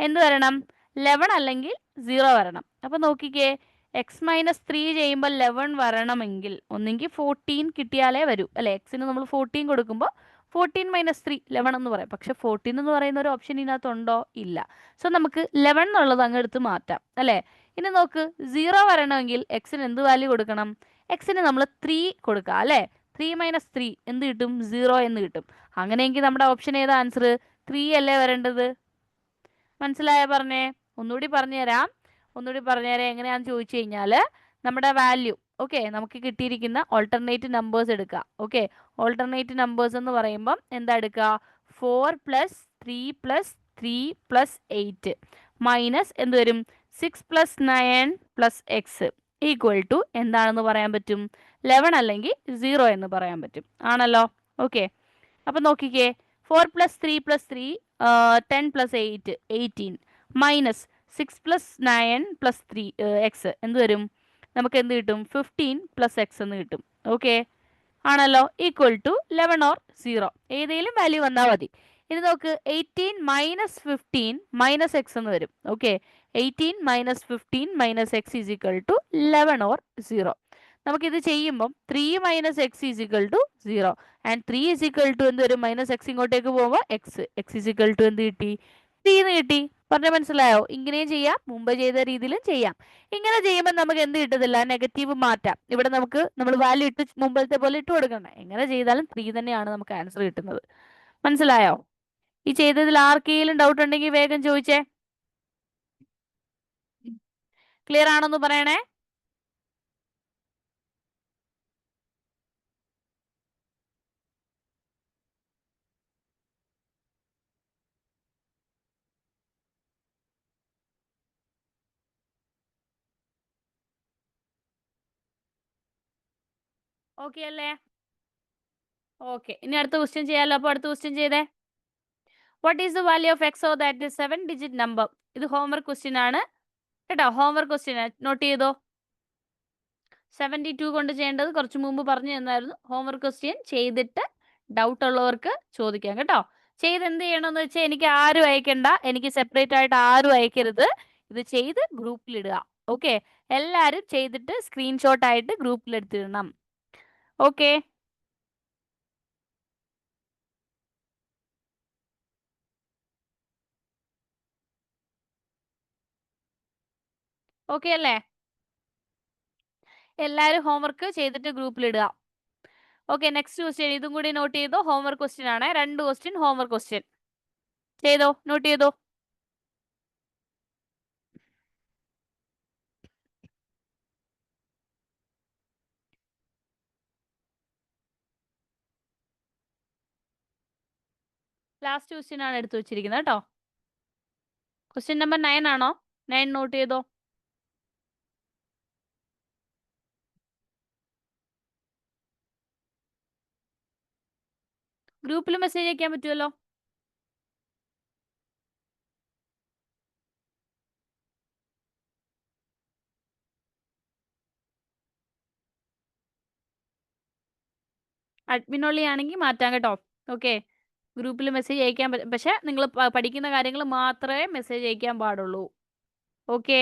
എന്ത് വരണം? 11 അല്ലെങ്കിൽ 0 വരണം. അപ്പൊ നോക്കിക്കേ, x - 3 ചെയ്യുമ്പോൾ 11 വരണമെങ്കിൽ ഒന്നെങ്കിൽ 14 കിട്ടിയാലേ വരൂ അല്ലെ? എക്സിന് നമ്മൾ 14 കൊടുക്കുമ്പോൾ 14 - 3 11 എന്ന് പറയാം. പക്ഷെ 14 എന്ന് പറയുന്ന ഒരു ഓപ്ഷൻ ഇതിനകത്തുണ്ടോ? ഇല്ല. സോ നമുക്ക് 11 എന്നുള്ളത് അങ്ങ് എടുത്ത് മാറ്റാം അല്ലെ? ഇനി നോക്ക് 0 വരണമെങ്കിൽ എക്സിന് എന്ത് വാല്യൂ കൊടുക്കണം? എക്സിന് നമ്മൾ 3 കൊടുക്കുക അല്ലെ? 3 - 3 എന്ത് കിട്ടും? 0 എന്ന് കിട്ടും. അങ്ങനെയെങ്കിൽ നമ്മുടെ ഓപ്ഷൻ ഏതാ? ആൻസർ 3 അല്ലേ വരേണ്ടത്? മനസ്സിലായോ പറഞ്ഞേ? ഒന്നുകൂടി പറഞ്ഞുതരാം. എങ്ങനെയാണെന്ന് ചോദിച്ചു കഴിഞ്ഞാൽ നമ്മുടെ വാല്യൂ ഓക്കെ, നമുക്ക് കിട്ടിയിരിക്കുന്ന ഓൾട്ടർനേറ്റ് നമ്പേഴ്സ് എടുക്കുക. ഓക്കെ, ഓൾട്ടർനേറ്റ് നമ്പേഴ്സ് എന്ന് പറയുമ്പം എന്താ എടുക്കുക? 4 + 3 + 3 + 8 മൈനസ് എന്ത് വരും? 6 + 9 + x ഈക്വൽ ടു എന്താണെന്ന് പറയാൻ പറ്റും? 11 അല്ലെങ്കിൽ 0 എന്ന് പറയാൻ പറ്റും. ആണല്ലോ? ഓക്കെ, അപ്പൊ നോക്കിക്കേ 4 + 3 + 3 10 + 8 18 മൈനസ് 6 + 9 + 3 x എന്ത് വരും? നമുക്ക് എന്ത് കിട്ടും? 15 + x എന്ന് കിട്ടും. ഓക്കെ ആണല്ലോ? ഈക്വൽ ടു 11 ഓർ 0 ഏതെങ്കിലും വാല്യൂ വന്നാൽ മതി. ഇനി നോക്ക് 18 - 15 - x എന്ന് വരും. Okay, 18 - 15 - x = 11 or 0. നമുക്കിത് ചെയ്യുമ്പം 3 - x = 0 ആൻഡ് 3 എന്ത് വരും? -x ഇങ്ങോട്ടേക്ക് പോകുമ്പോൾ x എന്ത് കിട്ടി? 3 എന്ന് കിട്ടി. പറഞ്ഞ മനസ്സിലായോ? ഇങ്ങനെയും ചെയ്യാം, മുമ്പ് ചെയ്ത രീതിയിലും ചെയ്യാം. ഇങ്ങനെ ചെയ്യുമ്പോൾ നമുക്ക് എന്ത് കിട്ടത്തില്ല? നെഗറ്റീവ് മാറ്റാം. ഇവിടെ നമ്മൾ വാല്യൂ ഇട്ട് മുമ്പത്തെ പോലെ ഇട്ട് കൊടുക്കണ്ട. എങ്ങനെ ചെയ്താലും 3 തന്നെയാണ് നമുക്ക് ആൻസർ കിട്ടുന്നത്. മനസ്സിലായോ? ഈ ചെയ്തതിൽ ആർക്കെങ്കിലും ഡൗട്ട് ഉണ്ടെങ്കിൽ വേഗം ചോദിച്ചേ. ക്ലിയർ ആണെന്ന് പറയണേ. ഓക്കെ അല്ലേ? ഓക്കെ, ഇനി അടുത്ത ക്വസ്റ്റ്യൻ ചെയ്യാലോ. അപ്പൊ അടുത്ത ക്വസ്റ്റ്യൻ ചെയ്തേ. What is the value of X? That is 7-digit number. ഇത് ഹോംവർക്ക് ക്വസ്റ്റ്യൻ ആണ് കേട്ടോ. ഹോംവർക്ക് ക്വസ്റ്റ്യൻ നോട്ട് ചെയ്തോ. 72 കൊണ്ട് ചെയ്യേണ്ടത് കുറച്ച് മുമ്പ് പറഞ്ഞു തന്നായിരുന്നു. ഹോംവർക്ക് ക്വസ്റ്റ്യൻ ചെയ്തിട്ട് ഡൗട്ട് ഉള്ളവർക്ക് ചോദിക്കാം കേട്ടോ. ചെയ്ത് എന്ത് ചെയ്യണമെന്ന് വെച്ചാൽ എനിക്ക് ആരും അയക്കണ്ട, എനിക്ക് സെപ്പറേറ്റ് ആയിട്ട് ആരും അയക്കരുത്. ഇത് ചെയ്ത് ഗ്രൂപ്പിൽ ഇടുക. ഓക്കെ, എല്ലാവരും ചെയ്തിട്ട് സ്ക്രീൻഷോട്ട് ആയിട്ട് ഗ്രൂപ്പിൽ എടുത്തിടണം. ഓക്കെ ഓക്കെ അല്ലേ? എല്ലാവരും ഹോംവർക്ക് ചെയ്തിട്ട് ഗ്രൂപ്പിൽ ഇടുക. ഓക്കെ, നെക്സ്റ്റ് ക്വസ്റ്റ്യൻ ഇതും കൂടി നോട്ട് ചെയ്തോ. ഹോംവർക്ക് ക്വസ്റ്റ്യൻ ആണ്. 2 ക്വസ്റ്റ്യൻ ഹോംവർക്ക് ക്വസ്റ്റ്യൻ ചെയ്തോ, നോട്ട് ചെയ്തോ. ലാസ്റ്റ് ക്വസ്റ്റ്യൻ ആണ് എടുത്തു വെച്ചിരിക്കുന്നത് കേട്ടോ. ക്വസ്റ്റ്യൻ നമ്പർ 9 ആണോ? 9 നോട്ട് ചെയ്തോ. ഗ്രൂപ്പിൽ മെസ്സേജ് അയക്കാൻ പറ്റുമല്ലോ. അഡ്മിൻ ഒള്ളി ആണെങ്കിൽ മാറ്റാം കേട്ടോ. ഓക്കെ, ഗ്രൂപ്പിൽ മെസ്സേജ് അയക്കാൻ പറ്റും, പക്ഷെ നിങ്ങൾ പഠിക്കുന്ന കാര്യങ്ങൾ മാത്രമേ മെസ്സേജ് അയക്കാൻ പാടുള്ളൂ. ഓക്കെ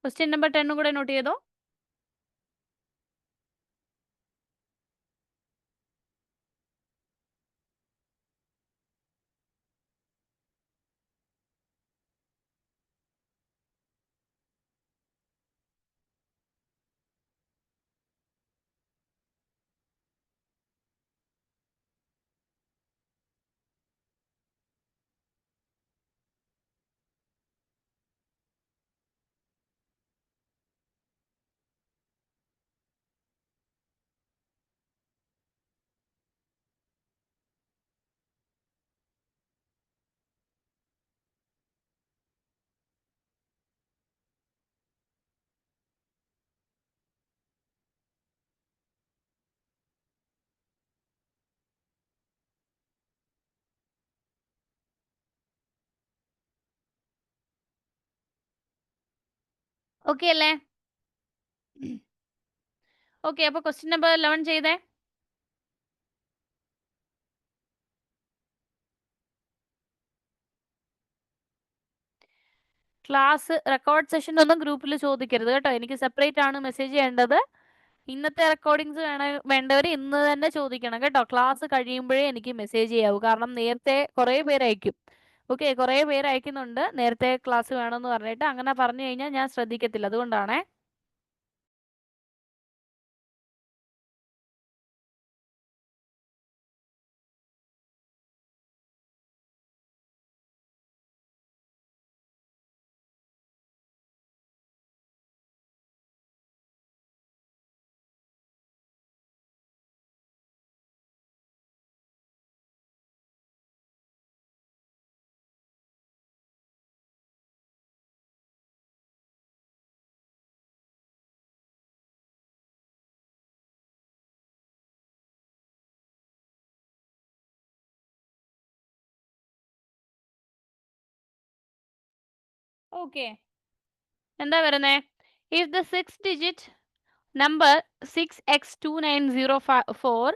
ക്വസ്റ്റ്യൻ നമ്പർ 10 കൂടെ നോട്ട് ചെയ്തോ. ഓക്കെ അല്ലേ? ഓക്കെ, അപ്പൊ ക്വസ്റ്റ്യൻ നമ്പർ 11 ചെയ്തേ. ക്ലാസ് റെക്കോർഡ് സെഷൻ ഒന്നും ഗ്രൂപ്പിൽ ചോദിക്കരുത് കേട്ടോ. എനിക്ക് സെപ്പറേറ്റ് ആണ് മെസ്സേജ് ചെയ്യേണ്ടത്. ഇന്നത്തെ റെക്കോർഡിങ്സ് വേണ്ടവർ ഇന്ന് തന്നെ ചോദിക്കണം കേട്ടോ. ക്ലാസ് കഴിയുമ്പോഴേ എനിക്ക് മെസ്സേജ് ചെയ്യാവൂ. കാരണം നേരത്തെ കുറേ പേര് അയക്കും. ഓക്കെ, കുറേ പേര് അയക്കുന്നുണ്ട് നേരത്തെ ക്ലാസ് വേണമെന്ന് പറഞ്ഞിട്ട്. അങ്ങനെ പറഞ്ഞു കഴിഞ്ഞാൽ ഞാൻ ശ്രദ്ധിക്കത്തില്ല, അതുകൊണ്ടാണേ. ഓക്കെ, എന്താ വരുന്നേ? If the 6 digit number 6x2904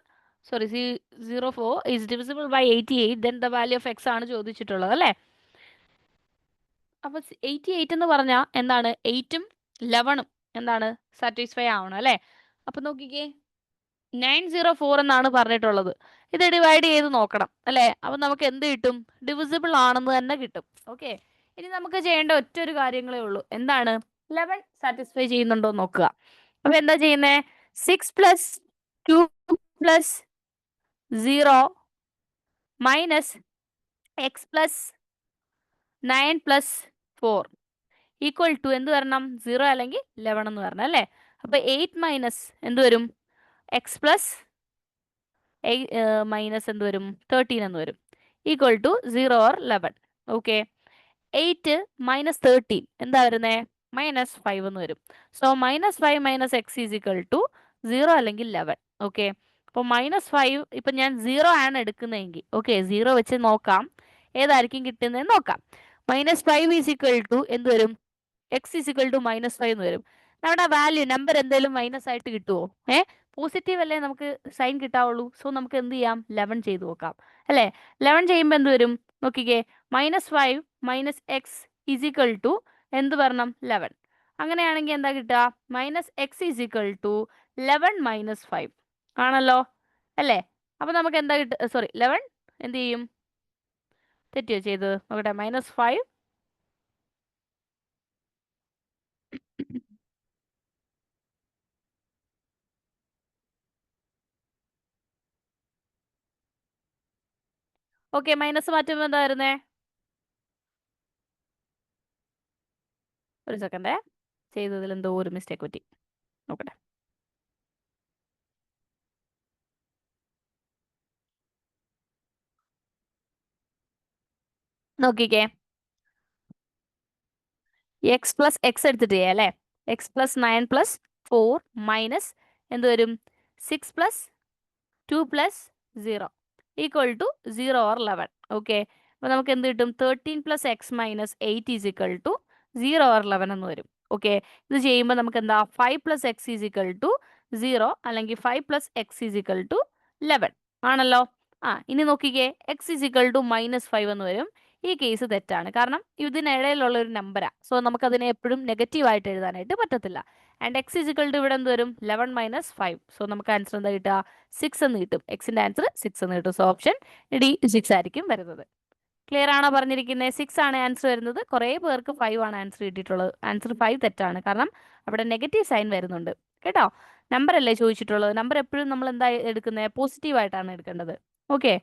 is divisible by 88, then the value of x ആണ് ചോദിച്ചിട്ടുള്ളത് അല്ലേ? അപ്പൊ 88 എന്ന് പറഞ്ഞാൽ എന്താണ്? 8ഉം 11ഉം എന്താണ്? സാറ്റിസ്ഫൈ ആവണം അല്ലേ? അപ്പൊ നോക്കിക്കേ, 904 എന്നാണ് പറഞ്ഞിട്ടുള്ളത്. ഇത് ഡിവൈഡ് ചെയ്ത് നോക്കണം അല്ലേ? അപ്പൊ നമുക്ക് എന്ത് കിട്ടും? ഡിവിസിബിൾ ആണെന്ന് തന്നെ കിട്ടും. ഓക്കെ, ഇനി നമുക്ക് ചെയ്യേണ്ട ഒറ്റ ഒരു കാര്യങ്ങളേ ഉള്ളൂ. എന്താണ്? 11 സാറ്റിസ്ഫൈ ചെയ്യുന്നുണ്ടോ നോക്കുക. അപ്പൊ എന്താ ചെയ്യുന്നേ? 6 + 2 + 0 മൈനസ് x + 9 + 4 ഈക്വൽ ടു എന്ത് വരണം? 0 അല്ലെങ്കിൽ 11 എന്ന് വരണം അല്ലേ? അപ്പൊ 8 മൈനസ് എന്ത് വരും? x + മൈനസ് എന്ത് വരും? 13 എന്ന് വരും. Equal to 0 or 11. Okay, 8 minus 13 എന്താ വരുന്നേ? -5 എന്ന് വരും. So -5 minus x is equal to 0 അല്ലെങ്കിൽ 11. ഓക്കെ, അപ്പോൾ -5 ഇപ്പം ഞാൻ 0 ആണ് എടുക്കുന്നതെങ്കിൽ ഓക്കെ 0 വെച്ച് നോക്കാം ഏതായിരിക്കും കിട്ടുന്നതെന്ന് നോക്കാം. -5 ഈസ് ഈക്വൽ ടു എന്ത് വരും? എക്സ് ഈസ് ഈക്വൽ ടു -5 എന്ന് വരും. നമ്മുടെ വാല്യൂ നമ്പർ എന്തെങ്കിലും മൈനസ് ആയിട്ട് കിട്ടുമോ? പോസിറ്റീവ് അല്ലേ നമുക്ക് സൈൻ കിട്ടാവുള്ളൂ. സോ നമുക്ക് എന്ത് ചെയ്യാം? 11 ചെയ്ത് നോക്കാം അല്ലേ? 11 ചെയ്യുമ്പോൾ എന്ത് വരും? നോക്കിക്കേ, -5 minus x is equal to എന്ത് വരണം? 11. അങ്ങനെയാണെങ്കിൽ എന്താ കിട്ടുക? -x ഈസ് ഈക്വൽ ടു 11 - 5 ആണല്ലോ അല്ലേ? അപ്പൊ നമുക്ക് എന്താ കിട്ടുക? സോറി, 11 എന്ത് ചെയ്യും? തെറ്റിയോ ചെയ്തത്? നോക്കട്ടെ, -5 ഓക്കെ, മൈനസ് മാറ്റുമ്പോൾ എന്താ വരുന്നേ? ഒരു സെക്കൻഡേ, ചെയ്തതിൽ എന്തോ ഒരു മിസ്റ്റേക്ക് പറ്റി. നോക്കട്ടെ. നോക്കിക്കേ, എക്സ് പ്ലസ് എക്സ് എടുത്തിട്ട് ചെയ്യാം അല്ലേ? എക്സ് പ്ലസ് 9 + 4 മൈനസ് എന്ത് വരും? 6 + 2 + 0 ഈക്വൽ ടു 0 or 11. ഓക്കെ, അപ്പോൾ നമുക്ക് എന്ത് കിട്ടും? 13 + x - 8 is equal to 0 or 11 എന്ന് വരും. ഓക്കെ, ഇത് ചെയ്യുമ്പോൾ നമുക്ക് എന്താ? 5 + x ഈസ് ഈക്വൽ ടു 0 അല്ലെങ്കിൽ 5 + x ഈസ് ഈക്വൽ ടു 11 ആണല്ലോ. ഇനി നോക്കിക്കേ, x ഈസ് ഈക്വൽ ടു -5 എന്ന് വരും. ഈ കേസ് തെറ്റാണ്. കാരണം ഇതിനിടയിലുള്ള ഒരു നമ്പറാണ്. സോ നമുക്കതിനെ എപ്പോഴും നെഗറ്റീവായിട്ട് എഴുതാനായിട്ട് പറ്റത്തില്ല. ആൻഡ് എക്സ് ഇസിക്വൽ ടു ഇവിടെ എന്ത് വരും? 11 മൈനസ് 5. സോ നമുക്ക് ആൻസർ എന്താ കിട്ടുക? 6 എന്ന് കിട്ടും. എക്സിന്റെ ആൻസർ 6 എന്ന് കിട്ടും. സോ ഓപ്ഷൻ ഡി 6 ആയിരിക്കും വരുന്നത്. ക്ലിയർ ആണോ പറഞ്ഞിരിക്കുന്നത്? 6 ആണ് ആൻസർ വരുന്നത്. കുറേ പേർക്ക് 5 ആണ് ആൻസർ കിട്ടിയിട്ടുള്ളത്. ആൻസർ 5 തെറ്റാണ്. കാരണം അവിടെ നെഗറ്റീവ് സൈൻ വരുന്നുണ്ട്. കേട്ടോ? നമ്പർ അല്ലേ ചോദിച്ചിട്ടുള്ളത്. നമ്പർ എപ്പോഴും നമ്മൾ എന്താ എടുക്കുന്നത്? പോസിറ്റീവായിട്ടാണ് എടുക്കേണ്ടത്. ഓക്കെ,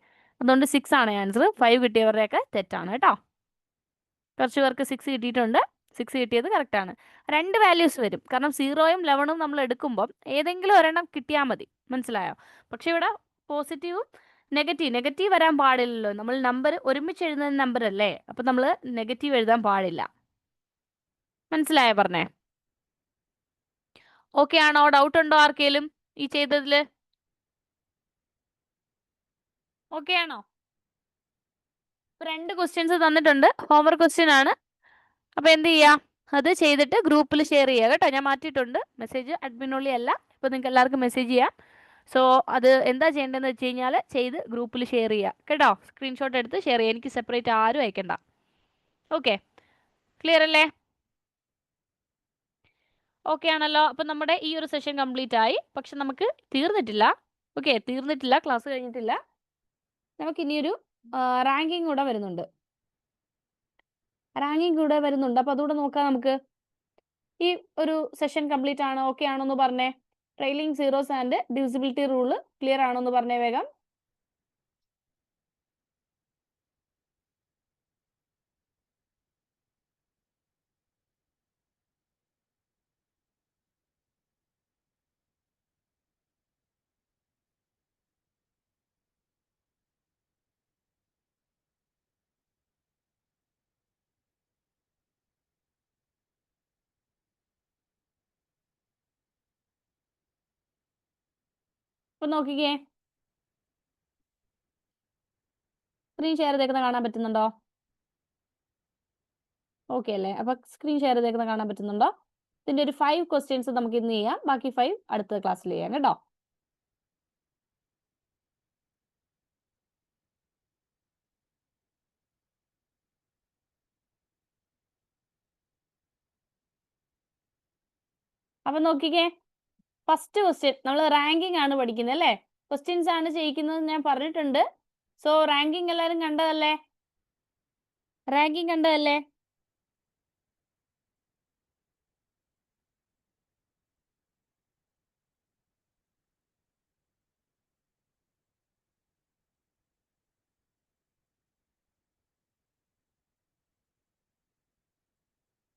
അതുകൊണ്ട് 6 ആണ് ആൻസർ. 5 കിട്ടിയവരുടെയൊക്കെ തെറ്റാണ് കേട്ടോ. കുറച്ച് പേർക്ക് 6 കിട്ടിയിട്ടുണ്ട്. 6 കിട്ടിയത് കറക്റ്റ് ആണ്. 2 വാല്യൂസ് വരും. കാരണം 0ഉം 11ഉം നമ്മൾ എടുക്കുമ്പോൾ ഏതെങ്കിലും ഒരെണ്ണം കിട്ടിയാൽ മതി. മനസ്സിലായോ? പക്ഷെ ഇവിടെ പോസിറ്റീവും നെഗറ്റീവ് വരാൻ പാടില്ലല്ലോ. നമ്മൾ നമ്പർ ഒരുമിച്ച് എഴുതുന്ന നമ്പർ അല്ലേ, അപ്പൊ നമ്മൾ നെഗറ്റീവ് എഴുതാൻ പാടില്ല. മനസ്സിലായോ പറഞ്ഞേ? ഓക്കെ ആണോ? ഡൗട്ട് ഉണ്ടോ ആർക്കേലും ഈ ചെയ്തതില്? ഓക്കെ ആണോ? 2 ക്വസ്റ്റ്യൻസ് തന്നിട്ടുണ്ട്. ഹോംവർക്ക് ക്വസ്റ്റ്യൻ ആണ്. അപ്പൊ എന്ത് ചെയ്യാം? അത് ചെയ്തിട്ട് ഗ്രൂപ്പിൽ ഷെയർ ചെയ്യുക കേട്ടോ. ഞാൻ മാറ്റിയിട്ടുണ്ട് മെസ്സേജ്. അഡ്മിനുള്ളി അല്ല, ഇപ്പൊ നിങ്ങൾക്ക് എല്ലാവർക്കും മെസ്സേജ് ചെയ്യാം. സോ അത് എന്താ ചെയ്യേണ്ടതെന്ന് വെച്ച് കഴിഞ്ഞാൽ ചെയ്ത് ഗ്രൂപ്പിൽ ഷെയർ ചെയ്യുക കേട്ടോ. സ്ക്രീൻഷോട്ട് എടുത്ത് ഷെയർ ചെയ്യുക. എനിക്ക് സെപ്പറേറ്റ് ആരും അയക്കണ്ട. ഓക്കെ, ക്ലിയർ അല്ലേ? ഓക്കെ ആണല്ലോ. അപ്പം നമ്മുടെ ഈ ഒരു സെഷൻ കംപ്ലീറ്റ് ആയി. പക്ഷെ നമുക്ക് തീർന്നിട്ടില്ല. ഓക്കെ, തീർന്നിട്ടില്ല, ക്ലാസ് കഴിഞ്ഞിട്ടില്ല. നമുക്ക് ഇനിയൊരു റാങ്കിങ് കൂടെ വരുന്നുണ്ട്. അപ്പം അതുകൂടെ നോക്കാം നമുക്ക്. ഈ ഒരു സെഷൻ കംപ്ലീറ്റ് ആണോ? ഓക്കെ ആണോ എന്ന് പറഞ്ഞേ. Trailing zeros and divisibility rule clear ആണോ എന്ന് പറഞ്ഞേ വേഗം. അപ്പൊ നോക്കിക്കേ, സ്ക്രീൻ ഷെയർ ചെയ്തേക്കുന്ന കാണാൻ പറ്റുന്നുണ്ടോ? ഓക്കെ അല്ലേ? അപ്പൊ സ്ക്രീൻ ഷെയർ ചെയ്തേക്കുന്ന കാണാൻ പറ്റുന്നുണ്ടോ? ഇതിന്റെ ഒരു 5 ക്വസ്റ്റ്യൻസ് നമുക്ക് ഇന്ന് ചെയ്യാം. ബാക്കി 5 അടുത്ത ക്ലാസ്സിൽ ചെയ്യാം കേട്ടോ. അപ്പൊ നോക്കിക്കേ, ഫസ്റ്റ് ക്വസ്റ്റ്യൻ നമ്മൾ റാങ്കിങ് ആണ് പഠിക്കുന്നത് അല്ലേ? ക്വസ്റ്റ്യൻസ് ആണ് ചെയ്യിക്കുന്നത് ഞാൻ പറഞ്ഞിട്ടുണ്ട്. സോ റാങ്കിങ് എല്ലാവരും കണ്ടതല്ലേ? റാങ്കിങ് കണ്ടതല്ലേ?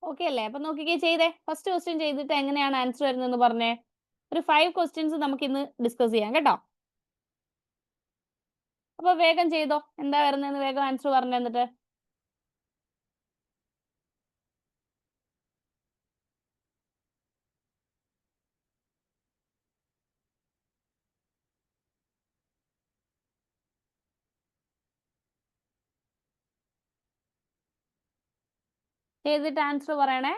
ഓക്കെ അല്ലേ? അപ്പൊ നോക്കിക്കേ, ചെയ്തേ. ഫസ്റ്റ് ക്വസ്റ്റ്യൻ ചെയ്തിട്ട് എങ്ങനെയാണ് ആൻസർ വരുന്നതെന്ന് പറഞ്ഞേ. ഒരു 5 ക്വസ്റ്റ്യൻസ് നമുക്ക് ഇന്ന് ഡിസ്കസ് ചെയ്യാം കേട്ടോ. അപ്പൊ വേഗം ചെയ്തോ. എന്താ വരുന്നതെന്ന് വേഗം ആൻസർ പറഞ്ഞു തന്നിട്ട്. ചെയ്തിട്ട് ആൻസർ പറയണേ.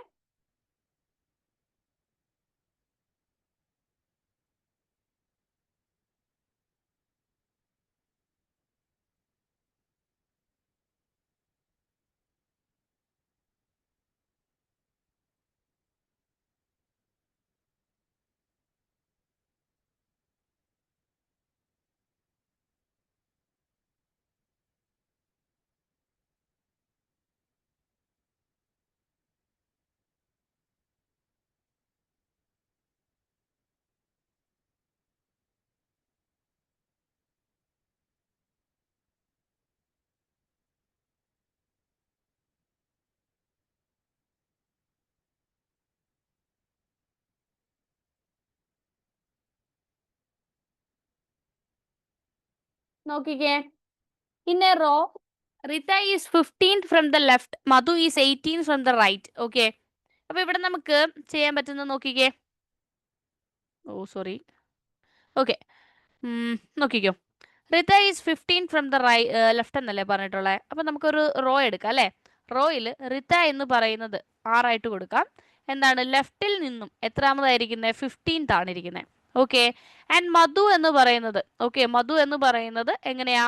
നോക്കിക്കേ, in a row Rita is 15th from the left, Madhu is 18th from the right. Okay, അപ്പൊ ഇവിടെ നമുക്ക് ചെയ്യാൻ പറ്റുന്ന നോക്കിക്കേ. ഓ സോറി. ഓക്കെ, നോക്കിക്കോ. Rita is 15 from the left എന്നല്ലേ പറഞ്ഞിട്ടുള്ളത്. അപ്പൊ നമുക്കൊരു റോ എടുക്കാം അല്ലെ. റോയിൽ റിത എന്ന് പറയുന്നത് 6 ആയിട്ട് കൊടുക്കാം. എന്താണ് ലെഫ്റ്റിൽ നിന്നും എത്രാമതായിരിക്കുന്നത്? 15th ആണ് ഇരിക്കുന്നത്. ഓക്കെ, ആൻഡ് മധു എന്ന് പറയുന്നത്, ഓക്കെ, മധു എന്ന് പറയുന്നത് എങ്ങനെയാ?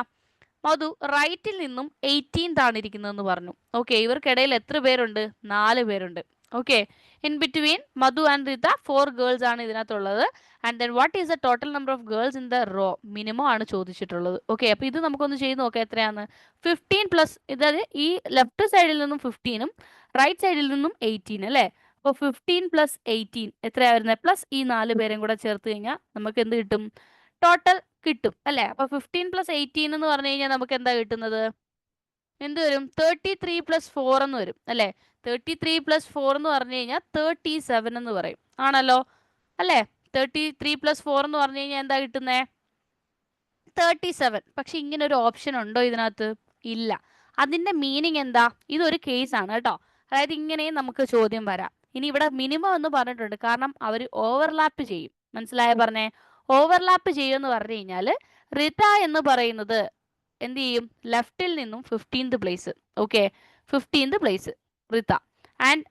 മധു റൈറ്റിൽ നിന്നും 18th ആണ് ഇരിക്കുന്നതെന്ന് പറഞ്ഞു. ഓക്കെ, ഇവർക്കിടയിൽ എത്ര പേരുണ്ട്? 4 പേരുണ്ട്. Okay, in between Madhu and Rita 4 girls ആണ് ഇതിനകത്തുള്ളത്. And then what is the total number of girls in the row? Minimum ആണ് ചോദിച്ചിട്ടുള്ളത്. ഓക്കെ, അപ്പൊ ഇത് നമുക്കൊന്ന് ചെയ്ത് നോക്കാം എത്രയാണ്. 15 പ്ലസ്, ഇതായത് ഈ ലെഫ്റ്റ് സൈഡിൽ നിന്നും 15ഉം റൈറ്റ് സൈഡിൽ നിന്നും 18 അല്ലേ? അപ്പോൾ 15 പ്ലസ് 18 എത്രയാ വരുന്നത്? പ്ലസ് ഈ 4 പേരും കൂടെ ചേർത്ത് കഴിഞ്ഞാൽ നമുക്ക് എന്ത് കിട്ടും? ടോട്ടൽ കിട്ടും അല്ലേ? അപ്പൊ 15 പ്ലസ് 18 എന്ന് പറഞ്ഞു കഴിഞ്ഞാൽ നമുക്ക് എന്താ കിട്ടുന്നത്? എന്ത് വരും? 33 പ്ലസ് 4 എന്ന് വരും അല്ലേ? 33 പ്ലസ് 4 എന്ന് പറഞ്ഞു കഴിഞ്ഞാൽ 37 എന്ന് പറയും, ആണല്ലോ അല്ലേ? 33 പ്ലസ് 4 എന്ന് പറഞ്ഞു കഴിഞ്ഞാൽ എന്താ കിട്ടുന്നേ? 37. പക്ഷെ ഇങ്ങനെ ഒരു ഓപ്ഷൻ ഉണ്ടോ ഇതിനകത്ത്? ഇല്ല. അതിന്റെ മീനിങ് എന്താ? ഇതൊരു കേസ് ആണ് കേട്ടോ. അതായത് ഇങ്ങനെയും നമുക്ക് ചോദ്യം വരാം. ഇനി ഇവിടെ മിനിമം എന്ന് പറഞ്ഞിട്ടുണ്ട്, കാരണം അവർ ഓവർലാപ്പ് ചെയ്യും. മനസ്സിലായോ പറഞ്ഞേ? ഓവർലാപ്പ് ചെയ്യുമെന്ന് പറഞ്ഞു കഴിഞ്ഞാൽ റിത എന്ന് പറയുന്നത് എന്ത് ചെയ്യും? ലെഫ്റ്റിൽ നിന്നും 15th place. Okay, 15th place Rita. And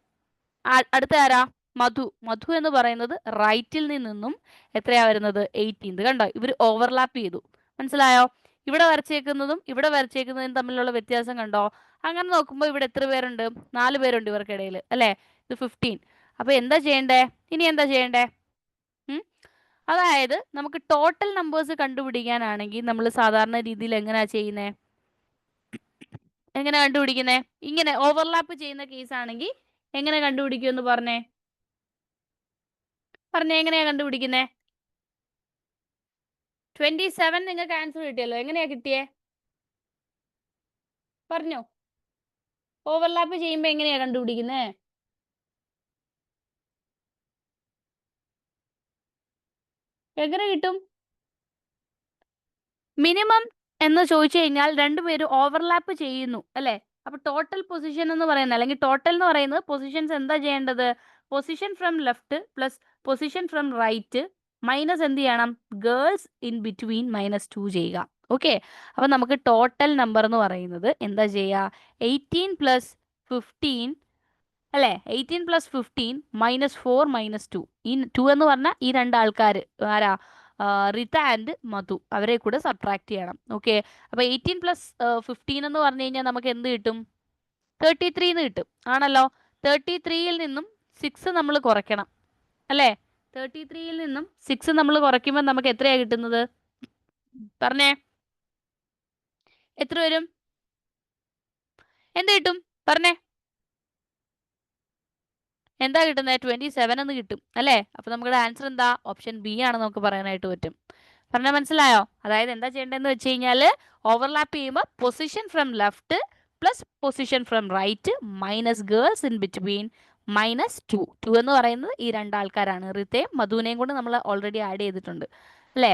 അടുത്ത ആരാ? മധു. മധു എന്ന് പറയുന്നത് റൈറ്റിൽ നിന്നും എത്രയാ വരുന്നത്? 18th. കണ്ടോ, ഇവർ ഓവർലാപ്പ് ചെയ്തു. മനസ്സിലായോ? ഇവിടെ വരച്ചേക്കുന്നതും ഇവിടെ വരച്ചേക്കുന്നതും തമ്മിലുള്ള വ്യത്യാസം കണ്ടോ? അങ്ങനെ നോക്കുമ്പോൾ ഇവിടെ എത്ര പേരുണ്ട്? 4 പേരുണ്ട് ഇവർക്കിടയിൽ അല്ലേ? ഇത് 15. അപ്പൊ എന്താ ചെയ്യണ്ടേ? ഇനി എന്താ ചെയ്യണ്ടേ? അതായത് നമുക്ക് ടോട്ടൽ നമ്പേഴ്സ് കണ്ടുപിടിക്കാനാണെങ്കിൽ നമ്മൾ സാധാരണ രീതിയിൽ എങ്ങനെയാ ചെയ്യുന്നേ? എങ്ങനെ കണ്ടുപിടിക്കുന്നേ? ഇങ്ങനെ ഓവർലാപ്പ് ചെയ്യുന്ന കേസ് ആണെങ്കിൽ എങ്ങനെ കണ്ടുപിടിക്കുമെന്ന് പറഞ്ഞേ? എങ്ങനെയാ കണ്ടുപിടിക്കുന്നേ? 27 നിങ്ങൾക്ക് ആൻസർ കിട്ടിയല്ലോ. എങ്ങനെയാ കിട്ടിയേ? പറഞ്ഞോ. ഓവർലാപ്പ് ചെയ്യുമ്പോ എങ്ങനെയാ കണ്ടുപിടിക്കുന്നേ? എങ്ങനെ കിട്ടും? മിനിമം എന്ന് ചോദിച്ചു കഴിഞ്ഞാൽ രണ്ടുപേരും ഓവർലാപ്പ് ചെയ്യുന്നു അല്ലെ? അപ്പൊ ടോട്ടൽ പൊസിഷൻ എന്ന് പറയുന്നത്, അല്ലെങ്കിൽ ടോട്ടൽ എന്ന് പറയുന്നത് പൊസിഷൻസ് എന്താ ചെയ്യേണ്ടത്? Position from left plus position from right minus എന്ത് ചെയ്യണം? ഗേൾസ് ഇൻ ബിറ്റ്വീൻ -2 ചെയ്യുക. ഓക്കെ, അപ്പൊ നമുക്ക് ടോട്ടൽ നമ്പർ എന്ന് പറയുന്നത് എന്താ ചെയ്യുക? 18 പ്ലസ് 15 അല്ലേ? 18 പ്ലസ് 15 -4 -2. ഈ 2 എന്ന് പറഞ്ഞാൽ ഈ 2 ആൾക്കാർ ആരാ? റിത ആൻഡ് മധു, അവരെ കൂടെ സബ്ട്രാക്ട് ചെയ്യണം. ഓക്കെ, അപ്പൊ 18 പ്ലസ് 15 എന്ന് പറഞ്ഞു കഴിഞ്ഞാൽ നമുക്ക് എന്ത് കിട്ടും? 33 എന്ന് കിട്ടും, ആണല്ലോ? 33യിൽ നിന്നും 6 നമ്മൾ കുറയ്ക്കണം അല്ലേ? 33യിൽ നിന്നും 6 നമ്മൾ കുറയ്ക്കുമ്പോൾ നമുക്ക് എത്രയാ കിട്ടുന്നത്? പറഞ്ഞേ, എത്ര വരും? എന്ത് കിട്ടും? പറഞ്ഞേ, എന്താ കിട്ടുന്നത്? 27 എന്ന് കിട്ടും അല്ലേ? അപ്പൊ നമ്മുടെ ആൻസർ എന്താ? ഓപ്ഷൻ ബി ആണ് നമുക്ക് പറയാനായിട്ട് പറ്റും. പറഞ്ഞാൽ മനസ്സിലായോ? അതായത് എന്താ ചെയ്യേണ്ടതെന്ന് വെച്ച് കഴിഞ്ഞാൽ ഓവർലാപ്പ് ചെയ്യുമ്പോൾ position from left plus position from right minus girls in between -2 എന്ന് പറയുന്നത് ഈ 2 ആൾക്കാരാണ്. റിതയും മധുവിനെയും കൊണ്ട് നമ്മൾ ഓൾറെഡി ആഡ് ചെയ്തിട്ടുണ്ട് അല്ലേ?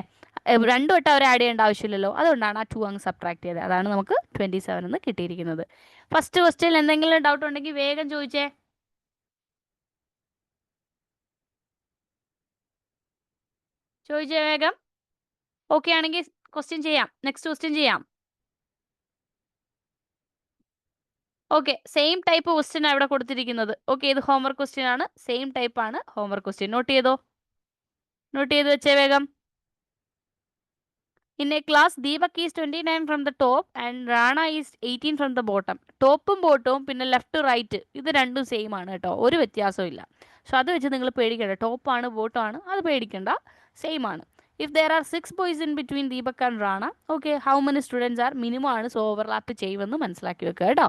രണ്ടു വട്ടം അവരെ ആഡ് ചെയ്യേണ്ട ആവശ്യമില്ലല്ലോ, അതുകൊണ്ടാണ് ആ 2 അങ്ങ് സബ്ട്രാക്ട് ചെയ്തത്. അതാണ് നമുക്ക് 27 എന്ന് കിട്ടിയിരിക്കുന്നത്. ഫസ്റ്റ് ക്വസ്റ്റ്യൻ എന്തെങ്കിലും ഡൗട്ട് ഉണ്ടെങ്കിൽ വേഗം ചോദിച്ചേ. ചോദിച്ചേ വേഗം. ഓക്കെ ആണെങ്കിൽ ക്വസ്റ്റ്യൻ ചെയ്യാം. നെക്സ്റ്റ് ക്വസ്റ്റ്യൻ ചെയ്യാം. ഓക്കെ, സെയിം ടൈപ്പ് ക്വസ്റ്റ്യൻ ആണ് ഇവിടെ കൊടുത്തിരിക്കുന്നത്. ഓക്കെ, ഇത് ഹോംവർക്ക് ക്വസ്റ്റ്യൻ ആണ്. സെയിം ടൈപ്പ് ആണ് ഹോംവർക്ക് ക്വസ്റ്റ്യൻ. നോട്ട് ചെയ്തോ, നോട്ട് ചെയ്ത് വെച്ചേ വേഗം. In A class Deepak is 29 from the top and Rana is 18 from the bottom. ടോപ്പും ബോട്ടവും പിന്നെ ലെഫ്റ്റ് റൈറ്റ് ഇത് രണ്ടും സെയിം ആണ് കേട്ടോ, ഒരു വ്യത്യാസവും ഇല്ല. സോ അത് വെച്ച് നിങ്ങൾ പേടിക്കണ്ട. ടോപ്പാണ് ബോട്ടമാണ് അത് പേടിക്കണ്ട, സെയിം ആണ്. If there are 6 boys in between Deepak and Rana, okay, how many students are? Minimum ആണ്, സോ ഓവർലാപ്പ് ചെയ്യുമെന്ന് മനസ്സിലാക്കി വെക്കുക കേട്ടോ.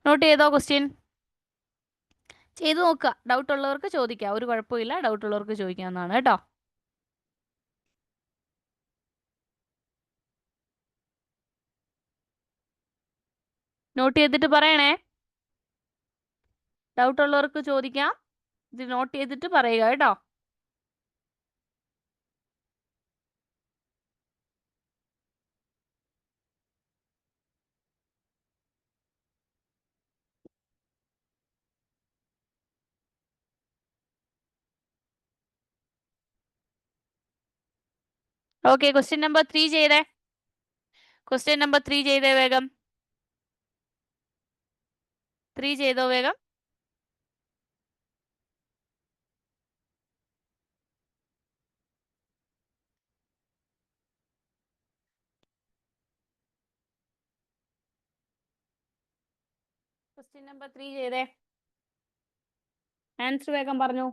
നോട്ട് ചെയ്തോ ക്വസ്റ്റ്യൻ? ചെയ്തു നോക്കുക. ഡൗട്ട് ഉള്ളവർക്ക് ചോദിക്കാം, ഒരു കുഴപ്പമില്ല. ഡൗട്ട് ഉള്ളവർക്ക് ചോദിക്കാവുന്നതാണ് കേട്ടോ. നോട്ട് ചെയ്തിട്ട് പറയണേ. ഡൗട്ട് ഉള്ളവർക്ക് ചോദിക്കാം. ഇത് നോട്ട് ചെയ്തിട്ട് പറയുക കേട്ടോ. ഓക്കെ, ക്വസ്റ്റ്യൻ നമ്പർ 3 ചെയ്തേ. ക്വസ്റ്റ്യൻ നമ്പർ 3 ചെയ്തേ വേഗം. 3 ചെയ്തോ വേഗം. ക്വസ്റ്റ്യൻ നമ്പർ 3 ചെയ്തേ. ആൻസർ വേഗം പറഞ്ഞു.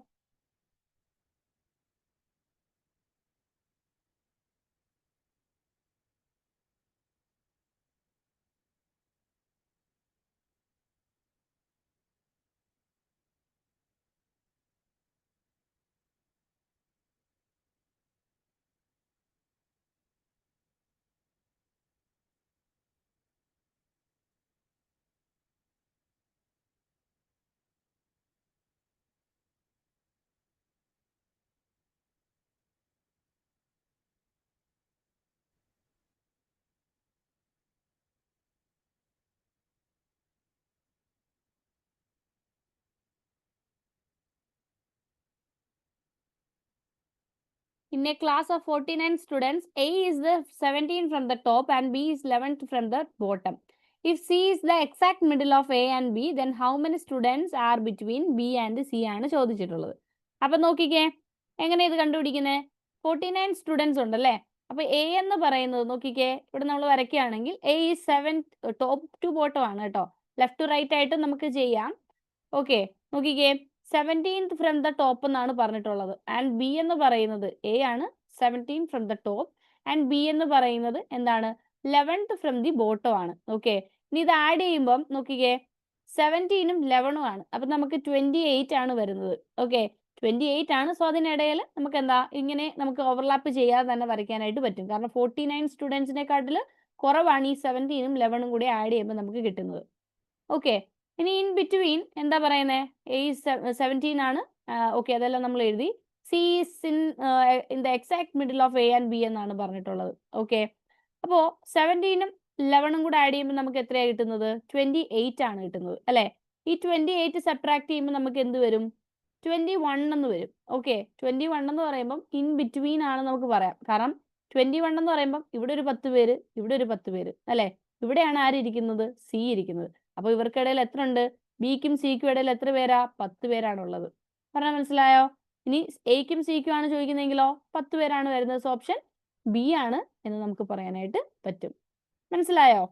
In a class of 49 students, A is the 17 from the top and B is 11th from the bottom. If C is the exact middle of A and B, then how many students are between B and C ആണ് ചോദിച്ചിട്ടുള്ളത്. അപ്പൊ നോക്കിക്കേ എങ്ങനെ ഇത് കണ്ടുപിടിക്കുന്നത്? 49 students ഉണ്ടല്ലേ. അപ്പൊ A എന്ന് പറയുന്നത് നോക്കിക്കേ, ഇവിടെ നമ്മൾ വരയ്ക്കുകയാണെങ്കിൽ എ ഈ 7 ടോപ്പ് ടു ബോട്ടം ആണ് കേട്ടോ. ലെഫ്റ്റ് ടു റൈറ്റ് ആയിട്ട് നമുക്ക് ചെയ്യാം. ഓക്കെ, നോക്കിക്കേ 17th ഫ്രം ദ ടോപ്പ് എന്നാണ് പറഞ്ഞിട്ടുള്ളത്. ആൻഡ് ബി എന്ന് പറയുന്നത് എ ആണ് 17 from the top and B എന്ന് പറയുന്നത് എന്താണ് 11th ഫ്രം ദി ബോട്ടം ആണ്. ഓക്കെ, ഇനി ഇത് ആഡ് ചെയ്യുമ്പം നോക്കിക്കേ 17ഉം 11ഉം ആണ്. അപ്പൊ നമുക്ക് 28 ആണ് വരുന്നത്. ഓക്കെ, 28 ആണ്. സോ അതിനിടയിൽ നമുക്ക് എന്താ ഇങ്ങനെ നമുക്ക് ഓവർലാപ്പ് ചെയ്യാതെ തന്നെ വരയ്ക്കാനായിട്ട് പറ്റും. കാരണം 49 സ്റ്റുഡൻസിനെക്കാട്ടിൽ കുറവാണ് ഈ 17ഉം 11ഉം കൂടി ആഡ് ചെയ്യുമ്പോൾ നമുക്ക് കിട്ടുന്നത്. ഓക്കെ, ഇനി ഇൻ ബിറ്റ്വീൻ എന്താ പറയുന്നത്? എ 17 ആണ്. ഓക്കെ, അതെല്ലാം നമ്മൾ എഴുതി. C is in the exact middle of A and B എന്നാണ് പറഞ്ഞിട്ടുള്ളത്. ഓക്കെ, അപ്പോൾ 17ഉം 11ഉം കൂടെ ആഡ് ചെയ്യുമ്പോൾ നമുക്ക് എത്രയാണ് കിട്ടുന്നത്? 28 ആണ് കിട്ടുന്നത് അല്ലേ. ഈ 28 സബ്ട്രാക്ട് ചെയ്യുമ്പോൾ നമുക്ക് എന്ത് വരും? 21 എന്ന് വരും. ഓക്കെ, 21 എന്ന് പറയുമ്പം ഇൻ ബിറ്റ്വീൻ ആണ് നമുക്ക് പറയാം. കാരണം 21 എന്ന് പറയുമ്പം ഇവിടെ ഒരു 10 പേര്, ഇവിടെ ഒരു 10 പേര് അല്ലേ. ഇവിടെയാണ് ആരിയ്ക്കുന്നത്? സി ഇരിക്കുന്നത്. അപ്പോൾ ഇവർക്കിടയിൽ എത്ര ഉണ്ട്? ബിക്കും സിക്കും ഇടയിൽ എത്ര പേരാ? 10 പേരാണുള്ളത്. പറഞ്ഞാൽ മനസ്സിലായോ? ഇനി എയ്ക്കും സിക്കും ആണ് ചോദിക്കുന്നതെങ്കിലോ 10 പേരാണ് വരുന്നത്. സോ ഓപ്ഷൻ ബി ആണ് എന്ന് നമുക്ക് പറയാനായിട്ട് പറ്റും. മനസ്സിലായോ?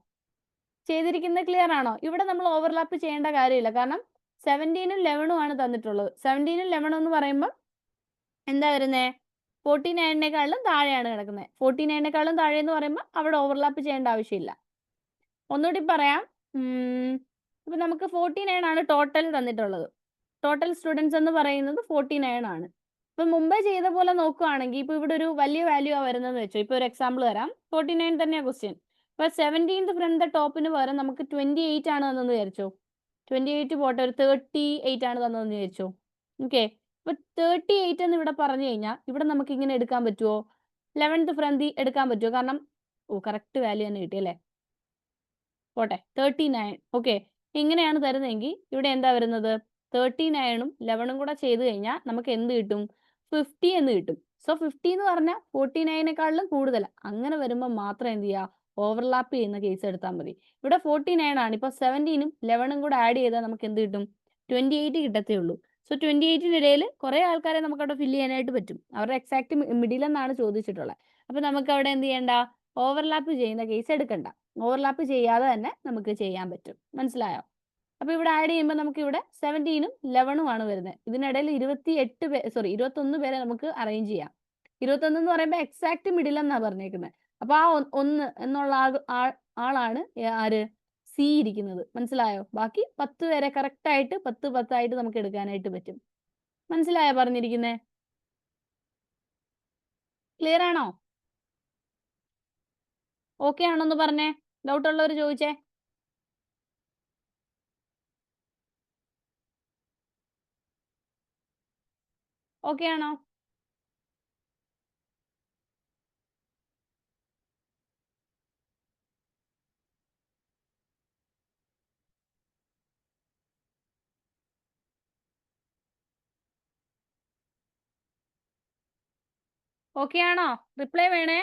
ചെയ്തിരിക്കുന്നത് ക്ലിയർ ആണോ? ഇവിടെ നമ്മൾ ഓവർലാപ്പ് ചെയ്യേണ്ട കാര്യമില്ല. കാരണം 17ഉം 11ഉം ആണ് തന്നിട്ടുള്ളത്. 17ഉം 11ഉം എന്ന് പറയുമ്പോൾ എന്താ വരുന്നത്? 49നേക്കാളും താഴെയാണ് കിടക്കുന്നത്. 49നേക്കാളും താഴെ എന്ന് പറയുമ്പോൾ അവിടെ ഓവർലാപ്പ് ചെയ്യേണ്ട ആവശ്യമില്ല. ഒന്നുകൂടി പറയാം. ഇപ്പൊ നമുക്ക് 49 ആണ് ടോട്ടൽ തന്നിട്ടുള്ളത്. ടോട്ടൽ സ്റ്റുഡൻസ് എന്ന് പറയുന്നത് 49 ആണ്. ഇപ്പൊ മുമ്പേ ചെയ്ത പോലെ നോക്കുകയാണെങ്കിൽ ഇപ്പൊ ഇവിടെ ഒരു വലിയ വാല്യൂ ആ വരുന്നതെന്ന് വെച്ചോ. ഇപ്പൊ ഒരു എക്സാമ്പിൾ തരാം. 49 തന്നെയാണ് ക്വസ്റ്റ്യൻ. ഇപ്പൊ 17th ഫ്രം ദ ടോപ്പിന് പകരം നമുക്ക് 28 ആണ് തന്നെന്ന് വിചാരിച്ചോ. 28 പോട്ടെ, ഒരു 38 ആണ് തന്നതെന്ന് വിചാരിച്ചോ. ഓക്കെ, ഇപ്പൊ 38 എന്ന് ഇവിടെ പറഞ്ഞു കഴിഞ്ഞാൽ ഇവിടെ നമുക്ക് ഇങ്ങനെ എടുക്കാൻ പറ്റുമോ? 11th ഫ്രം ദി എടുക്കാൻ പറ്റുമോ? കാരണം കറക്റ്റ് വാല്യൂ തന്നെ കിട്ടി അല്ലേ. പോട്ടെ, 39. ഓക്കെ, ഇങ്ങനെയാണ് തരുന്നതെങ്കിൽ ഇവിടെ എന്താ വരുന്നത്? 39ഉം 11ഉം കൂടെ ചെയ്ത് കഴിഞ്ഞാൽ നമുക്ക് എന്ത് കിട്ടും? 50 എന്ന് കിട്ടും. സോ 50 എന്ന് പറഞ്ഞാൽ 49നേക്കാളിലും കൂടുതൽ. അങ്ങനെ വരുമ്പോൾ മാത്രം എന്ത് ചെയ്യുക? ഓവർലാപ്പ് ചെയ്യുന്ന കേസ് എടുത്താൽ മതി. ഇവിടെ 49 ആണ്. ഇപ്പോൾ 17ഉം 11ഉം കൂടെ ആഡ് ചെയ്താൽ നമുക്ക് എന്ത് കിട്ടും? 28 കിട്ടത്തേ ഉള്ളൂ. സോ 28നിടയിൽ കുറേ ആൾക്കാരെ നമുക്ക് അവിടെ ഫില്ല് ചെയ്യാനായിട്ട് പറ്റും. അവരുടെ എക്സാക്ട് മിഡിൽ എന്നാണ് ചോദിച്ചിട്ടുള്ളത്. അപ്പോൾ നമുക്ക് അവിടെ എന്ത് ചെയ്യണ്ട? ഓവർലാപ്പ് ചെയ്യുന്ന കേസ് എടുക്കണ്ട. ഓവർലാപ്പ് ചെയ്യാതെ തന്നെ നമുക്ക് ചെയ്യാൻ പറ്റും. മനസ്സിലായോ? അപ്പോൾ ഇവിടെ ആഡ് ചെയ്യുമ്പോൾ നമുക്ക് ഇവിടെ 17ഉം 11ഉം ആണ് വരുന്നത്. ഇതിനിടയിൽ 21 പേരെ നമുക്ക് അറേഞ്ച് ചെയ്യാം. 21 എന്ന് പറയുമ്പോൾ എക്സാക്ട് മിഡിൽ എന്നാണ് പറഞ്ഞേക്കുന്നത്. അപ്പോൾ ആ 1 എന്നുള്ള ആളാണ് ആര്? സി ഇരിക്കുന്നത്. മനസ്സിലായോ? ബാക്കി 10 പേരെ കറക്റ്റ് ആയിട്ട് 10 10 ആയിട്ട് നമുക്ക് എടുക്കാനായിട്ട് പറ്റും. മനസ്സിലായോ പറഞ്ഞിരിക്കുന്നത്? ക്ലിയർ ആണോ? ഓക്കെ ആണോന്ന് പറഞ്ഞേ. ഡൗട്ട് ഉള്ളവർ ചോദിച്ചേ. ഓക്കെ ആണോ? ഓക്കെ ആണോ? റിപ്ലൈ വേണേ.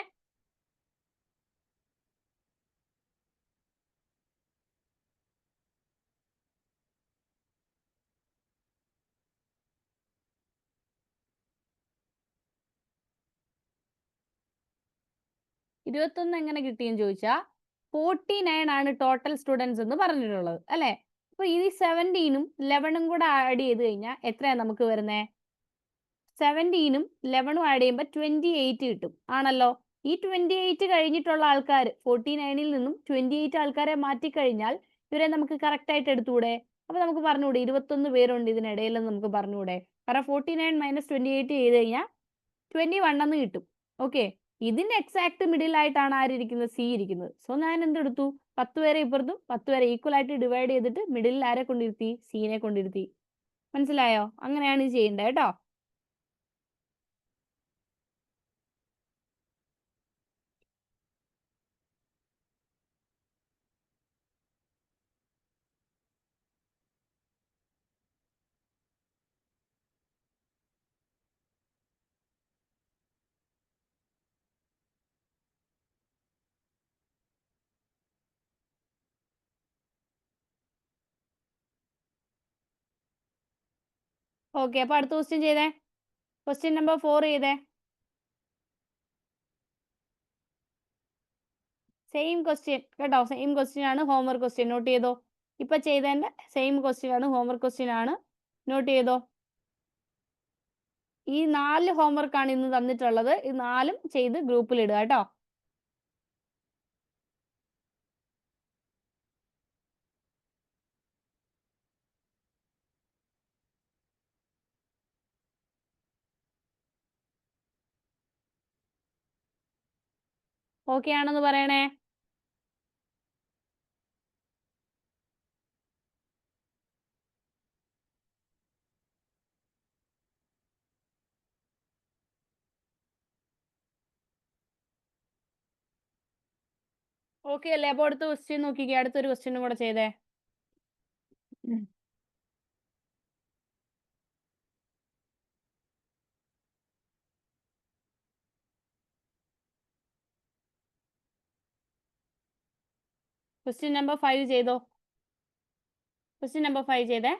ഇരുപത്തൊന്ന് എങ്ങനെ കിട്ടിയെന്ന് ചോദിച്ചാൽ 49 ആണ് ടോട്ടൽ സ്റ്റുഡൻസ് എന്ന് പറഞ്ഞിട്ടുള്ളത് അല്ലേ. അപ്പൊ ഈ 17ഉം 11ഉം കൂടെ ആഡ് ചെയ്ത് കഴിഞ്ഞാൽ എത്രയാണ് നമുക്ക് വരുന്നത്? 17ഉം 11ഉം ആഡ് ചെയ്യുമ്പോൾ 28 കിട്ടും ആണല്ലോ. ഈ 28 കഴിഞ്ഞിട്ടുള്ള ആൾക്കാർ 49ൽ നിന്നും 28 ആൾക്കാരെ മാറ്റിക്കഴിഞ്ഞാൽ ഇവരെ നമുക്ക് കറക്റ്റ് ആയിട്ട് എടുത്തുകൂടെ? അപ്പൊ നമുക്ക് പറഞ്ഞുകൂടെ 21 പേരുണ്ട് ഇതിനിടയിൽ നമുക്ക് പറഞ്ഞുകൂടെ? കാരണം 49 മൈനസ് 28 ചെയ്ത് കഴിഞ്ഞാൽ 21 എന്ന് കിട്ടും. ഓക്കെ, ഇതിന്റെ എക്സാക്ട് മിഡിൽ ആയിട്ടാണ് ആരിയിരിക്കുന്നത്? സി ഇരിക്കുന്നത്. സോ ഞാൻ എന്തെടുത്തു? 10 പേരെ ഇപ്പുറത്തും 10 പേരെ ഈക്വൽ ആയിട്ട് ഡിവൈഡ് ചെയ്തിട്ട് മിഡിലിൽ ആരെ കൊണ്ടിരുത്തി? സീനെ കൊണ്ടിരുത്തി. മനസ്സിലായോ? അങ്ങനെയാണ് ഇത് ചെയ്യേണ്ടത് കേട്ടോ. ഓക്കെ, അപ്പൊ അടുത്ത ക്വസ്റ്റ്യൻ ചെയ്തേ. ക്വസ്റ്റ്യൻ നമ്പർ 4 ചെയ്തേ. സെയിം ക്വസ്റ്റ്യൻ കേട്ടോ, സെയിം ക്വസ്റ്റ്യൻ ആണ്, ഹോംവർക്ക് ക്വസ്റ്റ്യൻ. നോട്ട് ചെയ്തോ. ഇപ്പൊ ചെയ്തതിന്റെ സെയിം ക്വസ്റ്റ്യൻ ആണ്, ഹോംവർക്ക് ക്വസ്റ്റ്യൻ ആണ്. നോട്ട് ചെയ്തോ. ഈ 4 ഹോംവർക്ക് ആണ് ഇന്ന് തന്നിട്ടുള്ളത്. ഈ 4ഉം ചെയ്ത് ഗ്രൂപ്പിൽ ഇടുക കേട്ടോ. ഓക്കെ ആണെന്ന് പറയണേ. ഓക്കെ അല്ലേ? അപ്പൊ അടുത്ത ക്വസ്റ്റ്യൻ നോക്കിക്കേ. അടുത്തൊരു ക്വസ്റ്റ്യനും കൂടെ ചെയ്തേ. ക്വസ്റ്റ്യൻ നമ്പർ 5 ചെയ്തോ. ക്വസ്റ്റ്യൻ നമ്പർ 5 ചെയ്തേ.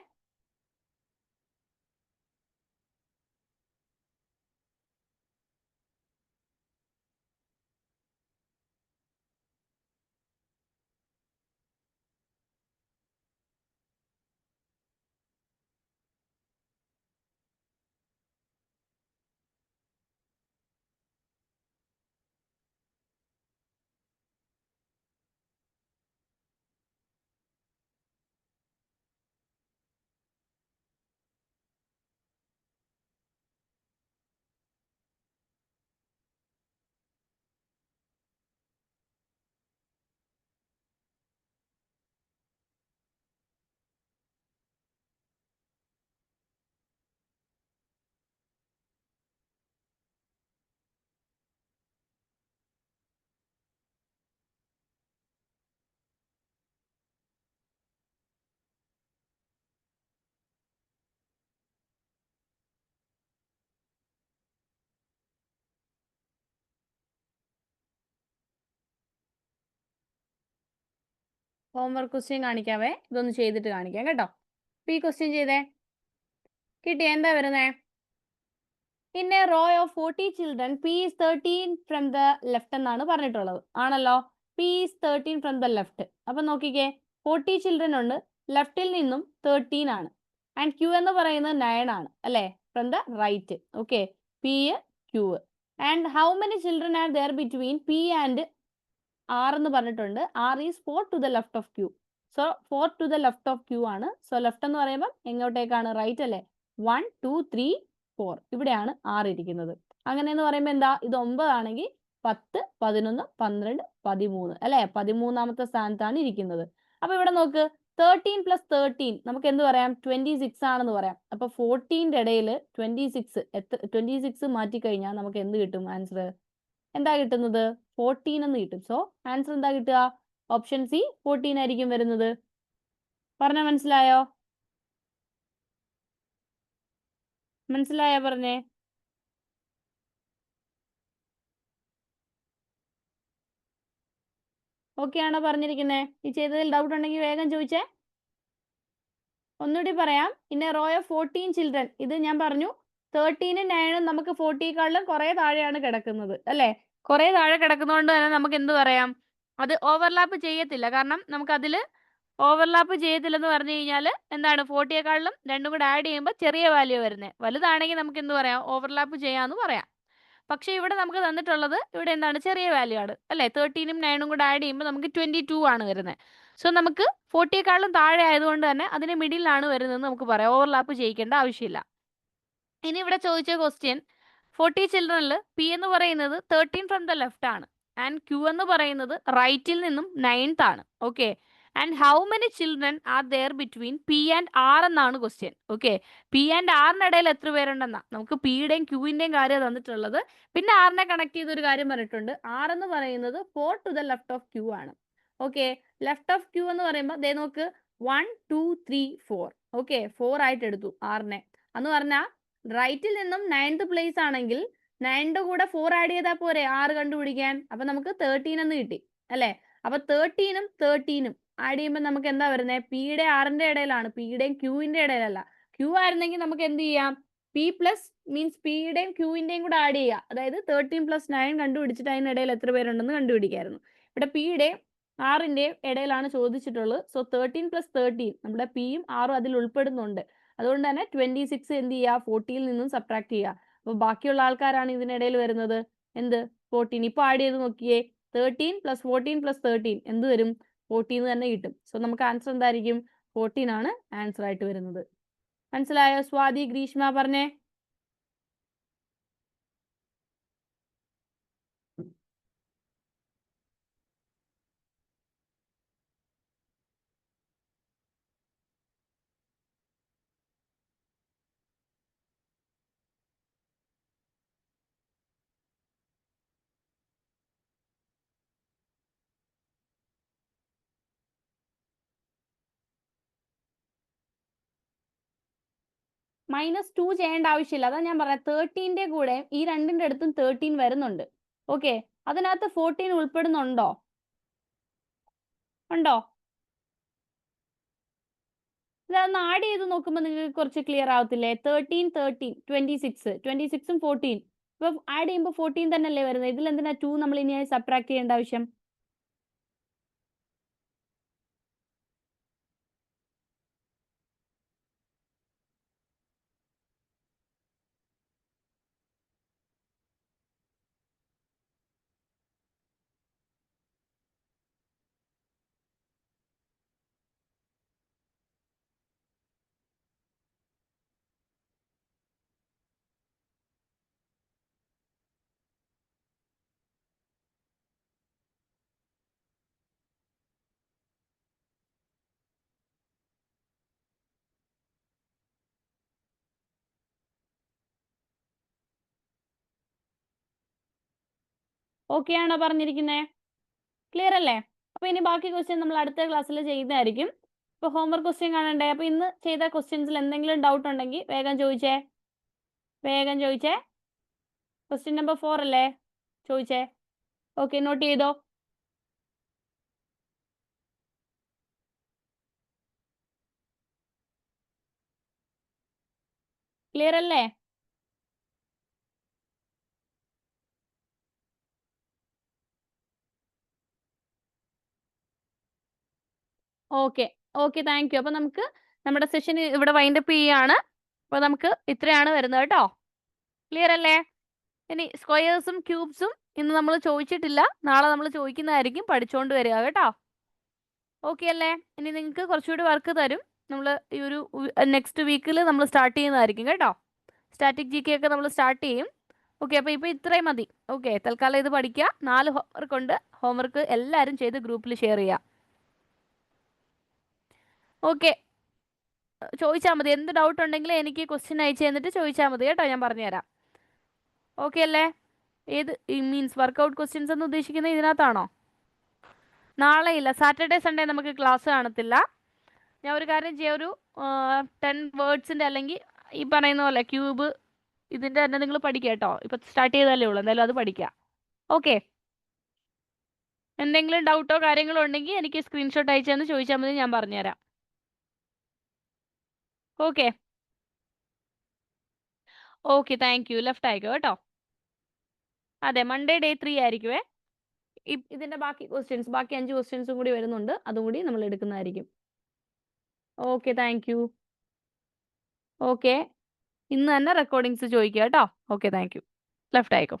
ഹോംവർക്ക് ക്വസ്റ്റ്യൻ കാണിക്കാവേ. ഇതൊന്ന് ചെയ്തിട്ട് കാണിക്കാം കേട്ടോ. അപ്പൊ ഈ ക്വസ്റ്റ്യൻ ചെയ്തേ. കിട്ടിയ എന്താ വരുന്നേ? In a row of 40 children, P is 13 from the left എന്നാണ് പറഞ്ഞിട്ടുള്ളത്. ആണല്ലോ. P is 13 from the left. അപ്പൊ നോക്കിക്കേ, 40 children ഉണ്ട്, ലെഫ്റ്റിൽ നിന്നും 13 ആണ്. ആൻഡ് Q എന്ന് പറയുന്നത് 9 ആണ് അല്ലേ? From the right. Okay, P Q. And how many children are there between P and R എന്ന് പറഞ്ഞിട്ടുണ്ട്. R is 4 to the left of Q. So 4 to the left of Q ആണ്. So left എന്ന് പറയുമ്പോൾ എങ്ങോട്ടേക്കാണ്? Right അല്ലേ? 1 2 3 4 ഇവിടെയാണ് 6 ഇരിക്കുന്നത്. അങ്ങനെ എന്ന് പറയുമ്പോൾ എന്താ? ഇത് 9 ആണെങ്കിൽ 10 11 12 13 അല്ലെ? 13ാമത്തെ സ്ഥാനത്താണ് ഇരിക്കുന്നത്. അപ്പൊ ഇവിടെ നോക്ക്, 13 പ്ലസ് 13 നമുക്ക് എന്ത് പറയാം? 26 ആണെന്ന് പറയാം. അപ്പൊ 14ന്റെ ഇടയിൽ 26 മാറ്റിക്കഴിഞ്ഞാൽ നമുക്ക് എന്ത് കിട്ടും? ആൻസർ എന്താ കിട്ടുന്നത്? 14 എന്ന് കിട്ടും. സോ ആൻസർ എന്താ കിട്ടുക? ഓപ്ഷൻ സി 14 ആയിരിക്കും വരുന്നത്. പറഞ്ഞ മനസ്സിലായോ? മനസ്സിലായോ പറഞ്ഞേ? ഓക്കെ ആണോ പറഞ്ഞിരിക്കുന്നത്? ഈ ചെയ്തതിൽ ഡൗട്ട് ഉണ്ടെങ്കിൽ വേഗം ചോദിച്ചേ. ഒന്നുകൂടി പറയാം. In a row of 14 children, ഇത് ഞാൻ പറഞ്ഞു 13ഉം 9ഉം നമുക്ക് 40ക്കാളും കുറെ താഴെയാണ് കിടക്കുന്നത് അല്ലേ? കുറെ താഴെ കിടക്കുന്നതുകൊണ്ട് തന്നെ നമുക്ക് എന്ത് പറയാം? അത് ഓവർലാപ്പ് ചെയ്യത്തില്ല. കാരണം നമുക്ക് അതിൽ ഓവർലാപ്പ് ചെയ്തില്ലെന്ന് പറഞ്ഞു കഴിഞ്ഞാൽ എന്താണ് 40യെക്കാളും രണ്ടും കൂടെ ആഡ് ചെയ്യുമ്പോൾ ചെറിയ വാല്യൂ വരുന്നത്. വലുതാണെങ്കിൽ നമുക്ക് എന്ത് പറയാം, ഓവർലാപ്പ് ചെയ്യാമെന്ന് പറയാം. പക്ഷേ ഇവിടെ നമുക്ക് തന്നിട്ടുള്ളത് ഇവിടെ എന്താണ്, ചെറിയ വാല്യൂ ആണ് അല്ലേ. 13ഉം 9ഉം കൂടെ ആഡ് ചെയ്യുമ്പോൾ നമുക്ക് 22 ആണ് വരുന്നത്. സോ നമുക്ക് 40യെക്കാളും താഴെ ആയതുകൊണ്ട് തന്നെ അതിന് മിഡിലാണ് വരുന്നതെന്ന് നമുക്ക് പറയാം. ഓവർലാപ്പ് ചെയ്യിക്കേണ്ട ആവശ്യമില്ല. ഇനി ഇവിടെ ചോദിച്ച ക്വസ്റ്റ്യൻ 40 ചിൽഡ്രനിൽ പി എന്ന് പറയുന്നത് 13 ഫ്രം ദ ലെഫ്റ്റ് ആണ് ആൻഡ് ക്യൂ എന്ന് പറയുന്നത് റൈറ്റിൽ നിന്നും 9th ആണ്. Okay, and how many children are there between P and R എന്നാണ് ക്വസ്റ്റ്യൻ. ഓക്കെ, പി ആൻഡ് ആറിനിടയിൽ എത്ര പേരുണ്ടെന്നാ നമുക്ക് പിയുടെയും ക്യൂവിന്റെയും കാര്യം തന്നിട്ടുള്ളത്. പിന്നെ ആറിനെ കണക്ട് ചെയ്തൊരു കാര്യം പറഞ്ഞിട്ടുണ്ട്. ആർ എന്ന് പറയുന്നത് 4 to the left of Q ആണ്. ഓക്കെ, ലെഫ്റ്റ് ഓഫ് ക്യൂ എന്ന് പറയുമ്പോൾ ദേ നോക്ക് 1 2 3 4. ഓക്കെ, 4 ആയിട്ട് എടുത്തു ആറിനെ. എന്ന് പറഞ്ഞാൽ റൈറ്റിൽ നിന്നും 9th പ്ലേസ് ആണെങ്കിൽ 9ന്റെ കൂടെ 4 ആഡ് ചെയ്താൽ പോരെ 6 കണ്ടുപിടിക്കാൻ. അപ്പൊ നമുക്ക് 13 എന്ന് കിട്ടി അല്ലേ. അപ്പൊ 13ഉം 13ഉം ആഡ് ചെയ്യുമ്പോൾ നമുക്ക് എന്താ വരുന്നത്, പിയുടെ ആറിന്റെ ഇടയിലാണ്, പിയുടെയും ക്യൂവിന്റെ ഇടയിലല്ല. ക്യൂ ആയിരുന്നെങ്കിൽ നമുക്ക് എന്ത് ചെയ്യാം, പി പ്ലസ് മീൻസ് പിയുടെയും ക്യൂവിന്റെയും കൂടെ ആഡ് ചെയ്യുക. അതായത് 13 + 9 കണ്ടുപിടിച്ചിട്ട് അതിനിടയിൽ എത്ര പേരുണ്ടെന്ന് കണ്ടുപിടിക്കായിരുന്നു. ഇവിടെ പിയുടെയും ആറിന്റെയും ഇടയിലാണ് ചോദിച്ചിട്ടുള്ളത്. സോ 13 + 13 നമ്മുടെ പിയും ആറും അതിൽ ഉൾപ്പെടുന്നുണ്ട്. അതുകൊണ്ട് തന്നെ 26 എന്ത് ചെയ്യുക, 40യിൽ നിന്നും സബ്ട്രാക്ട് ചെയ്യുക. അപ്പോൾ ബാക്കിയുള്ള ആൾക്കാരാണ് ഇതിനിടയിൽ വരുന്നത് എന്ത്, 14. ഇപ്പോൾ ആഡ് ചെയ്ത് നോക്കിയേ, 13 + 14 + 13 എന്ത് വരും, 14 തന്നെ കിട്ടും. സോ നമുക്ക് ആൻസർ എന്തായിരിക്കും, 14 ആണ് ആൻസർ ആയിട്ട് വരുന്നത്. മനസ്സിലായോ? സ്വാതി, ഗ്രീഷ്മ പറഞ്ഞേ. -2 ചെയ്യേണ്ട ആവശ്യമില്ല. അതാ ഞാൻ പറയാം, 13ന്റെ കൂടെ ഈ രണ്ടിന്റെ അടുത്തും 13 വരുന്നുണ്ട്. ഓക്കെ, അതിനകത്ത് 14 ഉൾപ്പെടുന്നുണ്ടോ, ഉണ്ടോ? ഇതൊന്ന് ആഡ് ചെയ്ത് നോക്കുമ്പോൾ നിങ്ങൾക്ക് കുറച്ച് ക്ലിയർ ആവത്തില്ലേ. 13 13 26 26ഉം 14. ഇപ്പൊ ആഡ് ചെയ്യുമ്പോൾ 14 തന്നെയല്ലേ വരുന്നത്. ഇതിൽ എന്തിനാ 2 നമ്മൾ ഇനി സബ്ട്രാക്ട് ചെയ്യേണ്ട ആവശ്യം? ഓക്കെ ആണോ പറഞ്ഞിരിക്കുന്നത്? ക്ലിയർ അല്ലേ? അപ്പൊ ഇനി ബാക്കി ക്വസ്റ്റ്യൻ നമ്മൾ അടുത്ത ക്ലാസ്സിൽ ചെയ്യുന്നതായിരിക്കും. ഇപ്പൊ ഹോംവർക്ക് ക്വസ്റ്റ്യൻ കാണണ്ടേ. അപ്പൊ ഇന്ന് ചെയ്ത ക്വസ്റ്റ്യൻസിൽ എന്തെങ്കിലും ഡൗട്ട് ഉണ്ടെങ്കിൽ വേഗം ചോദിച്ചേ, വേഗം ചോദിച്ചേ. ക്വസ്റ്റ്യൻ നമ്പർ 4 അല്ലേ, ചോദിച്ചേ. ഓക്കെ, നോട്ട് ചെയ്തോ. ക്ലിയർ അല്ലേ? Okay okay, thank you. അപ്പൊ നമുക്ക് നമ്മുടെ സെഷൻ ഇവിടെ വൈൻഡപ്പ് ചെയ്യാണ്. അപ്പൊ നമുക്ക് ഇത്രയാണ് വരുന്നത് കേട്ടോ. ക്ലിയർ അല്ലേ? ഇനി സ്ക്വയേഴ്സും ക്യൂബ്സും ഇന്ന് നമ്മൾ ചോദിച്ചിട്ടില്ല, നാളെ നമ്മൾ ചോദിക്കുന്നതായിരിക്കും. പഠിച്ചുകൊണ്ട് വരിക കേട്ടോ. ഓക്കെ അല്ലേ? ഇനി നിങ്ങൾക്ക് കുറച്ചുകൂടി വർക്ക് തരും. നമ്മൾ ഈ ഒരു നെക്സ്റ്റ് വീക്കിൽ നമ്മൾ സ്റ്റാർട്ട് ചെയ്യുന്നതായിരിക്കും കേട്ടോ. സ്റ്റാറ്റിക് ജി കെ ഒക്കെ നമ്മൾ സ്റ്റാർട്ട് ചെയ്യും. ഓക്കെ, അപ്പോൾ ഇപ്പോൾ ഇത്രയും മതി. ഓക്കെ, തൽക്കാലം ഇത് പഠിക്കുക. 4 ഹോംവർക്ക് ഉണ്ട്. ഹോംവർക്ക് എല്ലാവരും ചെയ്ത് ഗ്രൂപ്പിൽ ഷെയർ ചെയ്യുക. ഓക്കെ, ചോദിച്ചാൽ മതി. എന്ത് ഡൗട്ട് ഉണ്ടെങ്കിലും എനിക്ക് ക്വസ്റ്റ്യൻ അയച്ചു തന്നിട്ട് ചോദിച്ചാൽ മതി കേട്ടോ, ഞാൻ പറഞ്ഞുതരാം. ഓക്കെ അല്ലേ? ഏത് മീൻസ് വർക്കൗട്ട് ക്വസ്റ്റ്യൻസ് എന്ന് ഉദ്ദേശിക്കുന്നത് ഇതിനകത്താണോ? നാളെ ഇല്ല, സാറ്റർഡേ സൺഡേ നമുക്ക് ക്ലാസ് കാണത്തില്ല. ഞാൻ ഒരു കാര്യം ചെയ്യാം, ഒരു 10 വേർഡ്സിൻ്റെ അല്ലെങ്കിൽ ഈ പറയുന്ന പോലെ ക്യൂബ് ഇതിൻ്റെ തന്നെ നിങ്ങൾ പഠിക്കുക കേട്ടോ. ഇപ്പം സ്റ്റാർട്ട് ചെയ്താലേ ഉള്ളൂ, എന്തായാലും അത് പഠിക്കുക. ഓക്കെ, എന്തെങ്കിലും ഡൗട്ടോ കാര്യങ്ങളോ ഉണ്ടെങ്കിൽ എനിക്ക് സ്ക്രീൻഷോട്ട് അയച്ചെന്ന് ചോദിച്ചാൽ മതി, ഞാൻ പറഞ്ഞുതരാം. Okay okay, thank you. Left ആയിക്കോ കേട്ടോ. അതെ, മൺഡേ ഡേ 3 ആയിരിക്കുമേ. ഇതിൻ്റെ ബാക്കി ക്വസ്റ്റ്യൻസ്, ബാക്കി 5 ക്വസ്റ്റ്യൻസും കൂടി വരുന്നുണ്ട്, അതും കൂടി നമ്മൾ എടുക്കുന്നതായിരിക്കും. Okay thank you. ഓക്കെ ഇന്ന് തന്നെ റെക്കോർഡിങ്സ് ചോദിക്കുക കേട്ടോ. Okay thank you. ലെഫ്റ്റ് ആയിക്കോ.